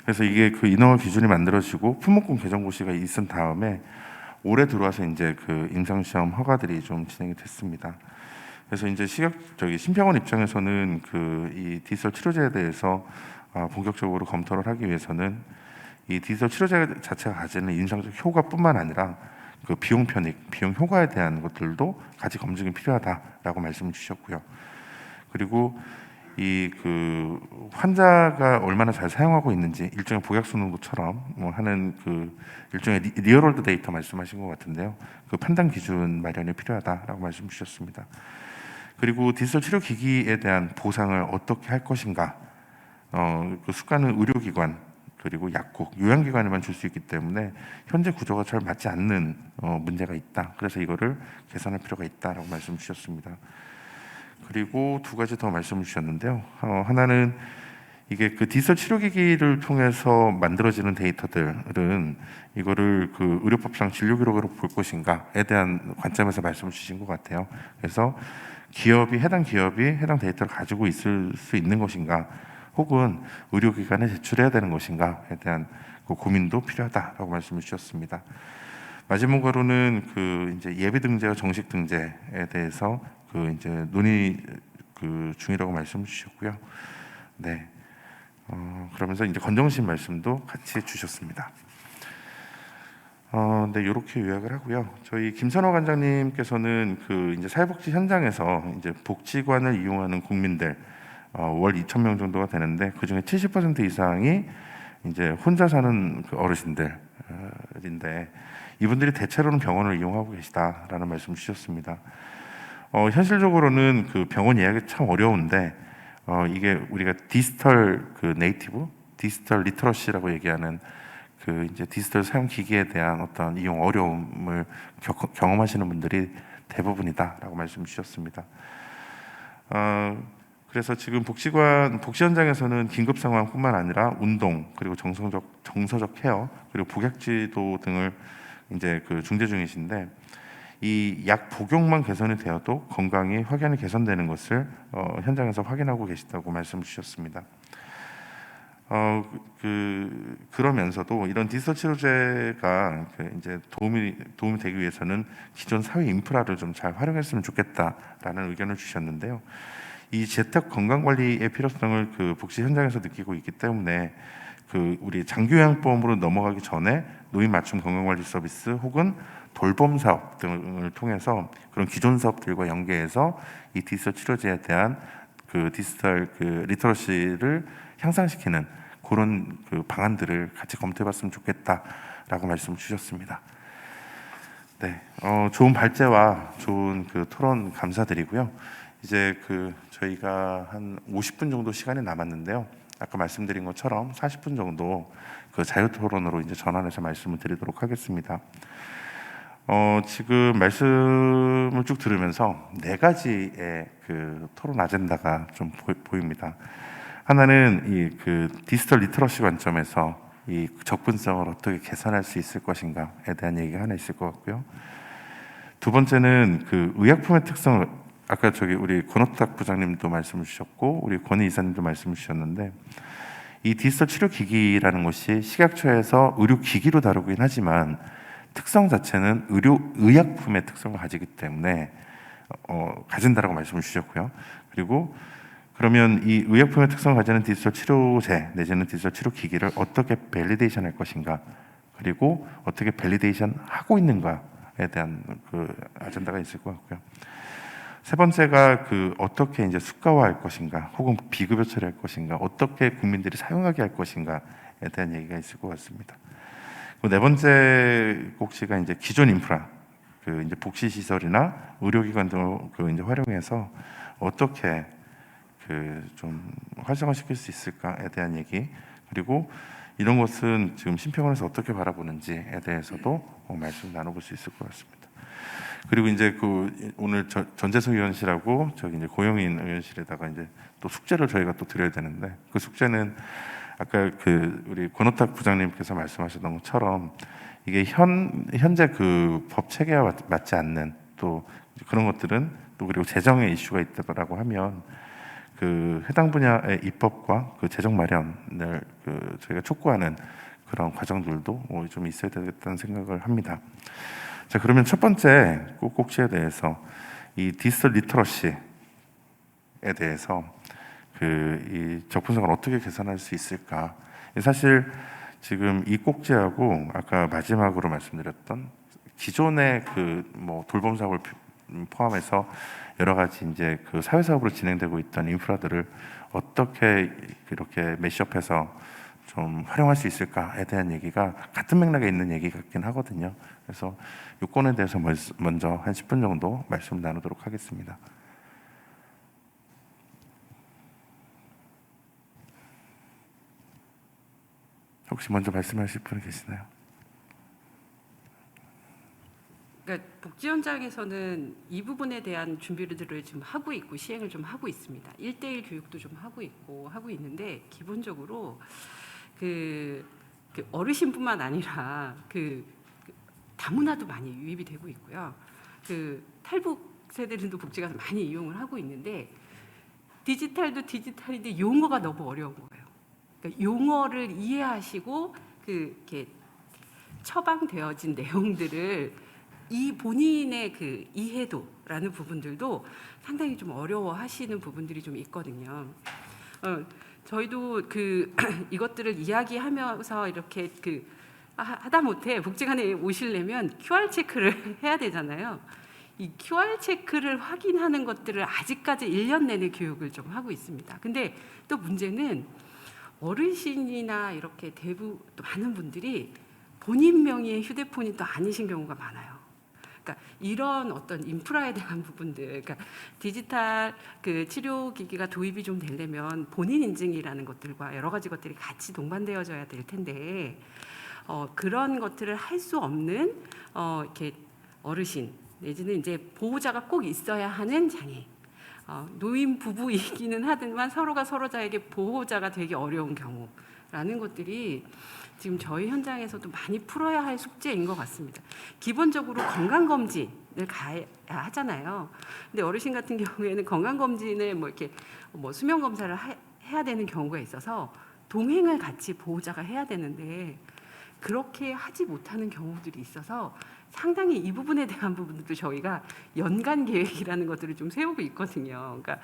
그래서 이게 그 인허가 기준이 만들어지고 품목금 개정 고시가 있은 다음에 올해 들어와서 이제 그 임상 시험 허가들이 좀 진행이 됐습니다. 그래서 이제 심평원 입장에서는 그 이 디지털 치료제에 대해서 본격적으로 검토를 하기 위해서는 이 디지털 치료제 자체가 가지는 임상적 효과뿐만 아니라 그 비용 편익, 비용 효과에 대한 것들도 같이 검증이 필요하다라고 말씀을 주셨고요. 그리고 이 그 환자가 얼마나 잘 사용하고 있는지 일종의 복약 수능도처럼 뭐 하는 그 일종의 리얼월드 데이터 말씀하신 것 같은데요. 그 판단 기준 마련이 필요하다라고 말씀 주셨습니다. 그리고 디지털 치료 기기에 대한 보상을 어떻게 할 것인가? 그 수가는 의료기관 그리고 약국, 요양기관에만 줄 수 있기 때문에 현재 구조가 잘 맞지 않는 문제가 있다. 그래서 이거를 개선할 필요가 있다라고 말씀 주셨습니다. 그리고 두 가지 더 말씀을 주셨는데요. 하나는 이게 그 디지털 치료기기를 통해서 만들어지는 데이터들은 이거를 그 의료법상 진료기록으로 볼 것인가에 대한 관점에서 말씀을 주신 것 같아요. 그래서 해당 기업이 해당 데이터를 가지고 있을 수 있는 것인가, 혹은 의료기관에 제출해야 되는 것인가에 대한 그 고민도 필요하다라고 말씀을 주셨습니다. 마지막으로는 그 이제 예비 등재와 정식 등재에 대해서 그 이제 논의 그 중이라고 말씀을 주셨고요. 네. 그러면서 이제 건정심 말씀도 같이 주셨습니다. 네, 이렇게 요약을 하고요. 저희 김선호 관장님께서는 그 이제 사회복지 현장에서 이제 복지관을 이용하는 국민들 월 2,000명 정도가 되는데 그 중에 70% 이상이 이제 혼자 사는 그 어르신들인데 이분들이 대체로는 병원을 이용하고 계시다라는 말씀 주셨습니다. 현실적으로는 그 병원 예약이 참 어려운데 이게 우리가 디지털 그 네이티브, 디지털 리터러시라고 얘기하는 그 이제 디지털 사용 기기에 대한 어떤 이용 어려움을 경험하시는 분들이 대부분이다라고 말씀 주셨습니다. 그래서 지금 복지 현장에서는 긴급 상황뿐만 아니라 운동 그리고 정서적 케어 그리고 복약지도 등을 이제 그 중재 중이신데 이 약 복용만 개선이 되어도 건강이 확연히 개선되는 것을 현장에서 확인하고 계시다고 말씀 주셨습니다. 그러면서도 이런 디지털 치료제가 그 이제 도움이 되기 위해서는 기존 사회 인프라를 좀 잘 활용했으면 좋겠다라는 의견을 주셨는데요. 이 재택 건강 관리의 필요성을 그 복지 현장에서 느끼고 있기 때문에 그 우리 장기요양보험으로 넘어가기 전에 노인 맞춤 건강 관리 서비스 혹은 돌봄 사업 등을 통해서 그런 기존 사업들과 연계해서 이 디지털 치료제에 대한 그 디지털 그 리터러시를 향상시키는 그런 그 방안들을 같이 검토해봤으면 좋겠다라고 말씀을 주셨습니다. 네, 좋은 발제와 좋은 그 토론 감사드리고요. 이제 그 저희가 한 50분 정도 시간이 남았는데요. 아까 말씀드린 것처럼 40분 정도 그 자유 토론으로 이제 전환해서 말씀을 드리도록 하겠습니다. 지금 말씀을 쭉 들으면서 4가지의 그 토론 아젠다가 좀 보입니다. 하나는 이 그 디지털 리터러시 관점에서 이 접근성을 어떻게 개선할 수 있을 것인가에 대한 얘기가 하나 있을 것 같고요. 두 번째는 그 의약품의 특성을 아까 저기 우리 권호탁 부장님도 말씀을 주셨고 우리 권희 이사님도 말씀을 주셨는데 이 디지털 치료 기기라는 것이 식약처에서 의료 기기로 다루긴 하지만 특성 자체는 의약품의 특성을 가지기 때문에 가진다라고 말씀을 주셨고요. 그리고 그러면 이 의약품의 특성을 가지는 디지털 치료제 내지는 디지털 치료 기기를 어떻게 밸리데이션 할 것인가 그리고 어떻게 밸리데이션 하고 있는가에 대한 그 아젠다가 있을 것 같고요. 세 번째가 그 어떻게 이제 수가화할 것인가 혹은 비급여 처리할 것인가 어떻게 국민들이 사용하게 할 것인가에 대한 얘기가 있을 것 같습니다. 네 번째 꼭지가 이제 기존 인프라, 그 이제 복지 시설이나 의료기관 등을 그 이제 활용해서 어떻게 그 좀 활성화시킬 수 있을까에 대한 얘기, 그리고 이런 것은 지금 심평원에서 어떻게 바라보는지에 대해서도 말씀 나눠볼 수 있을 것 같습니다. 그리고 이제 그 오늘 전재석 의원실하고 저기 이제 고영인 의원실에다가 이제 또 숙제를 저희가 또 드려야 되는데 그 숙제는 아까 그 우리 권호탁 부장님께서 말씀하셨던 것처럼 이게 현재 그 법 체계와 맞지 않는 또 그런 것들은 또 그리고 재정의 이슈가 있다라고 하면 그 해당 분야의 입법과 그 재정 마련을 그 저희가 촉구하는 그런 과정들도 좀 있어야 되겠다는 생각을 합니다. 자, 그러면 첫 번째 꼭지에 대해서 이 디지털 리터러시에 대해서 그 이 접근성을 어떻게 개선할 수 있을까? 사실 지금 이 꼭지하고 아까 마지막으로 말씀드렸던 기존의 그 뭐 돌봄 사업을 포함해서 여러 가지 이제 그 사회 사업으로 진행되고 있던 인프라들을 어떻게 이렇게 매시업해서 좀 활용할 수 있을까에 대한 얘기가 같은 맥락에 있는 얘기 같긴 하거든요. 그래서 요건에 대해서 먼저 한 10분 정도 말씀 나누도록 하겠습니다. 혹시 먼저 말씀하실 분 계시나요? 그러니까 복지 현장에서는 이 부분에 대한 준비들을 좀 하고 있고 시행을 좀 하고 있습니다. 1:1 교육도 좀 하고 있는데 기본적으로 그 어르신뿐만 아니라 그 다문화도 많이 유입이 되고 있고요. 그 탈북 세대들도 복지가 많이 이용을 하고 있는데 디지털도 디지털인데 용어가 너무 어려운 거예요. 그러니까 용어를 이해하시고 이렇게 처방되어진 내용들을 이 본인의 그 이해도라는 부분들도 상당히 좀 어려워하시는 부분들이 좀 있거든요. 저희도 이것들을 이야기하면서 이렇게 하다못해 복지관에 오시려면 QR 체크를 해야 되잖아요. 이 QR 체크를 확인하는 것들을 아직까지 1년 내내 교육을 좀 하고 있습니다. 근데 또 문제는 어르신이나 이렇게 또 많은 분들이 본인 명의의 휴대폰이 또 아니신 경우가 많아요. 그러니까 이런 어떤 인프라에 대한 부분들, 그러니까 디지털 치료기기가 도입이 좀 되려면 본인 인증이라는 것들과 여러 가지 것들이 같이 동반되어져야 될 텐데 그런 것들을 할 수 없는 이렇게 어르신 내지는 이제 보호자가 꼭 있어야 하는 장애인, 노인 부부이기는 하지만 서로가 서로자에게 보호자가 되기 어려운 경우라는 것들이 지금 저희 현장에서도 많이 풀어야 할 숙제인 것 같습니다. 기본적으로 건강검진을 가야 하잖아요. 근데 어르신 같은 경우에는 건강검진을 이렇게 수면검사를 해야 되는 경우가 있어서 동행을 같이 보호자가 해야 되는데 그렇게 하지 못하는 경우들이 있어서 상당히 이 부분에 대한 부분도 저희가 연간 계획이라는 것들을 좀 세우고 있거든요. 그러니까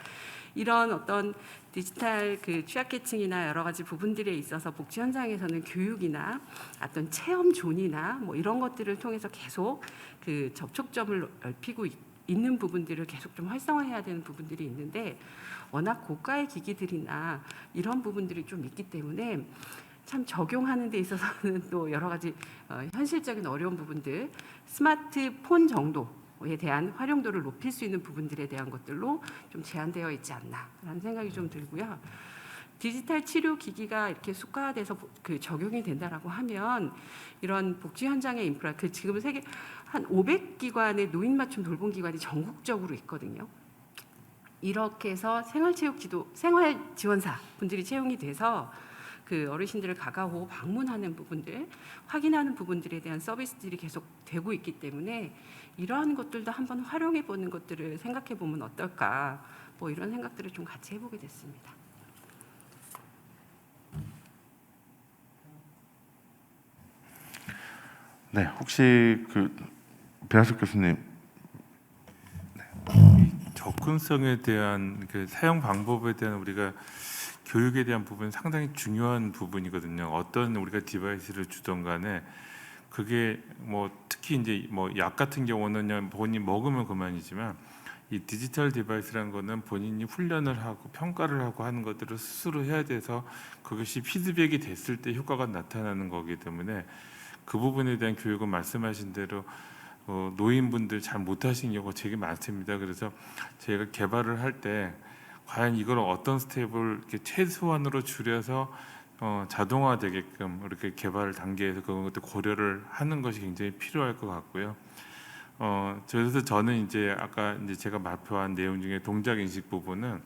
이런 어떤 디지털 취약계층이나 여러 가지 부분들에 있어서 복지 현장에서는 교육이나 어떤 체험존이나 이런 것들을 통해서 계속 접촉점을 넓히고 있는 부분들을 계속 좀 활성화해야 되는 부분들이 있는데 워낙 고가의 기기들이나 이런 부분들이 좀 있기 때문에 참 적용하는 데 있어서는 또 여러 가지 현실적인 어려운 부분들, 스마트폰 정도에 대한 활용도를 높일 수 있는 부분들에 대한 것들로 좀 제한되어 있지 않나라는 생각이 좀 들고요. 디지털 치료 기기가 이렇게 수가돼서 적용이 된다라고 하면 이런 복지 현장의 인프라, 지금 세계 한 500기관의 노인 맞춤 돌봄 기관이 전국적으로 있거든요. 이렇게 해서 생활 지원사 분들이 채용이 돼서 어르신들을 가가고 방문하는 부분들, 확인하는 부분들에 대한 서비스들이 계속 되고 있기 때문에 이러한 것들도 한번 활용해 보는 것들을 생각해 보면 어떨까, 이런 생각들을 좀 같이 해보게 됐습니다. 네, 혹시 배하숙 교수님. 접근성에 대한 사용 방법에 대한 우리가 교육에 대한 부분은 상당히 중요한 부분이거든요. 어떤 우리가 디바이스를 주던 간에 그게 특히 이제 약 같은 경우는 본인이 먹으면 그만이지만 이 디지털 디바이스라는 거는 본인이 훈련을 하고 평가를 하고 하는 것들을 스스로 해야 돼서 그것이 피드백이 됐을 때 효과가 나타나는 거기 때문에 그 부분에 대한 교육은 말씀하신 대로 노인분들 잘 못하시는 경우가 되게 많습니다. 그래서 저희가 개발을 할 때 과연 이걸 어떤 스텝을 이렇게 최소한으로 줄여서 자동화되게끔 이렇게 개발 단계에서 그것도 고려를 하는 것이 굉장히 필요할 것 같고요. 그래서 저는 이제 아까 이제 제가 발표한 내용 중에 동작 인식 부분은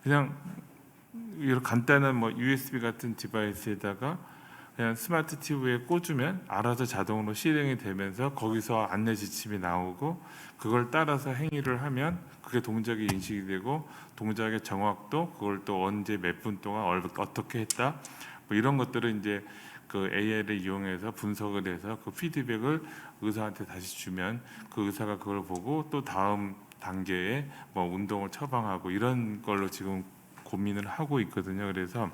그냥 이런 간단한 USB 같은 디바이스에다가 그냥 스마트 TV에 꽂으면 알아서 자동으로 실행이 되면서 거기서 안내 지침이 나오고 그걸 따라서 행위를 하면 그게 동작이 인식이 되고 동작의 정확도, 그걸 또 언제 몇 분 동안 어떻게 했다, 이런 것들을 이제 AI를 이용해서 분석을 해서 그 피드백을 의사한테 다시 주면 그 의사가 그걸 보고 또 다음 단계에 운동을 처방하고 이런 걸로 지금 고민을 하고 있거든요. 그래서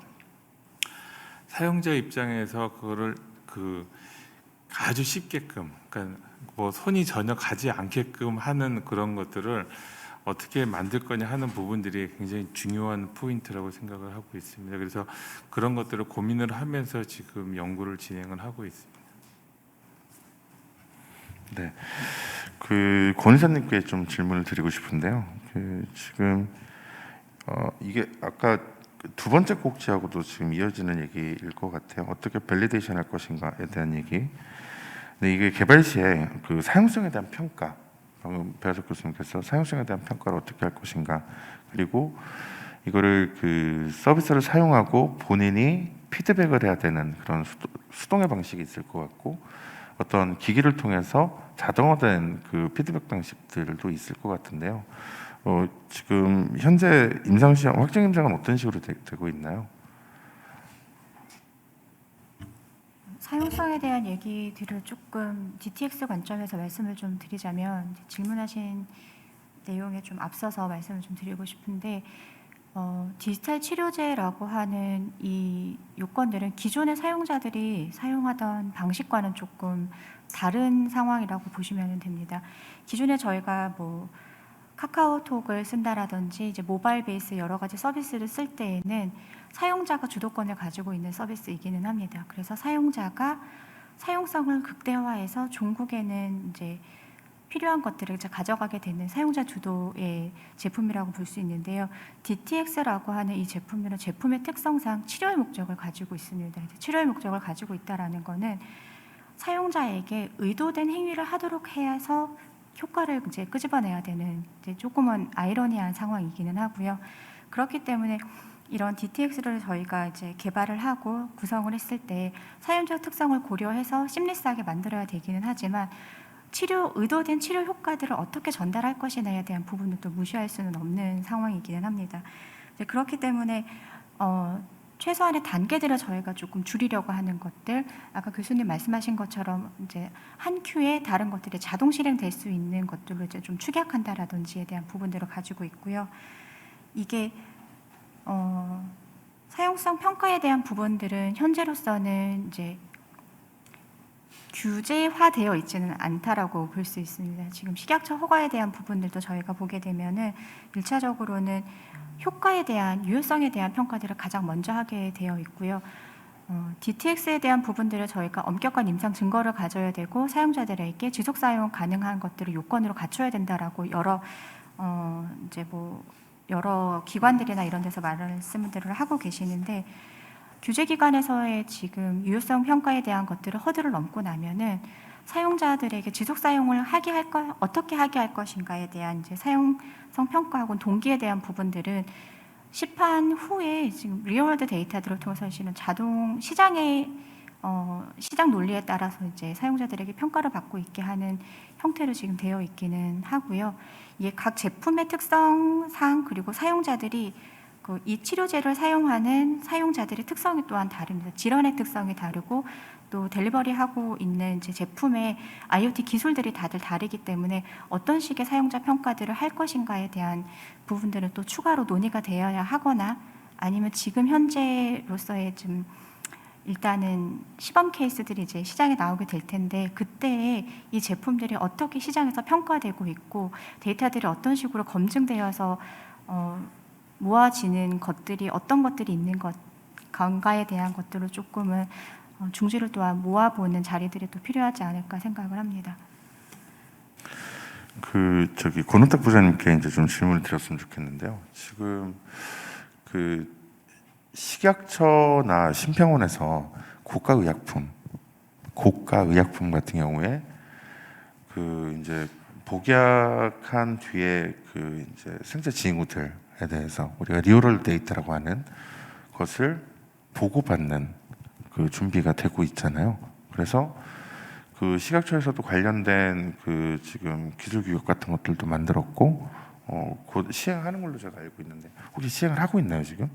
사용자 입장에서 그거를 아주 쉽게끔, 그러니까 손이 전혀 가지 않게끔 하는 그런 것들을 어떻게 만들 거냐 하는 부분들이 굉장히 중요한 포인트라고 생각을 하고 있습니다. 그래서 그런 것들을 고민을 하면서 지금 연구를 진행을 하고 있습니다. 네, 권의사님께 좀 질문을 드리고 싶은데요. 지금 이게 아까 두 번째 꼭지하고도 지금 이어지는 얘기일 것 같아요. 어떻게 밸리데이션 할 것인가에 대한 얘기. 근데 이게 개발 시에 사용성에 대한 평가, 방금 배하숙 교수님께서 사용성에 대한 평가를 어떻게 할 것인가, 그리고 이거를 서비스를 사용하고 본인이 피드백을 해야 되는 그런 수동의 방식이 있을 것 같고, 어떤 기기를 통해서 자동화된 피드백 방식들도 있을 것 같은데요. 지금 현재 임상 시험, 확정 임상은 어떤 식으로 되고 있나요? 사용성에 대한 얘기들을 조금 DTX 관점에서 말씀을 좀 드리자면 이제 질문하신 내용에 좀 앞서서 말씀을 좀 드리고 싶은데 디지털 치료제라고 하는 이 요건들은 기존의 사용자들이 사용하던 방식과는 조금 다른 상황이라고 보시면 됩니다. 기존에 저희가 뭐 카카오톡을 쓴다라든지 이제 모바일 베이스 여러 가지 서비스를 쓸 때에는 사용자가 주도권을 가지고 있는 서비스이기는 합니다. 그래서 사용자가 사용성을 극대화해서 종국에는 이제 필요한 것들을 이제 가져가게 되는 사용자 주도의 제품이라고 볼 수 있는데요. DTX라고 하는 이 제품은 제품의 특성상 치료의 목적을 가지고 있습니다. 치료의 목적을 가지고 있다라는 거는 사용자에게 의도된 행위를 하도록 해서 효과를 이제 끄집어내야 되는 이제 조금은 아이러니한 상황이기는 하고요. 그렇기 때문에 이런 DTX를 저희가 이제 개발을 하고 구성을 했을 때 사용자 특성을 고려해서 심리스하게 만들어야 되기는 하지만 의도된 치료 효과들을 어떻게 전달할 것이냐에 대한 부분을 또 무시할 수는 없는 상황이기는 합니다. 이제 그렇기 때문에 최소한의 단계들을 저희가 조금 줄이려고 하는 것들, 아까 교수님 말씀하신 것처럼 이제 한 큐에 다른 것들이 자동 실행될 수 있는 것들로 이제 좀 축약한다라든지에 대한 부분들을 가지고 있고요. 이게 사용성 평가에 대한 부분들은 현재로서는 이제 규제화되어 있지는 않다라고 볼 수 있습니다. 지금 식약처 허가에 대한 부분들도 저희가 보게 되면은 1차적으로는 효과에 대한 유효성에 대한 평가들을 가장 먼저 하게 되어 있고요. DTX에 대한 부분들을 저희가 엄격한 임상 증거를 가져야 되고 사용자들에게 지속 사용 가능한 것들을 요건으로 갖춰야 된다라고 여러 기관들이나 이런 데서 말씀들을 하고 계시는데 규제기관에서의 지금 유효성 평가에 대한 것들을 허들을 넘고 나면은 사용자들에게 지속 사용을 어떻게 하게 할 것인가에 대한 이제 사용성 평가하고 동기에 대한 부분들은 시판 후에 지금 리얼월드 데이터들을 통해서 실은 자동 시장 논리에 따라서 이제 사용자들에게 평가를 받고 있게 하는 형태로 지금 되어 있기는 하고요. 이게 각 제품의 특성상 그리고 사용자들이 이 치료제를 사용하는 사용자들의 특성이 또한 다릅니다. 질환의 특성이 다르고 또 델리버리하고 있는 이제 제품의 IoT 기술들이 다들 다르기 때문에 어떤 식의 사용자 평가들을 할 것인가에 대한 부분들은 또 추가로 논의가 되어야 하거나 아니면 지금 현재로서의 좀 일단은 시범 케이스들이 이제 시장에 나오게 될 텐데 그때에 이 제품들이 어떻게 시장에서 평가되고 있고 데이터들이 어떤 식으로 검증되어서 모아지는 것들이 어떤 것들이 있는 건가에 대한 것들을 조금은 중지를 또한 모아보는 자리들이 또 필요하지 않을까 생각을 합니다. 권은탁 부장님께 이제 좀 질문을 드렸으면 좋겠는데요. 지금 식약처나 심평원에서 고가 의약품 같은 경우에 이제 복약한 뒤에 이제 생체 징후들에 대해서 우리가 리얼월드 데이터라고 하는 것을 보고받는 준비가 되고 있잖아요. 그래서 식약처에서도 관련된 지금 기술 규격 같은 것들도 만들었고 곧 시행하는 걸로 제가 알고 있는데 혹시 시행을 하고 있나요 지금?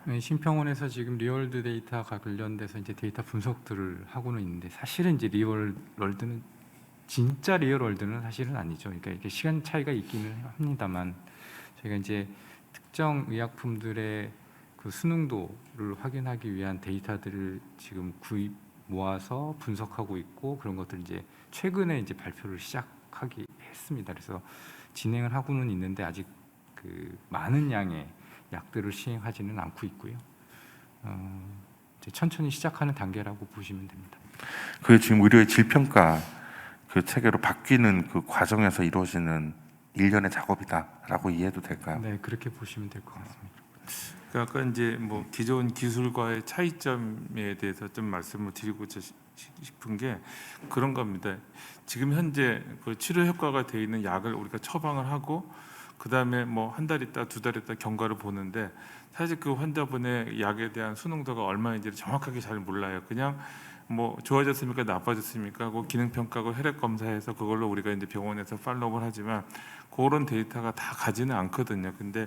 네, 심평원에서 지금 리얼월드 데이터가 관련돼서 이제 데이터 분석들을 하고는 있는데 사실은 이제 리얼월드는 진짜 리얼월드는 사실은 아니죠. 그러니까 이게 시간 차이가 있기는 합니다만 저희가 이제 특정 의약품들의 수능도를 확인하기 위한 데이터들을 지금 모아서 분석하고 있고 그런 것들 이제 최근에 이제 발표를 시작하기 했습니다. 그래서 진행을 하고는 있는데 아직 많은 양의 약들을 시행하지는 않고 있고요. 이제 천천히 시작하는 단계라고 보시면 됩니다. 그게 지금 의료의 질평가 체계로 바뀌는 과정에서 이루어지는 일련의 작업이다라고 이해해도 될까요? 네, 그렇게 보시면 될 것 같습니다. 아까 이제 기존 기술과의 차이점에 대해서 좀 말씀을 드리고 싶은 게 그런 겁니다. 지금 현재 치료 효과가 되어 있는 약을 우리가 처방을 하고 그 다음에 한 달 있다, 두 달 있다 경과를 보는데 사실 그 환자분의 약에 대한 수능도가 얼마인지를 정확하게 잘 몰라요. 그냥 좋아졌습니까, 나빠졌습니까, 기능 평가하고 혈액 검사해서 그걸로 우리가 이제 병원에서 팔로우를 하지만 그런 데이터가 다 가지는 않거든요. 근데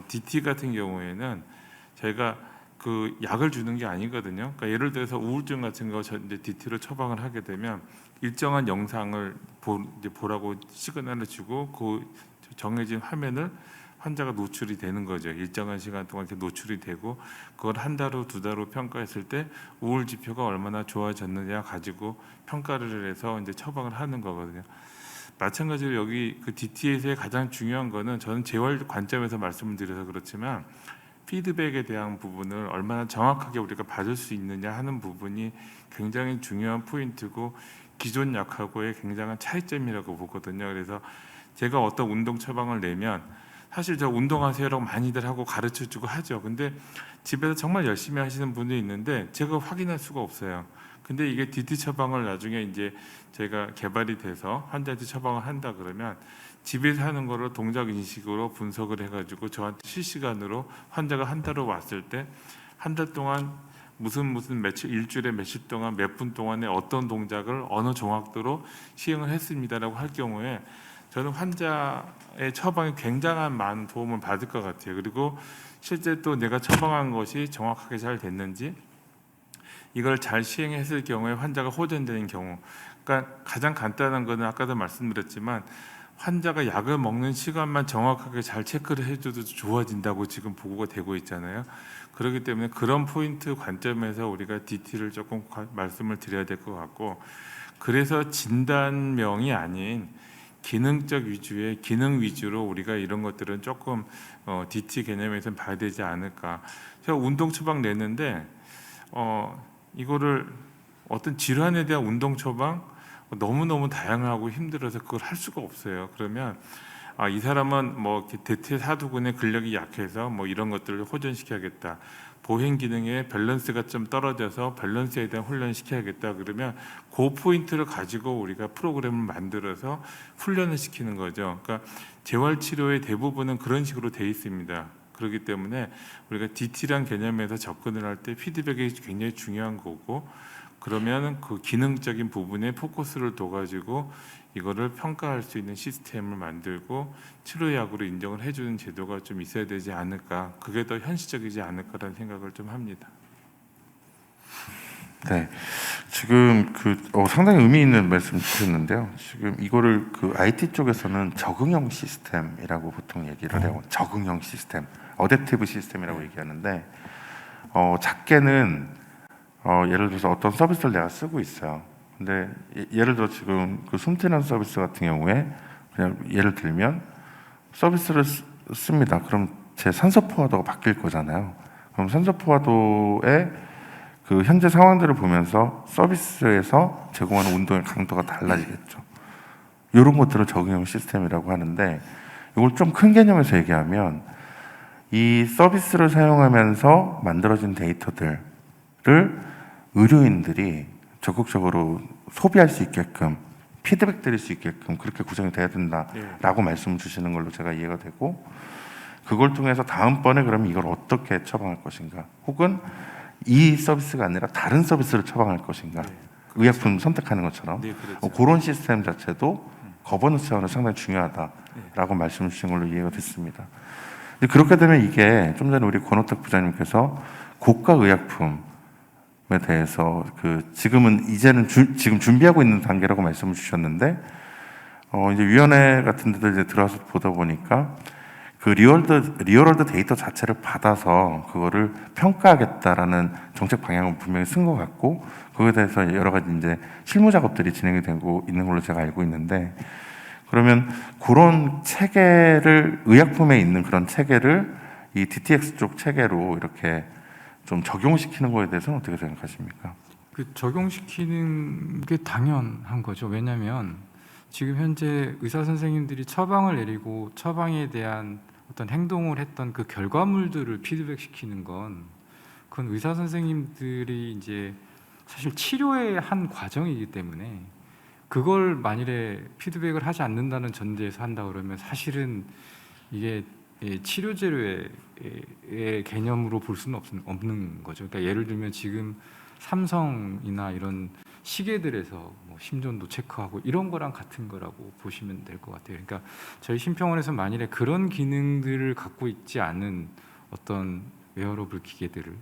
DT 같은 경우에는 저희가 그 약을 주는 게 아니거든요. 그러니까 예를 들어서 우울증 같은 거 이제 DT로 처방을 하게 되면 일정한 영상을 이제 보라고 시그널을 주고 그 정해진 화면을 환자가 노출이 되는 거죠. 일정한 시간 동안 이렇게 노출이 되고 그걸 한 달 후, 두 달 후 평가했을 때 우울 지표가 얼마나 좋아졌느냐 가지고 평가를 해서 이제 처방을 하는 거거든요. 마찬가지로 여기 그 DT에서의 가장 중요한 거는 저는 재활 관점에서 말씀을 드려서 그렇지만 피드백에 대한 부분을 얼마나 정확하게 우리가 받을 수 있느냐 하는 부분이 굉장히 중요한 포인트고 기존 약하고의 굉장한 차이점이라고 보거든요. 그래서 제가 어떤 운동 처방을 내면 사실 저 운동하세요라고 많이들 하고 가르쳐주고 하죠. 근데 집에서 정말 열심히 하시는 분들이 있는데 제가 확인할 수가 없어요. 근데 이게 DT 처방을 나중에 이제 저희가 개발이 돼서 환자한테 처방을 한다 그러면 집에서 하는 거를 동작 인식으로 분석을 해가지고 저한테 실시간으로 환자가 한 달 후 왔을 때 한 달 동안 무슨 며칠 일주일에 며칠 동안 몇 분 동안에 어떤 동작을 어느 정확도로 시행을 했습니다라고 할 경우에 저는 환자의 처방에 굉장한 많은 도움을 받을 것 같아요. 그리고 실제 또 내가 처방한 것이 정확하게 잘 됐는지 이걸 잘 시행했을 경우에 환자가 호전되는 경우, 그러니까 가장 간단한 거는 아까도 말씀드렸지만 환자가 약을 먹는 시간만 정확하게 잘 체크를 해줘도 좋아진다고 지금 보고가 되고 있잖아요. 그렇기 때문에 그런 포인트 관점에서 우리가 DT를 조금 말씀을 드려야 될 것 같고, 그래서 진단명이 아닌 기능적 위주의 기능 위주로 우리가 이런 것들은 조금 DT 개념에서는 봐야 되지 않을까. 제가 운동 처방 냈는데 이거를 어떤 질환에 대한 운동 처방 너무너무 다양하고 힘들어서 그걸 할 수가 없어요. 그러면 이 사람은 뭐 대퇴 사두근의 근력이 약해서 뭐 이런 것들을 호전시켜야겠다. 보행 기능의 밸런스가 좀 떨어져서 밸런스에 대한 훈련을 시켜야겠다. 그러면 그 포인트를 가지고 우리가 프로그램을 만들어서 훈련을 시키는 거죠. 그러니까 재활치료의 대부분은 그런 식으로 돼 있습니다. 그렇기 때문에 우리가 DT란 개념에서 접근을 할 때 피드백이 굉장히 중요한 거고, 그러면 그 기능적인 부분에 포커스를 둬가지고 이거를 평가할 수 있는 시스템을 만들고 치료약으로 인정을 해주는 제도가 좀 있어야 되지 않을까. 그게 더 현실적이지 않을까라는 생각을 좀 합니다. 네, 지금 상당히 의미 있는 말씀 주셨는데요. 지금 이거를 그 IT 쪽에서는 적응형 시스템이라고 보통 얘기를 해요. 적응형 시스템, 어댑티브 시스템이라고 얘기하는데 작게는 예를 들어서 어떤 서비스를 내가 쓰고 있어요. 근데 예를 들어 지금 그 숨트는 서비스 같은 경우에 그냥 예를 들면 서비스를 씁니다. 그럼 제 산소 포화도가 바뀔 거잖아요. 그럼 산소 포화도의 그 현재 상황들을 보면서 서비스에서 제공하는 운동의 강도가 달라지겠죠. 이런 것들을 적응형 시스템이라고 하는데, 이걸 좀 큰 개념에서 얘기하면 이 서비스를 사용하면서 만들어진 데이터들을 의료인들이 적극적으로 소비할 수 있게끔 피드백 드릴 수 있게끔 그렇게 구성이 돼야 된다라고 말씀 주시는 걸로 제가 이해가 되고, 그걸 통해서 다음번에 그럼 이걸 어떻게 처방할 것인가, 혹은 이 서비스가 아니라 다른 서비스를 처방할 것인가, 의약품 선택하는 것처럼 그런 시스템 자체도 거버넌스 차원에서 상당히 중요하다라고 말씀 주신 걸로 이해가 됐습니다. 그렇게 되면 이게 좀 전에 우리 권호탁 부장님께서 고가 의약품에 대해서 이제는 지금 준비하고 있는 단계라고 말씀을 주셨는데, 이제 위원회 같은 데들 이제 들어와서 보다 보니까 그 리얼월드 데이터 자체를 받아서 그거를 평가하겠다라는 정책 방향을 분명히 쓴 것 같고, 그거에 대해서 여러 가지 이제 실무 작업들이 진행이 되고 있는 걸로 제가 알고 있는데, 그러면 그런 체계를, 의약품에 있는 그런 체계를 이 DTX 쪽 체계로 이렇게 좀 적용시키는 거에 대해서는 어떻게 생각하십니까? 그 적용시키는 게 당연한 거죠. 왜냐하면 지금 현재 의사 선생님들이 처방을 내리고 처방에 대한 어떤 행동을 했던 그 결과물들을 피드백시키는 건, 그건 의사 선생님들이 이제 사실 치료의 한 과정이기 때문에 그걸 만일에 피드백을 하지 않는다는 전제에서 한다 그러면 사실은 이게 치료제의 개념으로 볼 수는 없는 거죠. 그러니까 예를 들면 지금 삼성이나 이런 시계들에서 뭐 심전도 체크하고 이런 거랑 같은 거라고 보시면 될 것 같아요. 그러니까 저희 심평원에서 만일에 그런 기능들을 갖고 있지 않은 어떤 웨어러블 기계들을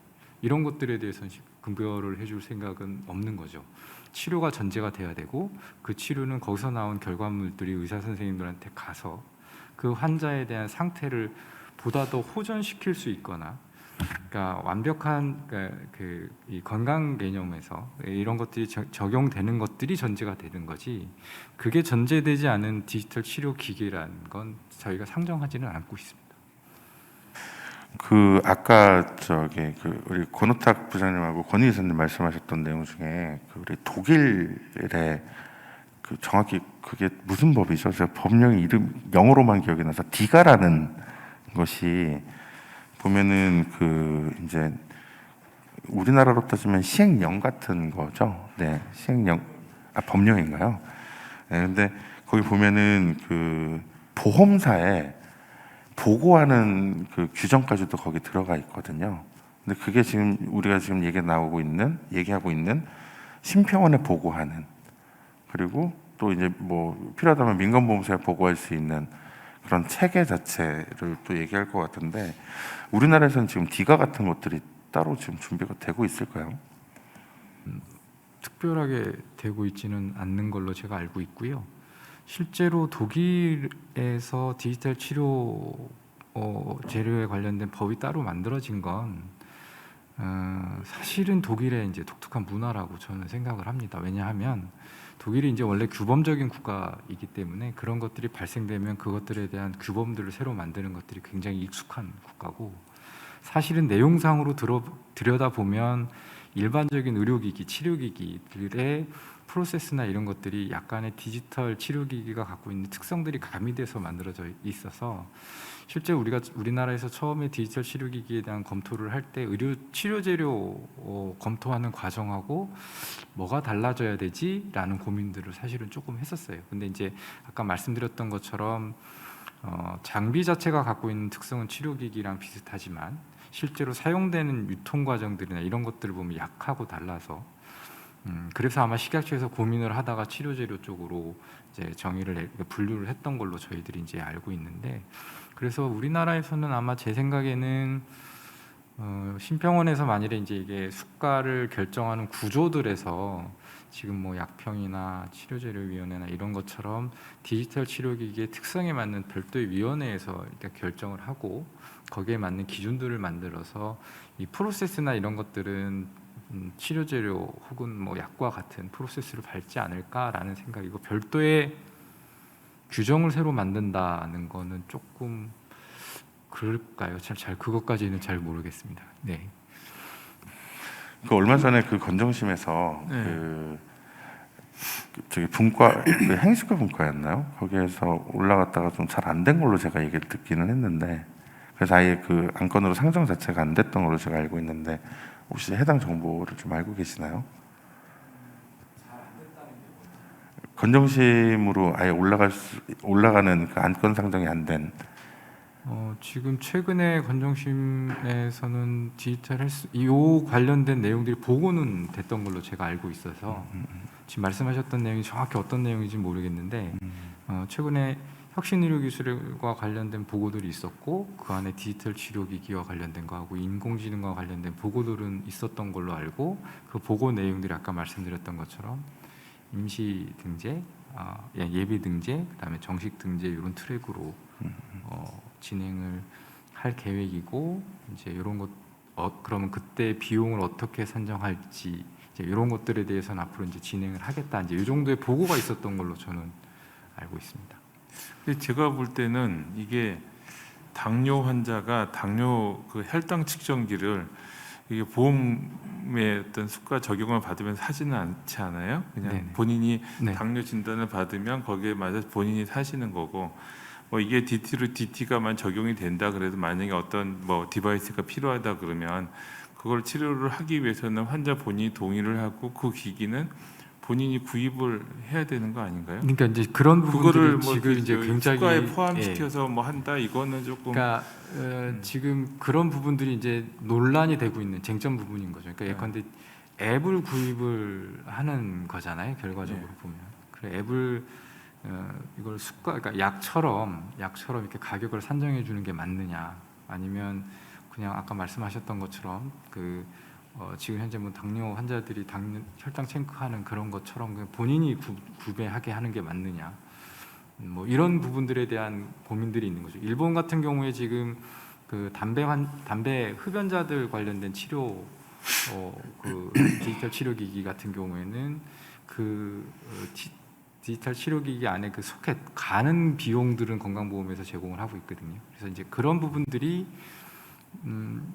이런 것들에 대해서는 급여를 해줄 생각은 없는 거죠. 치료가 전제가 돼야 되고 그 치료는 거기서 나온 결과물들이 의사 선생님들한테 가서 그 환자에 대한 상태를 보다 더 호전시킬 수 있거나, 그러니까 완벽한 이 건강 개념에서 이런 것들이 적용되는 것들이 전제가 되는 거지, 그게 전제되지 않은 디지털 치료 기기라는 건 저희가 상정하지는 않고 있습니다. 그 아까 우리 권우탁 부장님하고 권희 의사님 말씀하셨던 내용 중에 그 우리 독일의 그 정확히 그게 무슨 법이죠? 제가 법령 이름 영어로만 기억이 나서 디가라는 것이 보면은 그 이제 우리나라로 따지면 시행령 같은 거죠. 네, 시행령, 법령인가요? 네, 근데 거기 보면은 그 보험사에 보고하는 그 규정까지도 거기 들어가 있거든요. 근데 그게 지금 우리가 지금 얘기하고 있는 심평원에 보고하는, 그리고 또 이제 뭐 필요하다면 민간보험사에 보고할 수 있는 그런 체계 자체를 또 얘기할 것 같은데, 우리나라에서는 지금 디가 같은 것들이 따로 지금 준비가 되고 있을까요? 특별하게 되고 있지는 않는 걸로 제가 알고 있고요. 실제로 독일에서 디지털 치료 재료에 관련된 법이 따로 만들어진 건 사실은 독일의 이제 독특한 문화라고 저는 생각을 합니다. 왜냐하면 독일이 이제 원래 규범적인 국가이기 때문에 그런 것들이 발생되면 그것들에 대한 규범들을 새로 만드는 것들이 굉장히 익숙한 국가고, 사실은 내용상으로 들여다보면 일반적인 의료기기, 치료기기들의 프로세스나 이런 것들이 약간의 디지털 치료기기가 갖고 있는 특성들이 가미돼서 만들어져 있어서, 실제 우리나라에서 처음에 디지털 치료기기에 대한 검토를 할 때 의료 치료재료 검토하는 과정하고 뭐가 달라져야 되지라는 고민들을 사실은 조금 했었어요. 근데 이제 아까 말씀드렸던 것처럼 장비 자체가 갖고 있는 특성은 치료기기랑 비슷하지만 실제로 사용되는 유통 과정들이나 이런 것들을 보면 약하고 달라서, 그래서 아마 식약처에서 고민을 하다가 치료재료 쪽으로 이제 분류를 했던 걸로 저희들이 이제 알고 있는데, 그래서 우리나라에서는 아마 제 생각에는 심평원에서 만일에 이제 이게 수가를 결정하는 구조들에서 지금 뭐 약평이나 치료재료위원회나 이런 것처럼 디지털 치료기기의 특성에 맞는 별도의 위원회에서 일단 결정을 하고 거기에 맞는 기준들을 만들어서 이 프로세스나 이런 것들은 치료재료 혹은 뭐 약과 같은 프로세스를 밟지 않을까라는 생각이고, 별도의 규정을 새로 만든다는 거는 조금 그럴까요? 잘 그것까지는 잘 모르겠습니다. 네. 그 얼마 전에 그 건정심에서 저기 분과 그 행식과 분과였나요? 거기에서 올라갔다가 좀 잘 안 된 걸로 제가 얘기를 듣기는 했는데, 그래서 아예 그 안건으로 상정 자체가 안 됐던 걸로 제가 알고 있는데, 혹시 해당 정보를 좀 알고 계시나요? 건정심으로 아예 올라가는 그 안건 상정이 안 된. 지금 최근에 건정심에서는 디지털 헬스 이 관련된 내용들이 보고는 됐던 걸로 제가 알고 있어서 지금 말씀하셨던 내용이 정확히 어떤 내용인지 모르겠는데, 최근에 혁신의료기술과 관련된 보고들이 있었고 그 안에 디지털 치료기기와 관련된 거하고 인공지능과 관련된 보고들은 있었던 걸로 알고, 그 보고 내용들이 아까 말씀드렸던 것처럼 임시 등재, 예비 등재, 그다음에 정식 등재 이런 트랙으로 진행을 할 계획이고, 이제 이런 것 그러면 그때 비용을 어떻게 산정할지 이제 이런 것들에 대해서는 앞으로 이제 진행을 하겠다, 이제 이 정도의 보고가 있었던 걸로 저는 알고 있습니다. 근데 제가 볼 때는 이게 당뇨 환자가 당뇨 그 혈당 측정기를 이게 보험의 어떤 수가 적용을 받으면 사지는 않지 않아요? 그냥 네네. 본인이 네. 당뇨 진단을 받으면 거기에 맞아서 본인이 사시는 거고, 뭐 이게 DT가만 적용이 된다 그래도 만약에 어떤 뭐 디바이스가 필요하다 그러면 그걸 치료를 하기 위해서는 환자 본인이 동의를 하고 그 기기는 본인이 구입을 해야 되는 거 아닌가요? 그러니까 이제 그런 부분들이 그거를 뭐 지금 이제 굉장히 수가에 포함시켜서 뭐 한다 이거는 조금 그러니까 지금 그런 부분들이 이제 논란이 되고 있는 쟁점 부분인 거죠. 그러니까 예컨대 앱을 구입을 하는 거잖아요. 결과적으로 보면. 그래 앱을 이걸 그러니까 약처럼 이렇게 가격을 산정해 주는 게 맞느냐, 아니면 그냥 아까 말씀하셨던 것처럼 그 지금 현재 뭐 당뇨 환자들이 혈당 체크하는 그런 것처럼 그냥 본인이 구매하게 하는 게 맞느냐, 뭐 이런 부분들에 대한 고민들이 있는 거죠. 일본 같은 경우에 지금 그 담배 흡연자들 관련된 치료 그 디지털 치료기기 같은 경우에는 디지털 치료기기 안에 그 소켓 가는 비용들은 건강보험에서 제공을 하고 있거든요. 그래서 이제 그런 부분들이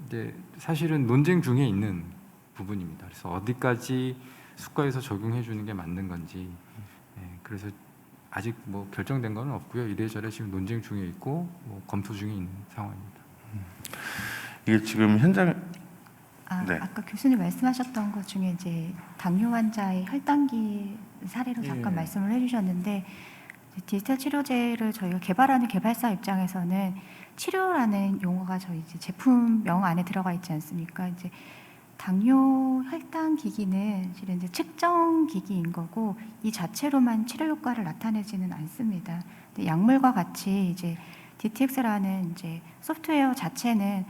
이제 사실은 논쟁 중에 있는 부분입니다. 그래서 어디까지 수가에서 적용해 주는 게 맞는 건지, 그래서 아직 뭐 결정된 건 없고요. 이래저래 지금 논쟁 중에 있고 뭐 검토 중에 있는 상황입니다. 이게 지금 현장 네. 아까 교수님 말씀하셨던 것 중에 이제 당뇨 환자의 혈당기 사례로 잠깐 말씀을 해주셨는데, 디지털 치료제를 저희가 개발하는 개발사 입장에서는 치료라는 용어가 저희 이제 제품명 안에 들어가 있지 않습니까? 이제 당뇨 혈당 기기는 실은 이제 측정 기기인 거고 이 자체로만 치료 효과를 나타내지는 않습니다. 근데 약물과 같이 이제 DTX라는 이제 소프트웨어 자체는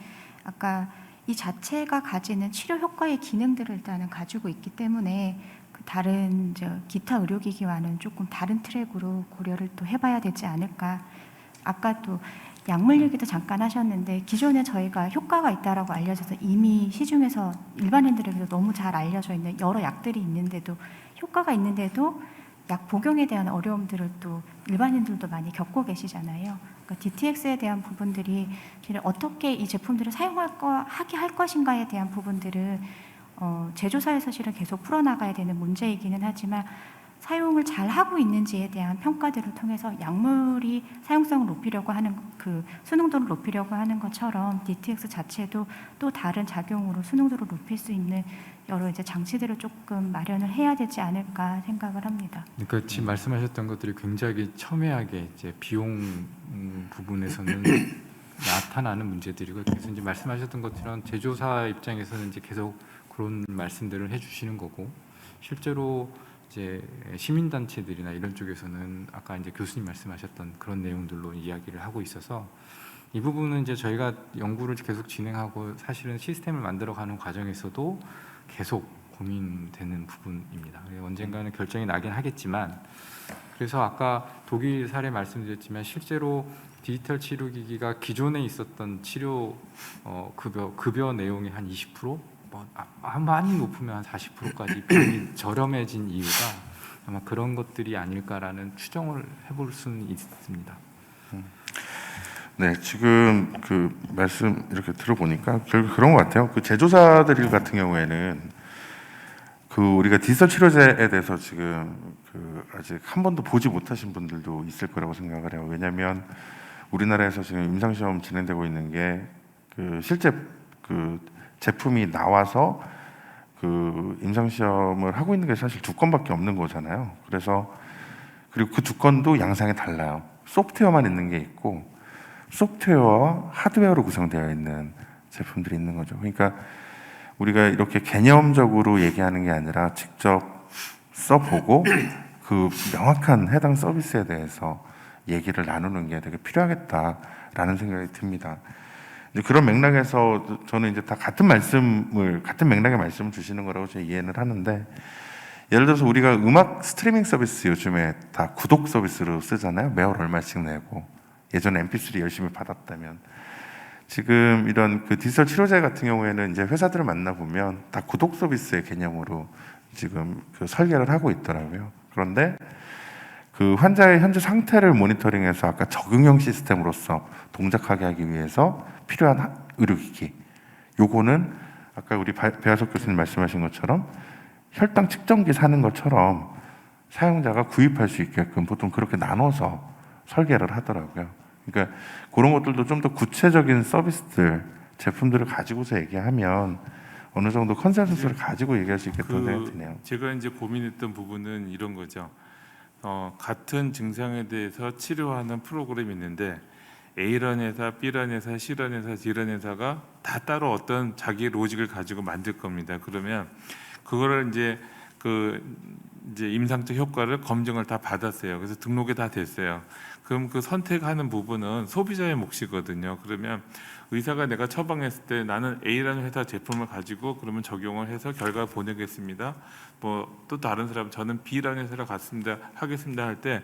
아까 이 자체가 가지는 치료 효과의 기능들을 일단은 가지고 있기 때문에 그 다른 이제 기타 의료기기와는 조금 다른 트랙으로 고려를 또 해봐야 되지 않을까. 아까 또 약물 얘기도 잠깐 하셨는데 기존에 저희가 효과가 있다라고 알려져서 이미 시중에서 일반인들에게도 너무 잘 알려져 있는 여러 약들이 있는데도 효과가 있는데도 약 복용에 대한 어려움들을 또 일반인들도 많이 겪고 계시잖아요. 그러니까 DTX에 대한 부분들이 어떻게 이 제품들을 하게 할 것인가에 대한 부분들을 제조사에서 실은 계속 풀어나가야 되는 문제이기는 하지만 사용을 잘 하고 있는지에 대한 평가들을 통해서 약물이 사용성을 높이려고 하는 그 수능도를 높이려고 하는 것처럼 DTX 자체도 또 다른 작용으로 수능도를 높일 수 있는 여러 이제 장치들을 조금 마련을 해야 되지 않을까 생각을 합니다. 그러니까 지금 말씀하셨던 것들이 굉장히 첨예하게 이제 비용 부분에서는 나타나는 문제들이고, 그래서 이제 말씀하셨던 것처럼 제조사 입장에서는 이제 계속 그런 말씀들을 해주시는 거고, 실제로 이제 시민단체들이나 이런 쪽에서는 아까 이제 교수님 말씀하셨던 그런 내용들로 이야기를 하고 있어서 이 부분은 이제 저희가 연구를 계속 진행하고 사실은 시스템을 만들어가는 과정에서도 계속 고민되는 부분입니다. 언젠가는 결정이 나긴 하겠지만, 그래서 아까 독일 사례 말씀드렸지만 실제로 디지털 치료기기가 기존에 있었던 치료 급여 내용의 한 20%, 많이 높으면 한 40%까지 비용이 저렴해진 이유가 아마 그런 것들이 아닐까라는 추정을 해볼 수는 있습니다. 네, 지금 그 말씀 이렇게 들어보니까 결국 그런 것 같아요. 그 제조사들 같은 경우에는 그 우리가 디지털 치료제에 대해서 지금 그 아직 한 번도 보지 못하신 분들도 있을 거라고 생각을 해요. 왜냐하면 우리나라에서 지금 임상시험 진행되고 있는 게 그 실제 그 제품이 나와서 그 임상시험을 하고 있는 게 사실 2건밖에 없는 거잖아요. 그래서 그리고 그 2건도 양상이 달라요. 소프트웨어만 있는 게 있고 소프트웨어와 하드웨어로 구성되어 있는 제품들이 있는 거죠. 그러니까 우리가 이렇게 개념적으로 얘기하는 게 아니라 직접 써보고 그 명확한 해당 서비스에 대해서 얘기를 나누는 게 되게 필요하겠다라는 생각이 듭니다. 이제 그런 맥락에서 저는 이제 다 같은 맥락의 말씀을 주시는 거라고 제가 이해는 하는데, 예를 들어서 우리가 음악 스트리밍 서비스 요즘에 다 구독 서비스로 쓰잖아요. 매월 얼마씩 내고. 예전에 MP3 열심히 받았다면. 지금 이런 그 디지털 치료제 같은 경우에는 이제 회사들을 만나보면 다 구독 서비스의 개념으로 지금 그 설계를 하고 있더라고요. 그런데 그 환자의 현재 상태를 모니터링해서 아까 적응형 시스템으로서 동작하게 하기 위해서 필요한 의료기기, 요거는 아까 우리 배하석 교수님 말씀하신 것처럼 혈당 측정기 사는 것처럼 사용자가 구입할 수 있게끔 보통 그렇게 나눠서 설계를 하더라고요. 그러니까 그런 것들도 좀 더 구체적인 서비스들, 제품들을 가지고서 얘기하면 어느 정도 컨센서스를 가지고 얘기할 수 있겠다는 생각이 드네요. 제가 이제 고민했던 부분은 이런 거죠. 같은 증상에 대해서 치료하는 프로그램이 있는데 A라는 회사, B라는 회사, C라는 회사, D라는 회사가 다 따로 어떤 자기 로직을 가지고 만들 겁니다. 그러면 그거를 이제 그 이제 임상적 효과를 검증을 다 받았어요. 그래서 등록이 다 됐어요. 그럼 그 선택하는 부분은 소비자의 몫이거든요. 그러면 의사가 내가 처방했을 때 나는 A라는 회사 제품을 가지고 그러면 적용을 해서 결과 보내겠습니다. 뭐 또 다른 사람 저는 B라는 회사를 하겠습니다 할 때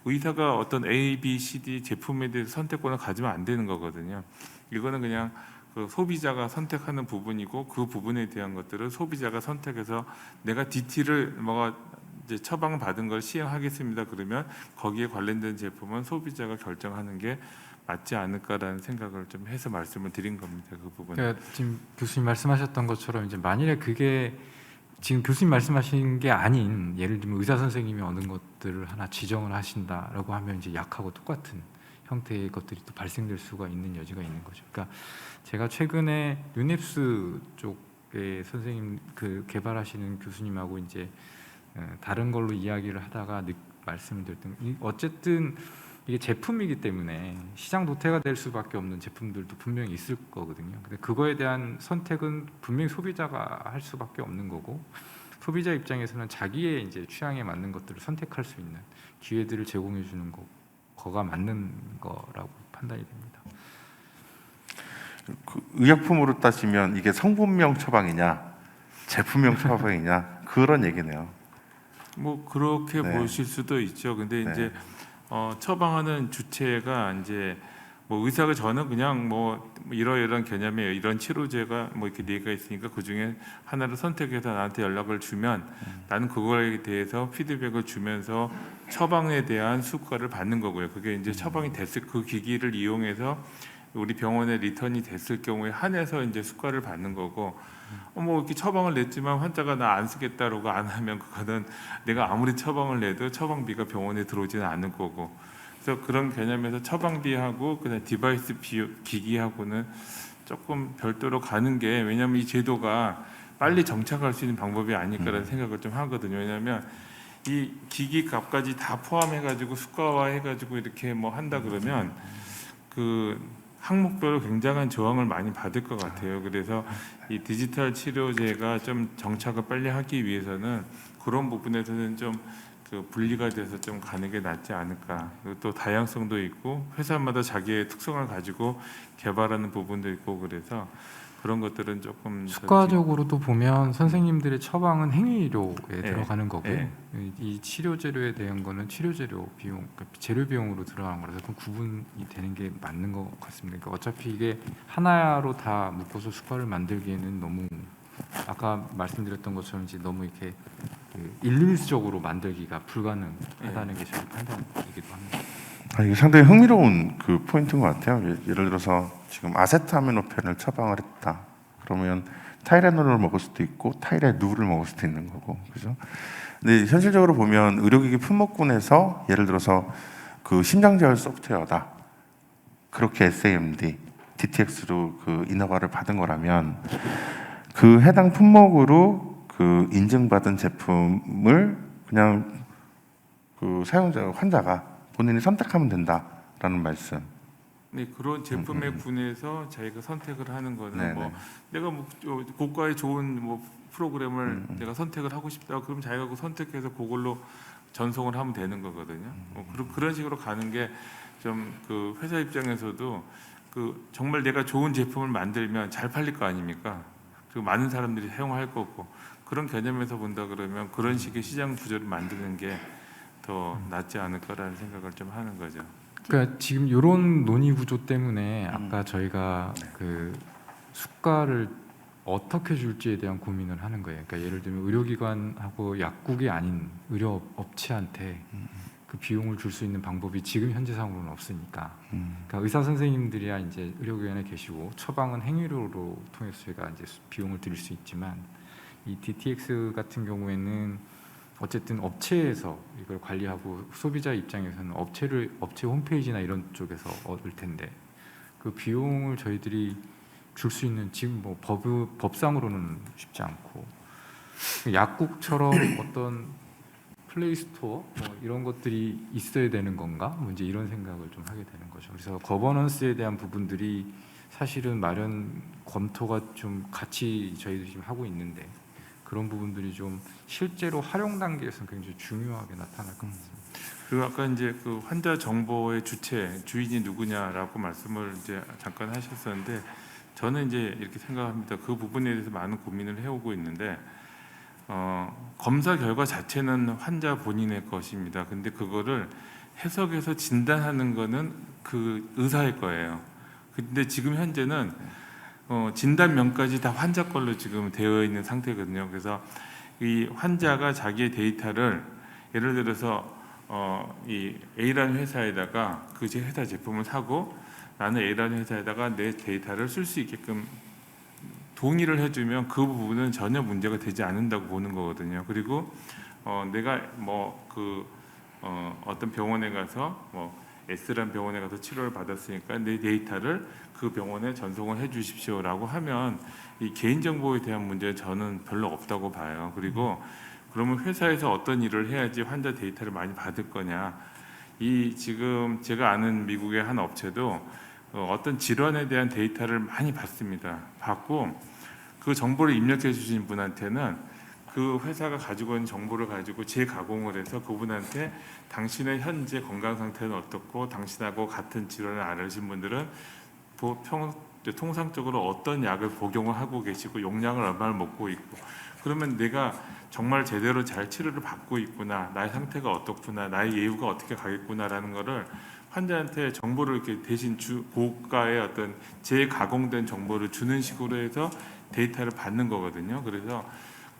의사가 어떤 A, B, C, D 제품에 대해서 선택권을 가지면 안 되는 거거든요. 이거는 그냥 그 소비자가 선택하는 부분이고 그 부분에 대한 것들을 소비자가 선택해서 내가 DT를 뭐가 이제 처방 받은 걸 시행하겠습니다. 그러면 거기에 관련된 제품은 소비자가 결정하는 게 맞지 않을까라는 생각을 좀 해서 말씀을 드린 겁니다. 그 부분. 그러니까 지금 교수님 말씀하셨던 것처럼 이제 만일에 그게 지금 교수님 말씀하신 게 아닌 예를 들면 의사 선생님이 어느 것들을 하나 지정을 하신다라고 하면 이제 약하고 똑같은 형태의 것들이 또 발생될 수가 있는 여지가 있는 거죠. 그러니까 제가 최근에 유넵스 쪽에 선생님 그 개발하시는 교수님하고 이제 다른 걸로 이야기를 하다가 말씀을 드렸던 어쨌든 이게 제품이기 때문에 시장 도태가 될 수밖에 없는 제품들도 분명히 있을 거거든요. 근데 그거에 대한 선택은 분명히 소비자가 할 수밖에 없는 거고 소비자 입장에서는 자기의 이제 취향에 맞는 것들을 선택할 수 있는 기회들을 제공해 주는 거가 맞는 거라고 판단이 됩니다. 그 의약품으로 따지면 이게 성분명 처방이냐 제품명 처방이냐 그런 얘기네요. 뭐 그렇게 네. 보실 수도 있죠. 근데 네. 이제 처방하는 주체가 이제 뭐 의사가 저는 그냥 뭐 이러이러한 개념의 이런 치료제가 뭐 이렇게 4가 있으니까 그 중에 하나를 선택해서 나한테 연락을 주면 나는 그거에 대해서 피드백을 주면서 처방에 대한 수가를 받는 거고요. 그게 이제 처방이 됐을 그 기기를 이용해서 우리 병원에 리턴이 됐을 경우에 한해서 이제 수가를 받는 거고 뭐 이렇게 처방을 냈지만 환자가 나 안 쓰겠다라고 안 하면 그거는 내가 아무리 처방을 내도 처방비가 병원에 들어오지는 않을 거고 그래서 그런 개념에서 처방비하고 그다음 디바이스 기기하고는 조금 별도로 가는 게 왜냐하면 이 제도가 빨리 정착할 수 있는 방법이 아닐까라는 생각을 좀 하거든요. 왜냐하면 이 기기 값까지 다 포함해가지고 수가화해가지고 이렇게 뭐 한다 그러면 그 항목별로 굉장한 저항을 많이 받을 것 같아요. 그래서 이 디지털 치료제가 좀 정착을 빨리 하기 위해서는 그런 부분에서는 좀 그 분리가 돼서 좀 가는 게 낫지 않을까. 그리고 또 다양성도 있고 회사마다 자기의 특성을 가지고 개발하는 부분도 있고 그래서 그런 것들은 조금 수가적으로도 보면 선생님들의 처방은 행위료에 네. 들어가는 거고요. 네. 이 치료 재료에 대한 거는 치료 재료 비용, 그러니까 재료 비용으로 들어간 거라서 좀 구분이 되는 게 맞는 것 같습니다. 그러니까 어차피 이게 하나로 다 묶어서 수가를 만들기에는 너무 아까 말씀드렸던 것처럼 이제 너무 이렇게 그 일률적으로 만들기가 불가능하다는 게 저희 판단이기도 합니다. 이게 상당히 흥미로운 그 포인트인 것 같아요. 예를 들어서 지금 아세트아미노펜을 처방을 했다. 그러면 타이레놀을 먹을 수도 있고 타이레누를 먹을 수도 있는 거고, 그죠? 근데 현실적으로 보면 의료기기 품목군에서 예를 들어서 그 심장제어 소프트웨어다. 그렇게 SAMD, DTX로 그 인허가를 받은 거라면 그 해당 품목으로 그 인증받은 제품을 그냥 그 사용자 환자가 본인이 선택하면 된다라는 말씀. 네, 그런 제품에 군해서 자기가 선택을 하는 거는 네네. 뭐 내가 뭐 고가의 좋은 뭐 프로그램을 내가 선택을 하고 싶다 그럼 자기가 그 선택해서 그걸로 전송을 하면 되는 거거든요. 그런 식으로 가는 게 좀 그 회사 입장에서도 그 정말 내가 좋은 제품을 만들면 잘 팔릴 거 아닙니까? 그리고 많은 사람들이 사용할 거고 그런 개념에서 본다 그러면 그런 식의 시장 구조를 만드는 게 더 낫지 않을까라는 생각을 좀 하는 거죠. 그러니까 지금 이런 논의 구조 때문에 아까 저희가 그 수가를 어떻게 줄지에 대한 고민을 하는 거예요. 그러니까 예를 들면 의료기관하고 약국이 아닌 의료 업체한테 그 비용을 줄 수 있는 방법이 지금 현재상으로는 없으니까. 그러니까 의사 선생님들이야 이제 의료기관에 계시고 처방은 행위료로 통해서 저희가 이제 비용을 드릴 수 있지만 이 DTX 같은 경우에는 어쨌든 업체에서 이걸 관리하고 소비자 입장에서는 업체 홈페이지나 이런 쪽에서 얻을 텐데 그 비용을 저희들이 줄 수 있는 지금 뭐 법상으로는 쉽지 않고 약국처럼 어떤 플레이스토어 뭐 이런 것들이 있어야 되는 건가? 뭐 이제 이런 생각을 좀 하게 되는 거죠. 그래서 거버넌스에 대한 부분들이 사실은 마련 검토가 좀 같이 저희들이 지금 하고 있는데 그런 부분들이 좀 실제로 활용 단계에서는 굉장히 중요하게 나타날 것 같습니다. 그리고 아까 이제 그 환자 정보의 주인이 누구냐라고 말씀을 이제 잠깐 하셨었는데, 저는 이제 이렇게 생각합니다. 그 부분에 대해서 많은 고민을 해오고 있는데, 검사 결과 자체는 환자 본인의 것입니다. 근데 그거를 해석해서 진단하는 거는 그 의사의 거예요. 근데 지금 현재는 진단명까지 다 환자 걸로 지금 되어 있는 상태거든요. 그래서 이 환자가 자기의 데이터를 예를 들어서 이 A라는 회사에다가 그 회사 제품을 사고 나는 A라는 회사에다가 내 데이터를 쓸 수 있게끔 동의를 해주면 그 부분은 전혀 문제가 되지 않는다고 보는 거거든요. 그리고 내가 어떤 병원에 가서 S라는 병원에 가서 치료를 받았으니까 내 데이터를 그 병원에 전송을 해주십시오라고 하면 이 개인정보에 대한 문제는 저는 별로 없다고 봐요. 그리고 그러면 회사에서 어떤 일을 해야지 환자 데이터를 많이 받을 거냐? 지금 제가 아는 미국의 한 업체도 어떤 질환에 대한 데이터를 많이 받습니다. 받고 그 정보를 입력해 주신 분한테는 그 회사가 가지고 있는 정보를 가지고 재가공을 해서 그분한테 당신의 현재 건강 상태는 어떻고 당신하고 같은 질환을 앓으신 분들은 통상적으로 어떤 약을 복용을 하고 계시고 용량을 얼마나 먹고 있고, 그러면 내가 정말 제대로 잘 치료를 받고 있구나, 나의 상태가 어떻구나, 나의 예후가 어떻게 가겠구나라는 거를 환자한테 정보를 이렇게 대신 고가의 어떤 재가공된 정보를 주는 식으로 해서 데이터를 받는 거거든요. 그래서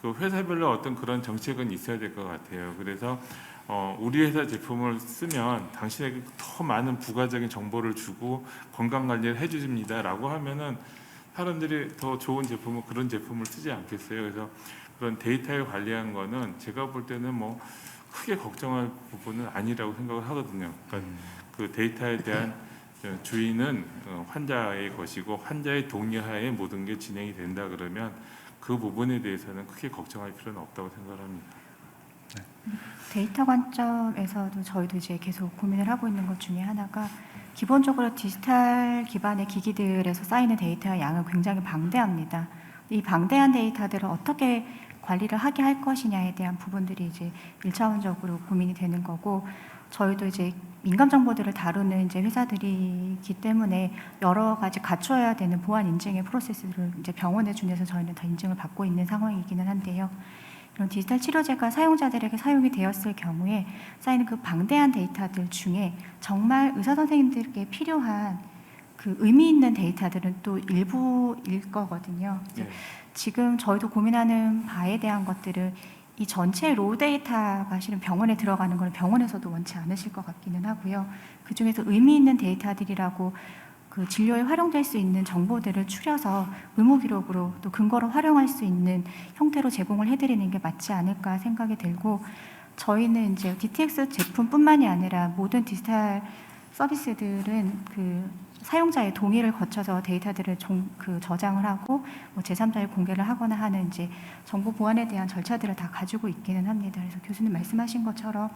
그 회사별로 어떤 그런 정책은 있어야 될 것 같아요. 그래서 우리 회사 제품을 쓰면 당신에게 더 많은 부가적인 정보를 주고 건강 관리를 해주십니다라고 하면은 사람들이 더 좋은 제품을 그런 제품을 쓰지 않겠어요. 그래서 그런 데이터를 관리하는 거는 제가 볼 때는 뭐 크게 걱정할 부분은 아니라고 생각을 하거든요. 그러니까 그 데이터에 대한 주인은 환자의 것이고 환자의 동의하에 모든 게 진행이 된다 그러면 그 부분에 대해서는 크게 걱정할 필요는 없다고 생각합니다. 데이터 관점에서도 저희도 이제 계속 고민을 하고 있는 것 중에 하나가 기본적으로 디지털 기반의 기기들에서 쌓이는 데이터의 양은 굉장히 방대합니다. 이 방대한 데이터들을 어떻게 관리를 하게 할 것이냐에 대한 부분들이 이제 1차원적으로 고민이 되는 거고, 저희도 이제 민감 정보들을 다루는 이제 회사들이기 때문에 여러 가지 갖춰야 되는 보안 인증의 프로세스를 이제 병원에 준해서 저희는 다 인증을 받고 있는 상황이기는 한데요. 이런 디지털 치료제가 사용자들에게 사용이 되었을 경우에 쌓이는 그 방대한 데이터들 중에 정말 의사 선생님들께 필요한 그 의미 있는 데이터들은 또 일부일 거거든요. 네. 지금 저희도 고민하는 바에 대한 것들을 이 전체 로 데이터가 실은 병원에 들어가는 건 병원에서도 원치 않으실 것 같기는 하고요. 그 중에서 의미 있는 데이터들이라고 그 진료에 활용될 수 있는 정보들을 추려서 의무 기록으로 또 근거로 활용할 수 있는 형태로 제공을 해드리는 게 맞지 않을까 생각이 들고, 저희는 이제 DTX 제품뿐만이 아니라 모든 디지털 서비스들은 그 사용자의 동의를 거쳐서 데이터들을 저장을 하고 뭐 제3자에 공개를 하거나 하는 이제 정보 보안에 대한 절차들을 다 가지고 있기는 합니다. 그래서 교수님 말씀하신 것처럼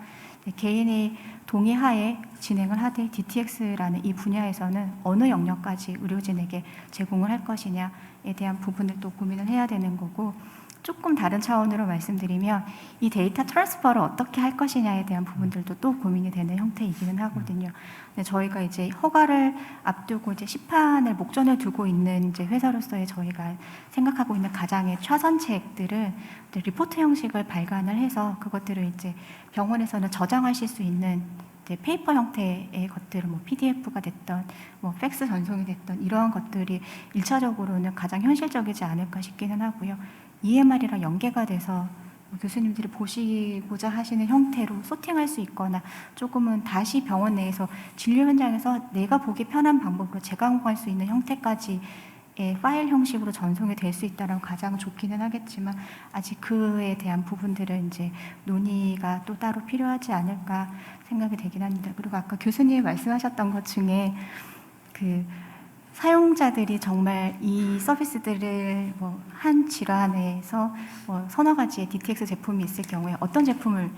개인의 동의하에 진행을 하되 DTX라는 이 분야에서는 어느 영역까지 의료진에게 제공을 할 것이냐에 대한 부분을 또 고민을 해야 되는 거고, 조금 다른 차원으로 말씀드리면 이 데이터 트랜스퍼를 어떻게 할 것이냐에 대한 부분들도 또 고민이 되는 형태이기는 하거든요. 근데 저희가 이제 허가를 앞두고 이제 시판을 목전에 두고 있는 이제 회사로서의 저희가 생각하고 있는 가장의 차선책들은 리포트 형식을 발간을 해서 그것들을 이제 병원에서는 저장하실 수 있는 페이퍼 형태의 것들을 뭐 PDF가 됐던 뭐 팩스 전송이 됐던 이러한 것들이 1차적으로는 가장 현실적이지 않을까 싶기는 하고요. EMR이랑 연계가 돼서 교수님들이 보시고자 하시는 형태로 소팅할 수 있거나 조금은 다시 병원 내에서 진료 현장에서 내가 보기 편한 방법으로 재가공할 수 있는 형태까지의 파일 형식으로 전송이 될 수 있다면 가장 좋기는 하겠지만 아직 그에 대한 부분들은 이제 논의가 또 따로 필요하지 않을까 생각이 되긴 합니다. 그리고 아까 교수님이 말씀하셨던 것 중에 그 사용자들이 정말 이 서비스들을 뭐 한 질환에서 뭐 서너 가지의 DTX 제품이 있을 경우에 어떤 제품을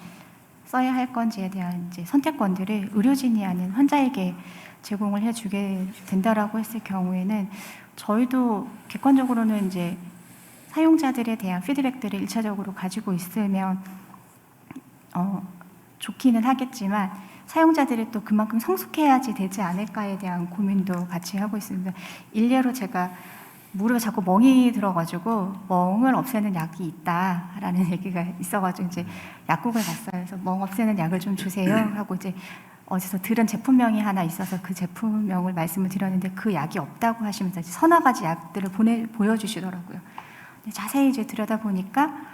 써야 할 건지에 대한 이제 선택권들을 의료진이 아닌 환자에게 제공을 해주게 된다라고 했을 경우에는 저희도 객관적으로는 이제 사용자들에 대한 피드백들을 일차적으로 가지고 있으면 좋기는 하겠지만 사용자들이 또 그만큼 성숙해야지 되지 않을까에 대한 고민도 같이 하고 있습니다. 일례로 제가 무릎에 자꾸 멍이 들어가지고 멍을 없애는 약이 있다라는 얘기가 있어가지고 이제 약국을 갔어요. 그래서 멍 없애는 약을 좀 주세요 하고 이제 어디서 들은 제품명이 하나 있어서 그 제품명을 말씀을 드렸는데 그 약이 없다고 하시면서 이제 서너 가지 약들을 보여주시더라고요. 근데 자세히 이제 들여다보니까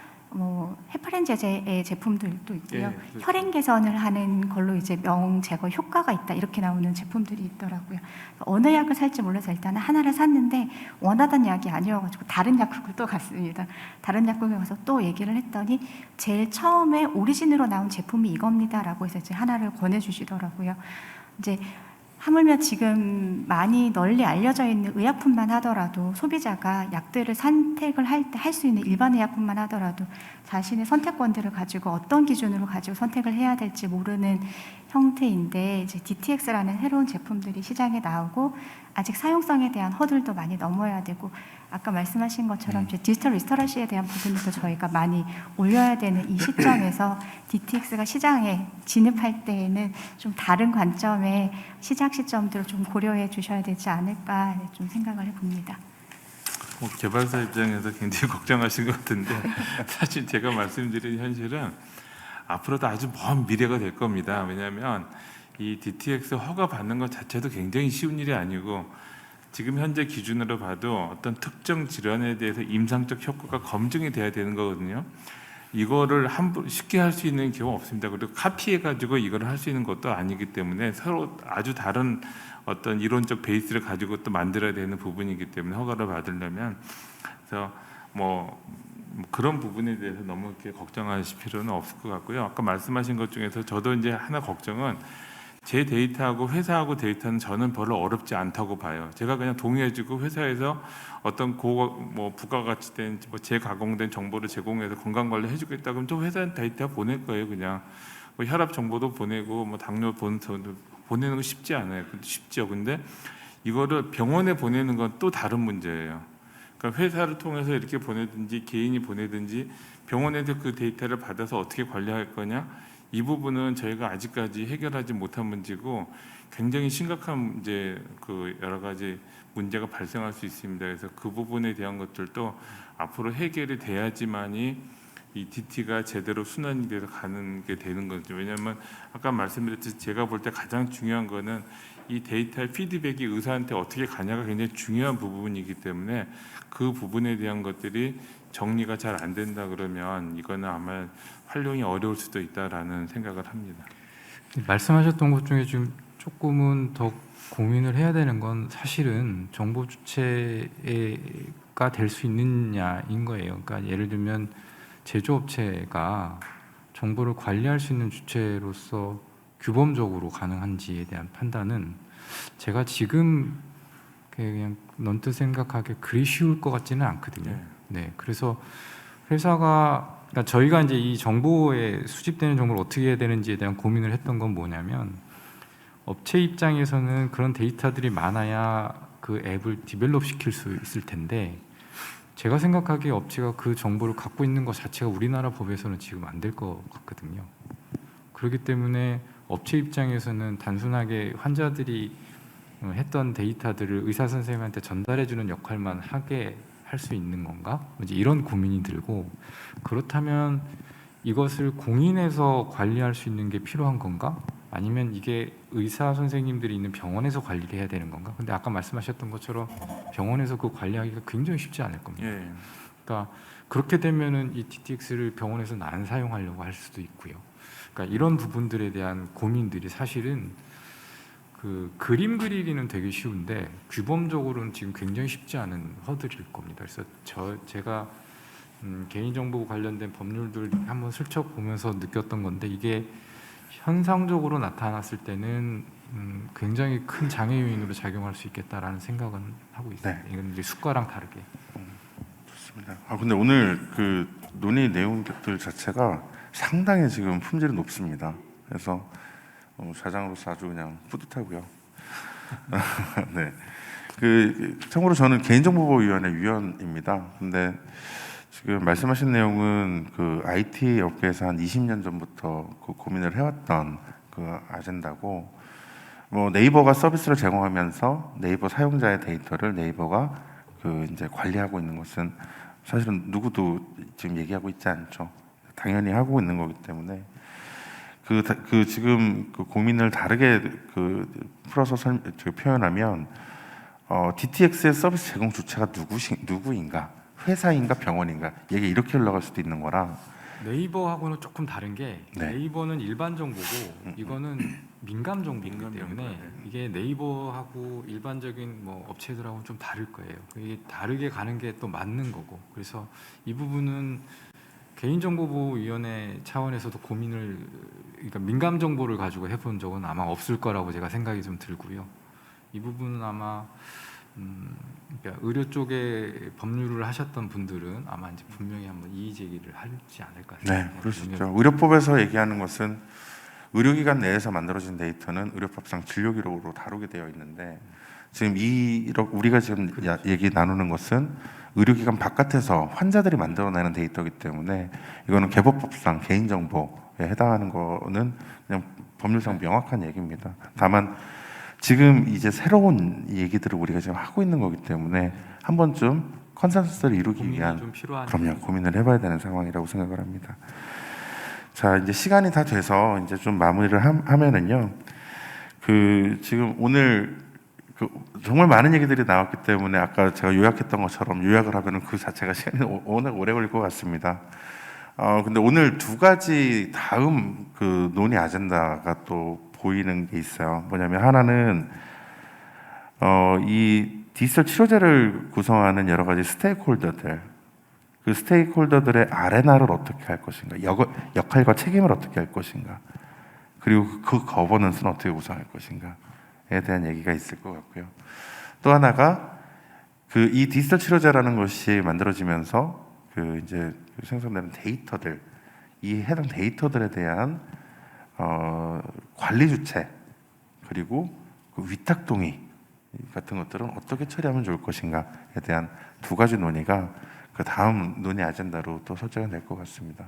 헤파린 제제의 제품들도 있고요. 혈행 개선을 하는 걸로 이제 명 제거 효과가 있다 이렇게 나오는 제품들이 있더라고요. 어느 약을 살지 몰라서 일단은 하나를 샀는데 원하던 약이 아니어가지고 다른 약국을 또 갔습니다. 다른 약국에 가서 또 얘기를 했더니 제일 처음에 오리진으로 나온 제품이 이겁니다라고 해서 이제 하나를 권해주시더라고요. 이제 하물며 지금 많이 널리 알려져 있는 의약품만 하더라도 소비자가 약들을 선택을 할 때 할 수 있는 일반 의약품만 하더라도 자신의 선택권들을 가지고 어떤 기준으로 가지고 선택을 해야 될지 모르는 형태인데 이제 DTX라는 새로운 제품들이 시장에 나오고 아직 사용성에 대한 허들도 많이 넘어야 되고 아까 말씀하신 것처럼 이제 디지털 리터러시에 대한 부분도 저희가 많이 올려야 되는 이 시점에서 DTX가 시장에 진입할 때에는 좀 다른 관점의 시작 시점들을 좀 고려해 주셔야 되지 않을까 좀 생각을 해봅니다. 개발사 입장에서 굉장히 걱정하신 것 같은데 사실 제가 말씀드린 현실은 앞으로도 아주 먼 미래가 될 겁니다. 왜냐하면 이 DTX 허가 받는 것 자체도 굉장히 쉬운 일이 아니고 지금 현재 기준으로 봐도 어떤 특정 질환에 대해서 임상적 효과가 검증이 돼야 되는 거거든요. 이거를 쉽게 할 수 있는 경우 없습니다. 그리고 카피해가지고 이걸 할 수 있는 것도 아니기 때문에 서로 아주 다른 어떤 이론적 베이스를 가지고 또 만들어야 되는 부분이기 때문에 허가를 받으려면 그래서 그런 부분에 대해서 너무 이렇게 걱정하실 필요는 없을 것 같고요. 아까 말씀하신 것 중에서 저도 이제 하나 걱정은 제 데이터하고 회사하고 데이터는 저는 별로 어렵지 않다고 봐요. 제가 그냥 동의해주고 회사에서 어떤 부가가치된 재가공된 정보를 제공해서 건강관리 해주겠다 그러면 또 회사 데이터 보낼 거예요. 그냥 혈압 정보도 보내고 당뇨 보내는 거 쉽지 않아요. 쉽죠. 근데 이거를 병원에 보내는 건 또 다른 문제예요. 그러니까 회사를 통해서 이렇게 보내든지 개인이 보내든지 병원에서 그 데이터를 받아서 어떻게 관리할 거냐 이 부분은 저희가 아직까지 해결하지 못한 문제고 굉장히 심각한 문제 여러 가지 문제가 발생할 수 있습니다. 그래서 그 부분에 대한 것들도 앞으로 해결이 돼야지만이 이 DT가 제대로 순환이 돼서 가는 게 되는 거죠. 왜냐하면 아까 말씀드렸듯이 제가 볼 때 가장 중요한 거는 이 데이터의 피드백이 의사한테 어떻게 가냐가 굉장히 중요한 부분이기 때문에 그 부분에 대한 것들이 정리가 잘 안 된다 그러면 이거는 아마 활용이 어려울 수도 있다라는 생각을 합니다. 말씀하셨던 것 중에 좀 조금은 더 고민을 해야 되는 건 사실은 정보 주체가 될 수 있느냐인 거예요. 그러니까 예를 들면 제조업체가 정보를 관리할 수 있는 주체로서 규범적으로 가능한지에 대한 판단은 제가 지금 그냥 넌트 생각하기에 그리 쉬울 것 같지는 않거든요. 네, 그래서 회사가 그러니까 저희가 이제 이 정보에 수집되는 정보를 어떻게 해야 되는지에 대한 고민을 했던 건 뭐냐면 업체 입장에서는 그런 데이터들이 많아야 그 앱을 디벨롭 시킬 수 있을 텐데 제가 생각하기에 업체가 그 정보를 갖고 있는 것 자체가 우리나라 법에서는 지금 안 될 것 같거든요. 그렇기 때문에 업체 입장에서는 단순하게 환자들이 했던 데이터들을 의사 선생님한테 전달해주는 역할만 하게 할 수 있는 건가? 이제 이런 고민이 들고 그렇다면 이것을 공인해서 관리할 수 있는 게 필요한 건가? 아니면 이게 의사 선생님들이 있는 병원에서 관리를 해야 되는 건가? 근데 아까 말씀하셨던 것처럼 병원에서 그 관리하기가 굉장히 쉽지 않을 겁니다. 그러니까 그렇게 되면은 이 DTX를 병원에서는 안 사용하려고 할 수도 있고요. 그러니까 이런 부분들에 대한 고민들이 사실은 그 그림 그리기는 되게 쉬운데 규범적으로는 지금 굉장히 쉽지 않은 허들일 겁니다. 그래서 제가 개인정보 관련된 법률들 한번 슬쩍 보면서 느꼈던 건데 이게 현상적으로 나타났을 때는 굉장히 큰 장애 요인으로 작용할 수 있겠다라는 생각은 하고 있습니다. 네. 이건 이제 수가랑 다르게. 좋습니다. 근데 오늘 그 논의 내용들 자체가 상당히 지금 품질이 높습니다. 그래서 사장으로서 아주 그냥 뿌듯하고요. 네. 참고로 저는 개인정보보호위원회 위원입니다. 근데 지금 말씀하신 내용은 그 IT 업계에서 한 20년 전부터 그 고민을 해왔던 그 아젠다고, 뭐 네이버가 서비스를 제공하면서 네이버 사용자의 데이터를 네이버가 그 이제 관리하고 있는 것은 사실은 누구도 지금 얘기하고 있지 않죠. 당연히 하고 있는 거기 때문에 그 지금 그 고민을 다르게 그 풀어서 표현하면 DTX의 서비스 제공 주체가 누구인가, 회사인가 병원인가, 이게 이렇게 흘러갈 수도 있는 거라. 네이버하고는 조금 다른 게 네. 네이버는 일반 정보고 이거는 민감 정보이기 때문에 이게 네이버하고 일반적인 뭐 업체들하고는 좀 다를 거예요. 이게 다르게 가는 게 또 맞는 거고, 그래서 이 부분은 개인정보보호위원회 차원에서도 고민을, 그러니까 민감 정보를 가지고 해본 적은 아마 없을 거라고 제가 생각이 좀 들고요. 이 부분은 아마 그러니까 의료 쪽에 법률을 하셨던 분들은 아마 이제 분명히 한번 이의 제기를 하지 않을까 네, 생각합니다. 그럴 수 있죠. 의료법에서 얘기하는 것은 의료기관 내에서 만들어진 데이터는 의료법상 진료기록으로 다루게 되어 있는데, 지금 우리가 지금 얘기 나누는 것은 의료기관 바깥에서 환자들이 만들어내는 데이터이기 때문에 이거는 개법법상 개인정보에 해당하는 거는 그냥 법률상 명확한 얘기입니다. 다만 지금 이제 새로운 얘기들을 우리가 지금 하고 있는 거기 때문에 한 번쯤 컨센서스를 이루기 고민이 위한, 좀 필요한 그럼요, 고민을 해봐야 되는 상황이라고 생각을 합니다. 자, 이제 시간이 다 돼서 이제 좀 마무리를 하면은요, 그 지금 오늘 그 정말 많은 얘기들이 나왔기 때문에 아까 제가 요약했던 것처럼 요약을 하면은 그 자체가 시간이 워낙 오래 걸릴 것 같습니다. 근데 오늘 두 가지 다음 그 논의 아젠다가 또 보이는 게 있어요. 뭐냐면 하나는 이 디지털 치료제를 구성하는 여러 가지 스테이크홀더들, 그 스테이크홀더들의 아레나를 어떻게 할 것인가, 역할과 책임을 어떻게 할 것인가, 그리고 그 거버넌스는 어떻게 구성할 것인가에 대한 얘기가 있을 것 같고요. 또 하나가 그 이 디지털 치료제라는 것이 만들어지면서 그 이제 생성되는 데이터들, 이 해당 데이터들에 대한 관리 주체, 그리고 그 위탁 동의 같은 것들은 어떻게 처리하면 좋을 것인가에 대한 두 가지 논의가 그 다음 논의 아젠다로 또 설정이 될 것 같습니다.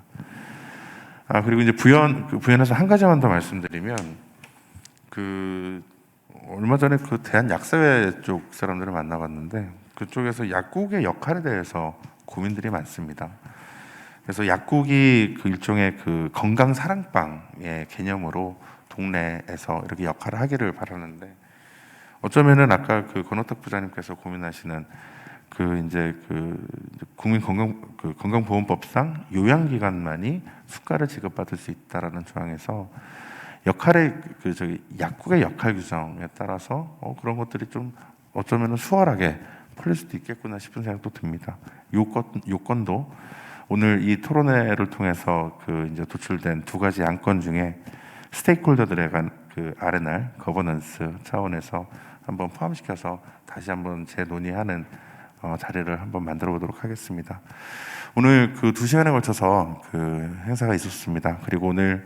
그리고 이제 부연해서 한 가지만 더 말씀드리면, 그 얼마 전에 그 대한약사회 쪽 사람들을 만나봤는데 그쪽에서 약국의 역할에 대해서 고민들이 많습니다. 그래서 약국이 그 일종의 그 건강 사랑방의 개념으로 동네에서 이렇게 역할을 하기를 바라는데, 어쩌면은 아까 그 권호탁 부장님께서 고민하시는 그 이제 그 건강보험법상 요양기관만이 수가를 지급받을 수 있다라는 조항에서 역할의 약국의 역할 규정에 따라서 그런 것들이 좀 어쩌면은 수월하게 풀릴 수도 있겠구나 싶은 생각도 듭니다. 요건도 오늘 이 토론회를 통해서 그 이제 도출된 두 가지 안건 중에 스테이크홀더들에 관 그 R&R 거버넌스 차원에서 한번 포함시켜서 다시 한번 재논의하는 자리를 한번 만들어 보도록 하겠습니다. 오늘 그 2시간에 걸쳐서 그 행사가 있었습니다. 그리고 오늘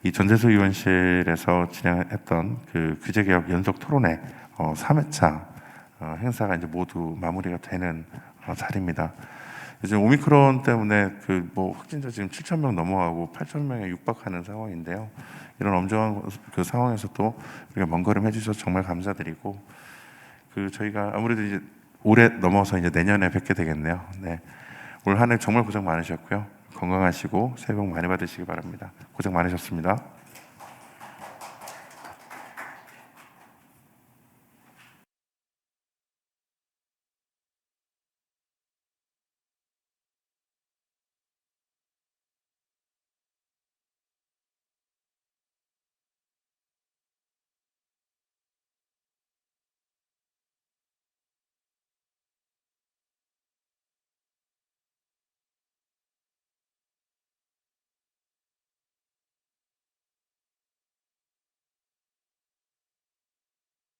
이 전재수 의원실에서 진행했던 그 규제개혁 연속 토론회 3회차 행사가 이제 모두 마무리가 되는 자리입니다. 요즘 오미크론 때문에 그 뭐 확진자 지금 7,000명 넘어가고 8,000명에 육박하는 상황인데요. 이런 엄중한 그 상황에서도 우리가 먼 걸음 해주셔서 정말 감사드리고, 그 저희가 아무래도 이제 올해 넘어서 이제 내년에 뵙게 되겠네요. 네, 올 한 해 정말 고생 많으셨고요. 건강하시고 새해 복 많이 받으시기 바랍니다. 고생 많으셨습니다.